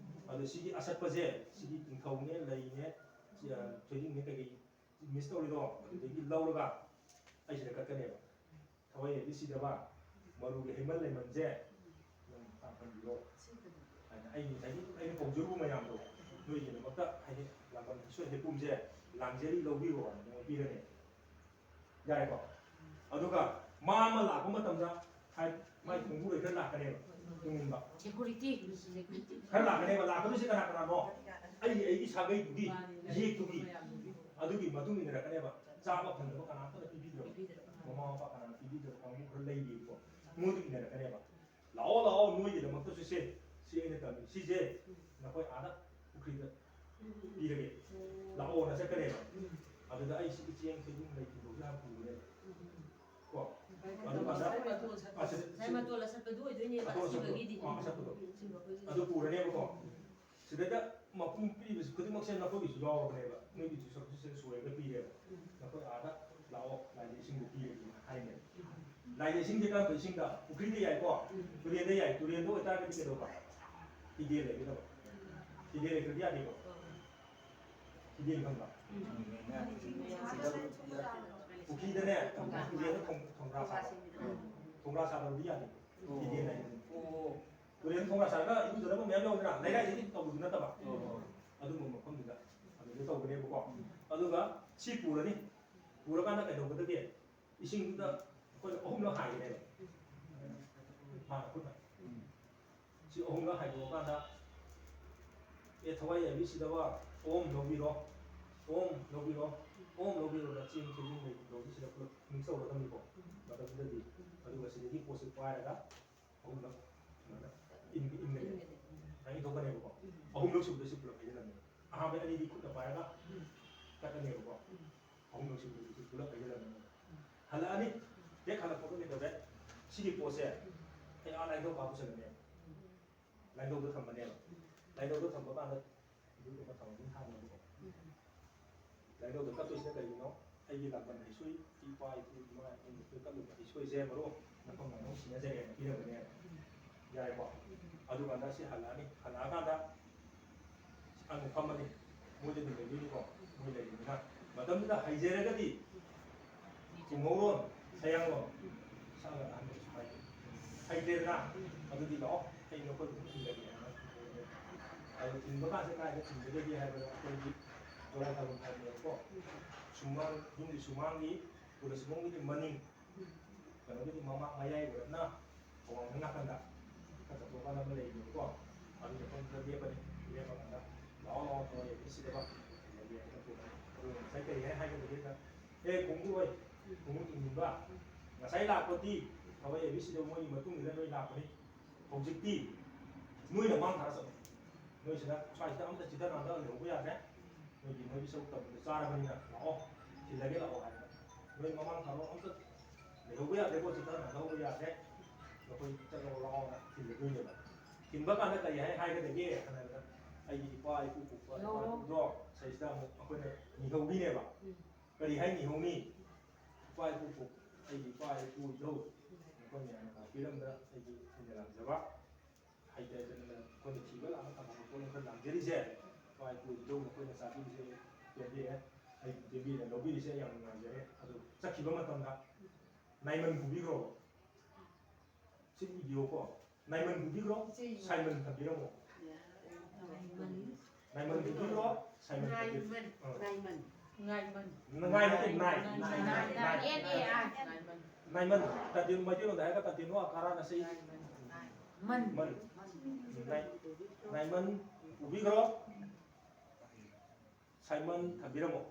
ꯑꯗꯣ ꯁꯤꯒꯤ ꯑꯆꯠꯄꯁꯦ ꯁꯤꯒꯤ ꯇꯤꯡꯊꯧꯅꯦ ꯂꯩꯅꯦ ꯊꯣꯏꯗꯤꯡꯅꯦ ꯀꯩꯀꯩ ꯃꯤꯁ ꯇꯧꯔꯤꯗꯣ ꯑꯗꯨꯗꯒꯤ ꯂꯧꯔꯒ ꯑꯩꯁꯤꯗ ꯀꯠꯀꯅꯦꯕ ꯊꯋꯥꯏ ꯌꯥꯏꯕꯤ ꯁꯤꯗꯕ ꯃꯔꯨꯒꯤ ꯍꯩꯃꯟ ꯂꯩꯃꯟꯁꯦ ꯅꯪ ꯇꯥꯛꯄꯤꯔꯣ ꯍꯥꯏꯅ ꯑꯩ ꯉꯁꯥꯏꯒꯤ ꯑꯩꯅ ꯀꯧꯖꯔꯨꯕ ꯃꯌꯥꯝꯗꯣ ꯅꯣꯏꯒꯤꯗꯃꯛꯇ ꯍꯥꯏꯗꯤ ꯂꯥꯡꯕꯟ ꯏꯁꯣꯏ ꯍꯩꯄꯨꯝꯁꯦ ꯂꯥꯡꯖꯔꯤ ꯂꯧꯕꯤꯔꯣ ꯍꯥꯏꯅ ꯄꯤꯔꯅꯤ ꯌꯥꯔꯦꯀꯣ ꯑꯗꯨꯒ ꯃꯥ ꯑꯃ ꯂꯥꯛꯄ ꯃꯇꯝꯗ ꯃꯥꯏ ꯈꯣꯡꯕꯨꯔꯩ ꯈꯔ ꯂꯥꯛꯀꯅꯦꯕ ꯇꯨꯡꯏꯟꯕ
ꯁꯦꯀꯨꯔꯤꯇꯤ
ꯈꯔ ꯂꯥꯛꯀꯅꯦꯕ ꯂꯥꯛꯀꯗꯣꯏꯁꯦ ꯀꯅꯥ ꯀꯅꯥꯅꯣ ꯑꯩꯒꯤ ꯁꯥꯒꯩꯗꯨꯒꯤ ꯌꯦꯛꯇꯨꯒꯤ ꯑꯗꯨꯒꯤ ꯃꯇꯨꯡ ꯏꯟꯅꯔꯛꯀꯅꯦꯕ ꯆꯥꯕ ꯐꯪꯗꯕ ꯀꯅꯥꯝꯇꯅ ꯄꯤꯕꯤꯗ꯭ꯔꯕ ꯃꯃꯥ ꯃꯄꯥ ꯀꯅꯥꯅ ꯄꯤꯕꯤꯗ꯭ꯔꯕ ꯀꯥꯡꯕꯨ ꯈꯔ ꯂꯩꯔꯤꯕꯀꯣ ꯃꯣꯏꯗꯨ ꯏꯟꯅꯔꯛꯀꯅꯦꯕ ꯂꯥꯛꯑꯣ ꯂꯥꯛꯑꯣ ꯅꯣꯏꯒꯤꯗꯃꯛꯇꯁꯨ ꯁꯤ ꯑꯩꯅ ꯇꯝꯃꯤ ꯁꯤꯁꯦ ꯅꯈꯣꯏ ꯑꯥꯗ ꯄꯨꯈ꯭ꯔꯤꯗ ꯄꯤꯔꯒꯦ ꯂꯥꯛꯑꯣꯅ ꯆꯠꯀꯅꯦꯕ ꯑꯗꯨꯗ ꯑꯩ ꯁꯤꯒꯤ ꯆꯦꯡ ꯊꯣꯏꯗꯤꯡ ꯂꯩꯈꯤꯕꯗꯣ ꯌꯥꯝ ꯄꯨꯕꯅꯦꯕ ꯀꯣ
ꯃꯇꯣꯜ ꯑꯁꯠꯄꯗꯨ ꯑꯣꯏꯗꯣꯏꯅꯦꯕ ꯁꯤꯕꯒꯤꯗꯤ
ꯑꯗꯨ ꯄꯨꯔꯅꯦꯕꯀꯣ ꯁꯤꯗꯩꯗ ꯃꯄꯨꯝ ꯄꯤꯔꯤꯕꯁꯤ ꯈꯨꯗꯤꯡꯃꯛꯁꯦ ꯅꯈꯣꯏꯒꯤꯁꯨ ꯌꯥꯎꯔꯕꯅꯦꯕ ꯅꯣꯏꯒꯤꯁꯨ ꯁꯔꯨꯛꯁꯦ ꯁꯣꯏꯔꯒ ꯄꯤꯔꯦꯕ ꯅꯈꯣꯏ ꯑꯥꯗ ꯂꯥꯛꯑꯣ ꯂꯥꯏꯗ ꯏꯁꯤꯡꯗꯣ ꯄꯤꯔꯒꯦ ꯍꯥꯏꯅꯦꯕ ꯂꯥꯏꯗ ꯏꯁꯤꯡꯁꯦ ꯀꯔꯝꯕ ꯏꯁꯤꯡꯗ ꯄꯨꯈ꯭ꯔꯤꯗ ꯌꯥꯏꯀꯣ ꯇꯨꯔꯦꯟꯗ ꯌꯥꯏ ꯇꯨꯔꯦꯟꯗ ꯑꯣꯏꯇꯥꯔꯒꯗꯤ ꯀꯩꯗꯧꯕ ꯍꯤꯗꯦ ꯂꯩꯒꯗꯕ ꯍꯤꯗꯦ ꯂꯩꯇ꯭ꯔꯗꯤ ꯌꯥꯗꯦꯀꯣ ꯍꯤꯗꯦ ꯈꯪꯕ ꯄꯨꯈ꯭ꯔꯤꯗꯅꯦ ꯇꯨꯔꯦꯟꯗ ꯊꯣꯡꯒ꯭ꯔꯥ ꯁꯥꯗꯕꯗꯤ ꯌꯥꯗꯦ ꯍꯤꯗꯦ ꯂꯩ ꯇꯨꯔꯦꯟ ꯊꯣꯡꯒ꯭ꯔꯥ ꯁꯥꯔꯒ ꯏꯔꯨꯖꯅꯕ ꯃꯌꯥꯝ ꯌꯥꯎꯗꯅ ꯂꯩꯔꯥꯏꯗꯗꯤ ꯇꯧꯕꯗꯨ ꯅꯠꯇꯕ ꯑꯗꯨꯒꯨꯝꯕ ꯃꯐꯝꯗꯨꯗ ꯑꯗꯨꯗ ꯇꯧꯒꯅꯦꯕꯀꯣ ꯑꯗꯨꯒ ꯁꯤ ꯄꯨꯔꯅꯤ ꯄꯨꯔꯀꯥꯟꯗ ꯀꯩꯗꯧꯒꯗꯒꯦ ꯏꯁꯤꯡꯗꯨꯗ ꯑꯩꯈꯣꯏꯅ ꯑꯍꯨꯝꯂꯛ ꯍꯥꯏꯒꯅꯦꯕ ꯍꯥꯟꯅ ꯈꯨꯠꯅ ꯁꯤ ꯑꯍꯨꯝꯂꯛ ꯍꯥꯏꯗꯣꯛꯑꯀꯥꯟꯗ ꯊꯋꯥꯏ ꯌꯥꯏꯕꯤꯁꯤꯗꯕ ꯑꯣꯝ ꯂꯧꯕꯤꯔꯣ ꯑꯣꯝ ꯂꯧꯕꯤꯔꯣ ꯑꯣꯝ ꯂꯧꯕꯤꯔꯣꯅ ꯆꯦꯡ ꯊꯣꯏꯗꯤꯡ ꯂꯩꯕꯗꯣ ꯁꯤꯗ ꯄꯨꯂꯞ ꯃꯤꯛꯁ ꯇꯧꯒꯗꯕꯅꯤꯀꯣ ꯃꯇꯝꯗꯨꯗꯗꯤ ꯑꯗꯨꯒ ꯁꯤꯗꯒꯤ ꯄꯣꯠꯁꯦ ꯄꯥꯏꯔꯒ ꯑꯍꯨꯝꯂꯛ ꯁꯨꯃꯥꯏꯅ ꯏꯟꯒꯅꯦꯕ ꯁꯨꯃꯥꯏꯅ ꯏꯟꯊꯣꯛꯀꯅꯦꯕꯀꯣ ꯑꯍꯨꯝꯂꯛ ꯁꯨꯕꯗꯁꯨ ꯄꯨꯂꯞ ꯍꯩꯖꯤꯜꯂꯝꯃꯦ ꯑꯍꯥꯟꯕ ꯑꯅꯤꯗꯤ ꯈꯨꯠꯅ ꯄꯥꯏꯔꯒ ꯀꯠꯀꯅꯦꯕꯀꯣ ꯑꯍꯨꯝꯂꯛ ꯁꯨꯕꯗꯁꯨ ꯄꯨꯂꯞ ꯍꯩꯖꯤꯜꯂꯝꯃꯦ ꯍꯜꯂꯛꯑꯅꯤ ꯍꯦꯛ ꯍꯜꯂꯛꯄꯒ ꯀꯩꯗꯧꯔꯦ ꯁꯤꯒꯤ ꯄꯣꯠꯁꯦ ꯑꯩ ꯂꯥꯏꯟꯊꯧ ꯀꯥ ꯄꯨꯁꯜꯂꯅꯦꯕ ꯂꯥꯏꯟꯊꯧꯗ ꯊꯝꯃꯅꯦꯕ ꯂꯥꯏꯟꯊꯧꯗ ꯊꯝꯕ ꯀꯥꯟꯗ ꯑꯗꯨꯒꯨꯝꯕ ꯊꯝꯃꯒ ꯊꯥꯅꯦꯕꯀꯣ ꯂꯥꯏꯟꯊꯧꯗ ꯀꯠꯇꯣꯏꯁꯤꯅ ꯀꯔꯤꯒꯤꯅꯣ ꯑꯩꯒꯤ ꯂꯥꯛꯄꯟ ꯍꯩꯁꯣꯏ ꯏꯄꯥ ꯏꯄꯨ ꯏꯃꯥ ꯏꯄꯨ ꯀꯠꯂꯨꯕ ꯍꯩꯁꯣꯏꯁꯦ ꯃꯔꯨꯞ ꯃꯐꯝ ꯃꯅꯨꯡ ꯁꯤꯟꯅꯖꯔꯦꯅ ꯄꯤꯔꯝꯕꯅꯦꯕ ꯌꯥꯏꯀꯣ ꯑꯗꯨꯀꯥꯟꯗ ꯁꯤ ꯍꯜꯂꯛꯑꯅꯤ ꯍꯜꯂꯛꯑꯀꯥꯟꯗ ꯑꯃꯨꯛ ꯐꯝꯃꯅꯤ ꯃꯣꯏꯗ ꯑꯗꯨꯝ ꯂꯩꯗꯣꯏꯅꯤꯀꯣ ꯃꯣꯏ ꯂꯩꯔꯤꯕꯅꯤꯅ ꯃꯇꯝꯗꯨꯗ ꯍꯩꯖꯔꯒꯗꯤ ꯊꯨꯝꯍꯧꯔꯣꯟ ꯁꯌꯥꯡꯂꯣꯟ ꯁꯛꯑꯒ ꯑꯍꯥꯟꯕ ꯁꯨꯃꯥꯏꯅ ꯍꯩꯇ꯭ꯔꯦꯗꯅ ꯑꯗꯨꯗꯤ ꯂꯥꯛꯑꯣ ꯑꯩ ꯅꯈꯣꯏ ꯑꯗꯨꯝ ꯊꯤꯜꯂꯒꯦ ꯍꯥꯏꯅ ꯑꯗꯨ ꯊꯤꯟꯕ ꯀꯥꯟꯁꯦ ꯀꯥꯏꯗ ꯊꯤꯟꯒꯗꯒꯦ ꯍꯥꯏꯕꯗ ꯑꯩꯈꯣꯏꯒꯤ ꯖꯣꯔꯥ ꯊꯥꯕꯝ ꯍꯥꯏꯕꯅꯦꯕꯀꯣ ꯁꯨꯃꯥꯡ ꯌꯨꯝꯒꯤ ꯁꯨꯃꯥꯡꯒꯤ ꯄꯨꯂꯤꯁꯕꯣꯡꯒꯤꯗꯤ ꯃꯅꯤꯡ ꯀꯩꯅꯣꯒꯤꯗꯤ ꯃꯃꯥꯡ ꯃꯌꯥꯏ ꯑꯣꯏꯔꯞꯅ ꯑꯋꯥꯡ ꯅꯥꯀꯟꯗ ꯆꯠꯊꯣꯛꯀꯥꯟꯗ ꯑꯃ ꯂꯩꯕꯅꯦꯕꯀꯣ ꯑꯗꯨ ꯃꯐꯝꯗꯨꯗ ꯂꯦꯞꯄꯅꯤ ꯂꯦꯞꯄꯀꯥꯟꯗ ꯂꯥꯛꯑꯣ ꯂꯥꯛꯑꯣ ꯊꯋꯥꯏ ꯌꯥꯏꯕꯤꯁꯤꯗꯕ ꯊꯤꯜꯂꯒꯦ ꯍꯥꯏꯅ ꯄꯨꯔꯛꯑꯅꯤ ꯑꯗꯨ ꯉꯁꯥꯏ ꯀꯔꯤ ꯍꯥꯏꯒꯗꯒꯦꯗ ꯈꯣꯡꯕꯨ ꯍꯣꯏ ꯈꯣꯡꯕꯨ ꯊꯤꯡꯅꯤꯡꯕ ꯉꯁꯥꯏ ꯂꯥꯛꯄꯗꯤ ꯊꯋꯥꯏ ꯌꯥꯏꯕꯤꯁꯤꯗ ꯃꯣꯏꯒꯤ ꯃꯇꯨꯡꯗ ꯅꯣꯏ ꯂꯥꯛꯄꯅꯤ ꯍꯧꯖꯤꯛꯇꯤ ꯅꯣꯏꯅ ꯃꯥꯡ ꯊꯥꯔ ꯆꯠꯂꯣ ꯅꯣꯏꯁꯤꯗ ꯁ꯭ꯋꯥꯏꯁꯤꯗ ꯑꯝꯇ ꯆꯤꯊ ꯅꯥꯟꯊ ꯂꯩꯍꯧꯕ ꯌꯥꯗ꯭ꯔꯦ ꯅꯣꯏꯒꯤ ꯁꯔꯨꯛ ꯇꯧꯕꯗ ꯆꯥꯔꯕꯅꯤꯅ ꯂꯥꯛꯑꯣ ꯊꯤꯜꯂꯒꯦ ꯂꯥꯛꯑꯣ ꯍꯥꯏꯕ ꯅꯣꯏ ꯃꯃꯥꯡ ꯊꯥꯔꯣ ꯑꯝꯇ ꯂꯩꯍꯧꯕ ꯌꯥꯗ꯭ꯔꯦꯀꯣ ꯆꯤꯊ ꯅꯥꯟꯊꯍꯧꯕ ꯌꯥꯗ꯭ꯔꯦ ꯅꯈꯣꯏ ꯆꯠꯂꯣ ꯂꯥꯛꯑꯣꯅ ꯊꯤꯜꯂꯗꯣꯏꯅꯦꯕ ꯊꯤꯟꯕ ꯀꯥꯟꯗ ꯀꯔꯤ ꯍꯥꯏꯒꯗꯒꯦ ꯍꯥꯏꯕꯗ ꯑꯩꯒꯤ ꯏꯄꯥ ꯏꯄꯨ ꯄꯣꯛꯄ ꯏꯄꯥ ꯏꯄꯨꯗꯣ ꯁꯤꯗ ꯑꯃꯨꯛ ꯑꯩꯈꯣꯏꯅ ꯅꯤꯍꯧꯗꯣꯏꯅꯦꯕ ꯀꯔꯤ ꯍꯥꯏ ꯅꯤꯍꯧꯅꯤ ꯏꯄꯥ ꯏꯄꯨ ꯑꯩꯒꯤ ꯏꯄꯥ ꯏꯄꯨ ꯏꯙꯧ ꯅꯈꯣꯏ ꯃꯌꯥꯝꯅ ꯄꯤꯔꯝꯕ ꯑꯩꯒꯤ ꯑꯩꯅ ꯂꯥꯛꯆꯕ ꯍꯩꯇꯗꯅ ꯑꯩꯈꯣꯏꯅ ꯊꯤꯕ ꯂꯥꯛꯄ ꯊꯝꯕ ꯄꯣꯠ ꯑꯩꯈꯣꯏ ꯂꯥꯡꯖꯔꯤꯁꯦ ꯏꯄꯥ ꯏꯄꯨ ꯏꯙꯧ ꯅꯈꯣꯏꯅ ꯆꯥꯕꯤꯔꯤꯁꯦ ꯄꯦꯟꯕꯤꯔꯦ ꯑꯩ ꯄꯦꯟꯕꯤꯔꯦ ꯂꯧꯕꯤꯔꯤꯁꯦ ꯌꯥꯝ ꯅꯨꯡꯉꯥꯏꯖꯔꯦ ꯑꯗꯨ ꯆꯠꯈꯤꯕ ꯃꯇꯝꯗ ꯅꯥꯏꯃꯟ ꯄꯨꯕꯤꯈ꯭ꯔꯣ ꯁꯤ ꯏꯕꯤꯌꯣꯀꯣ ꯅꯥꯏꯃꯟ ꯄꯨꯕꯤꯈ꯭ꯔꯣ ꯁꯥꯏꯃꯟ ꯊꯝꯕꯤꯔꯝꯃꯣ ꯅꯥꯏꯃꯟ ꯄꯨꯕꯤꯈ꯭ꯔꯣ ꯁꯥꯏꯃꯟ ꯊꯝꯕꯤꯔꯝꯃꯣ नाइमन तदिन मजूर होता है का तदिन वो आकारा नसे मन नाइमन उबी करो साइमन थबिरमो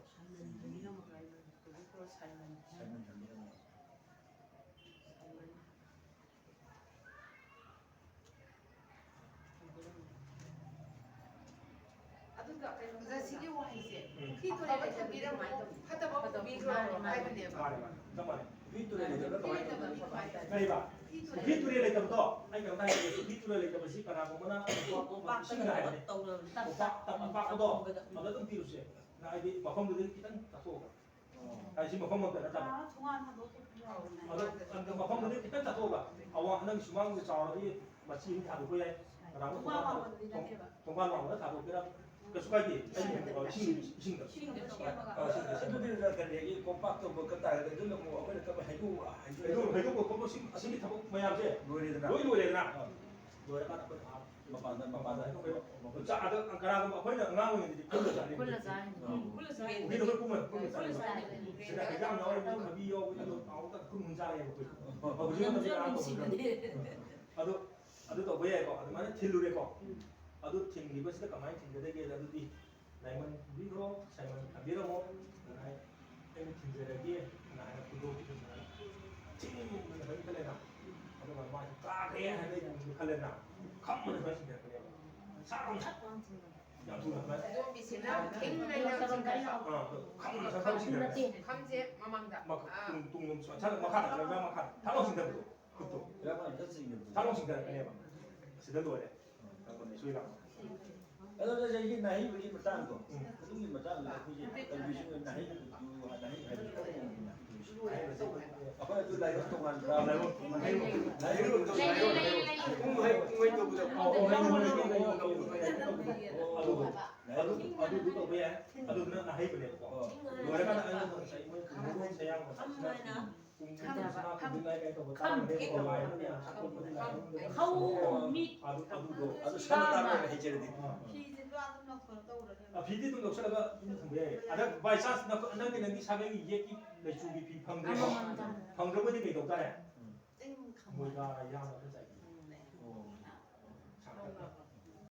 ꯖꯁꯤꯒꯤ ꯋꯥꯍꯩꯁꯦ ꯑꯐꯕ ꯊꯝꯕꯤꯔꯝꯃꯣ ꯐꯠꯇꯕ ꯄꯨꯕꯤꯈ꯭ꯔꯣ ꯍꯥꯏꯕꯅꯦꯕ
ꯚꯤꯇꯨꯔꯦ ꯂꯩꯇꯕ ꯀꯔꯤꯕ ꯚꯤꯇꯨꯔꯦ ꯂꯩꯇꯕꯗꯣ ꯑꯩ ꯀꯩꯅꯣ ꯍꯥꯏꯒꯦ ꯚꯤꯇꯨꯔꯦ ꯂꯩꯇꯕꯁꯤ ꯀꯅꯥꯒꯨꯝꯕꯅ ꯏꯁꯤꯡꯗ ꯍꯥꯏꯕꯅꯦ ꯑꯄꯥꯛꯄꯗꯣ ꯑꯗ ꯑꯗꯨꯝ ꯄꯤꯔꯨꯁꯦ ꯍꯥꯏꯗꯤ ꯃꯐꯝꯗꯨꯗꯒꯤ ꯈꯤꯇꯪ ꯆꯠꯊꯣꯛꯑꯒ ꯍꯥꯏꯗꯤ ꯃꯐꯝ ꯑꯃꯗ ꯅꯠꯇꯕ ꯑꯗꯣ ꯃꯐꯝꯗꯨꯗꯒꯤ ꯈꯤꯇꯪ ꯆꯠꯊꯣꯛꯑꯒ ꯑꯋꯥꯡ ꯅꯪ ꯁꯨꯃꯥꯡꯗ ꯆꯥꯎꯔꯗꯤ ꯃꯆꯤ ꯑꯃ ꯊꯥꯗꯣꯛꯄ ꯌꯥꯏ ꯀꯅꯥꯒꯨꯝꯕ ꯊꯣꯡꯒꯥꯟ ꯋꯥꯡꯃꯗ ꯊꯥꯗꯣꯛꯀꯦꯔꯥ ꯀꯩꯁꯨ ꯀꯥꯏꯗꯦ 이신다.
ꯑꯗꯨꯗꯤ ꯀꯔꯤꯒꯤ ꯀꯣꯝꯄꯥꯛꯇꯧꯕ ꯀꯠꯇꯥꯔꯒꯗꯤ ꯑꯗꯨꯅ ꯑꯃꯨꯛ ꯑꯩꯈꯣꯏꯅ ꯀꯞꯄ
해도 그거 아시기 타고 뭐야지?
ꯂꯣꯏꯔꯦꯗꯅ
로이로래나. 로이가 딱 마마다 해도 자 아들 안가라고 거기는 응아오는데 굴러 자리. 우리도 그 꿈은 자리. 제가 그냥 나와요. 비요 그래도 아무것도 그 문자에 뭐 우리는 제가 안 보고. 아도 뭐야 이거 아도만 틸루래고. 아도 튕기고서 가만히 튕겨대게 아도디 나이만 우리로 사이만 담비로모 나이 에미 튕겨대게 나이 구도기 팅을 할래나 아도만 많이 까게 하는 할래나 감을 하시면 그래요. 사람 ꯌꯥꯝ ꯊꯨꯅ ꯑꯗꯨꯃꯥꯏꯅ
ꯑꯗꯣꯝꯕꯤꯁꯤꯅ ꯊꯦꯡꯅꯩꯅ
ꯈꯪꯅ ꯊꯥꯡ ꯁꯤꯡꯊꯔꯒ
감제 마망다.
ꯇꯨꯡ ꯁ꯭ꯋꯥꯏ ꯃꯈꯥꯗ ꯂꯩꯕ ꯃꯈꯥꯗ ꯊꯥꯡ ꯁꯤꯡꯊꯕꯗꯣ ꯈꯨꯠꯇꯣ ꯊꯥꯡ ꯁꯤꯡꯊꯔꯛꯀꯅꯦꯕ ꯁꯤꯗ ꯂꯣꯏꯔꯦ ꯁꯣꯏ ꯂꯥꯛꯄ
ꯑꯗꯨꯅ ꯑꯩꯒꯤ ꯅꯥꯍꯩꯕꯒꯤ ꯃꯇꯥꯡꯗꯣ ꯑꯗꯨꯒꯤ ꯃꯇꯥꯡꯗ ꯑꯩꯈꯣꯏꯁꯦ ꯀꯟꯐ꯭ꯌꯨꯖꯟ ꯅꯥꯍꯩ ꯅꯥꯍꯩ ꯍꯥꯏꯕꯁꯤ ꯑꯩꯈꯣꯏ ꯑꯗꯨ ꯂꯥꯏꯕꯛ ꯇꯣꯉꯥꯟꯕ꯭ꯔꯥ
ꯑꯗꯨ ꯇꯧꯕ ꯌꯥꯏ ꯑꯗꯨꯗꯨꯅ ꯅꯥꯍꯩꯕꯅꯦꯕꯀꯣ ꯂꯣꯏꯔꯀꯥꯟꯗ ꯑꯩꯉꯣꯟꯗ ꯉꯁꯥꯏ ꯃꯣꯏ ꯈꯨꯡꯒꯪ ꯁꯌꯥꯡ
ꯑꯗꯨ ꯁꯝꯅ ꯇꯥꯛꯄ ꯍꯩꯖꯔꯗꯤ
ꯐꯤꯗꯤ ꯑꯗꯨꯝ ꯂꯧꯁꯜꯂꯒ ꯑꯗꯨꯝ ꯊꯝꯕ ꯌꯥꯏ ꯑꯗ ꯕꯥꯏ ꯆꯥꯟꯁ ꯅꯪꯒꯤ ꯁꯥꯒꯩꯒꯤ ꯌꯦꯛꯀꯤ ꯂꯩꯆꯨꯒꯤ ꯐꯤ ꯐꯪꯗ꯭ꯔꯦꯕ ꯐꯪꯗ꯭ꯔꯕꯗꯤ ꯀꯩ ꯇꯧ ꯇꯥꯔꯦ ꯃꯣꯏꯒ ꯌꯥꯝꯅ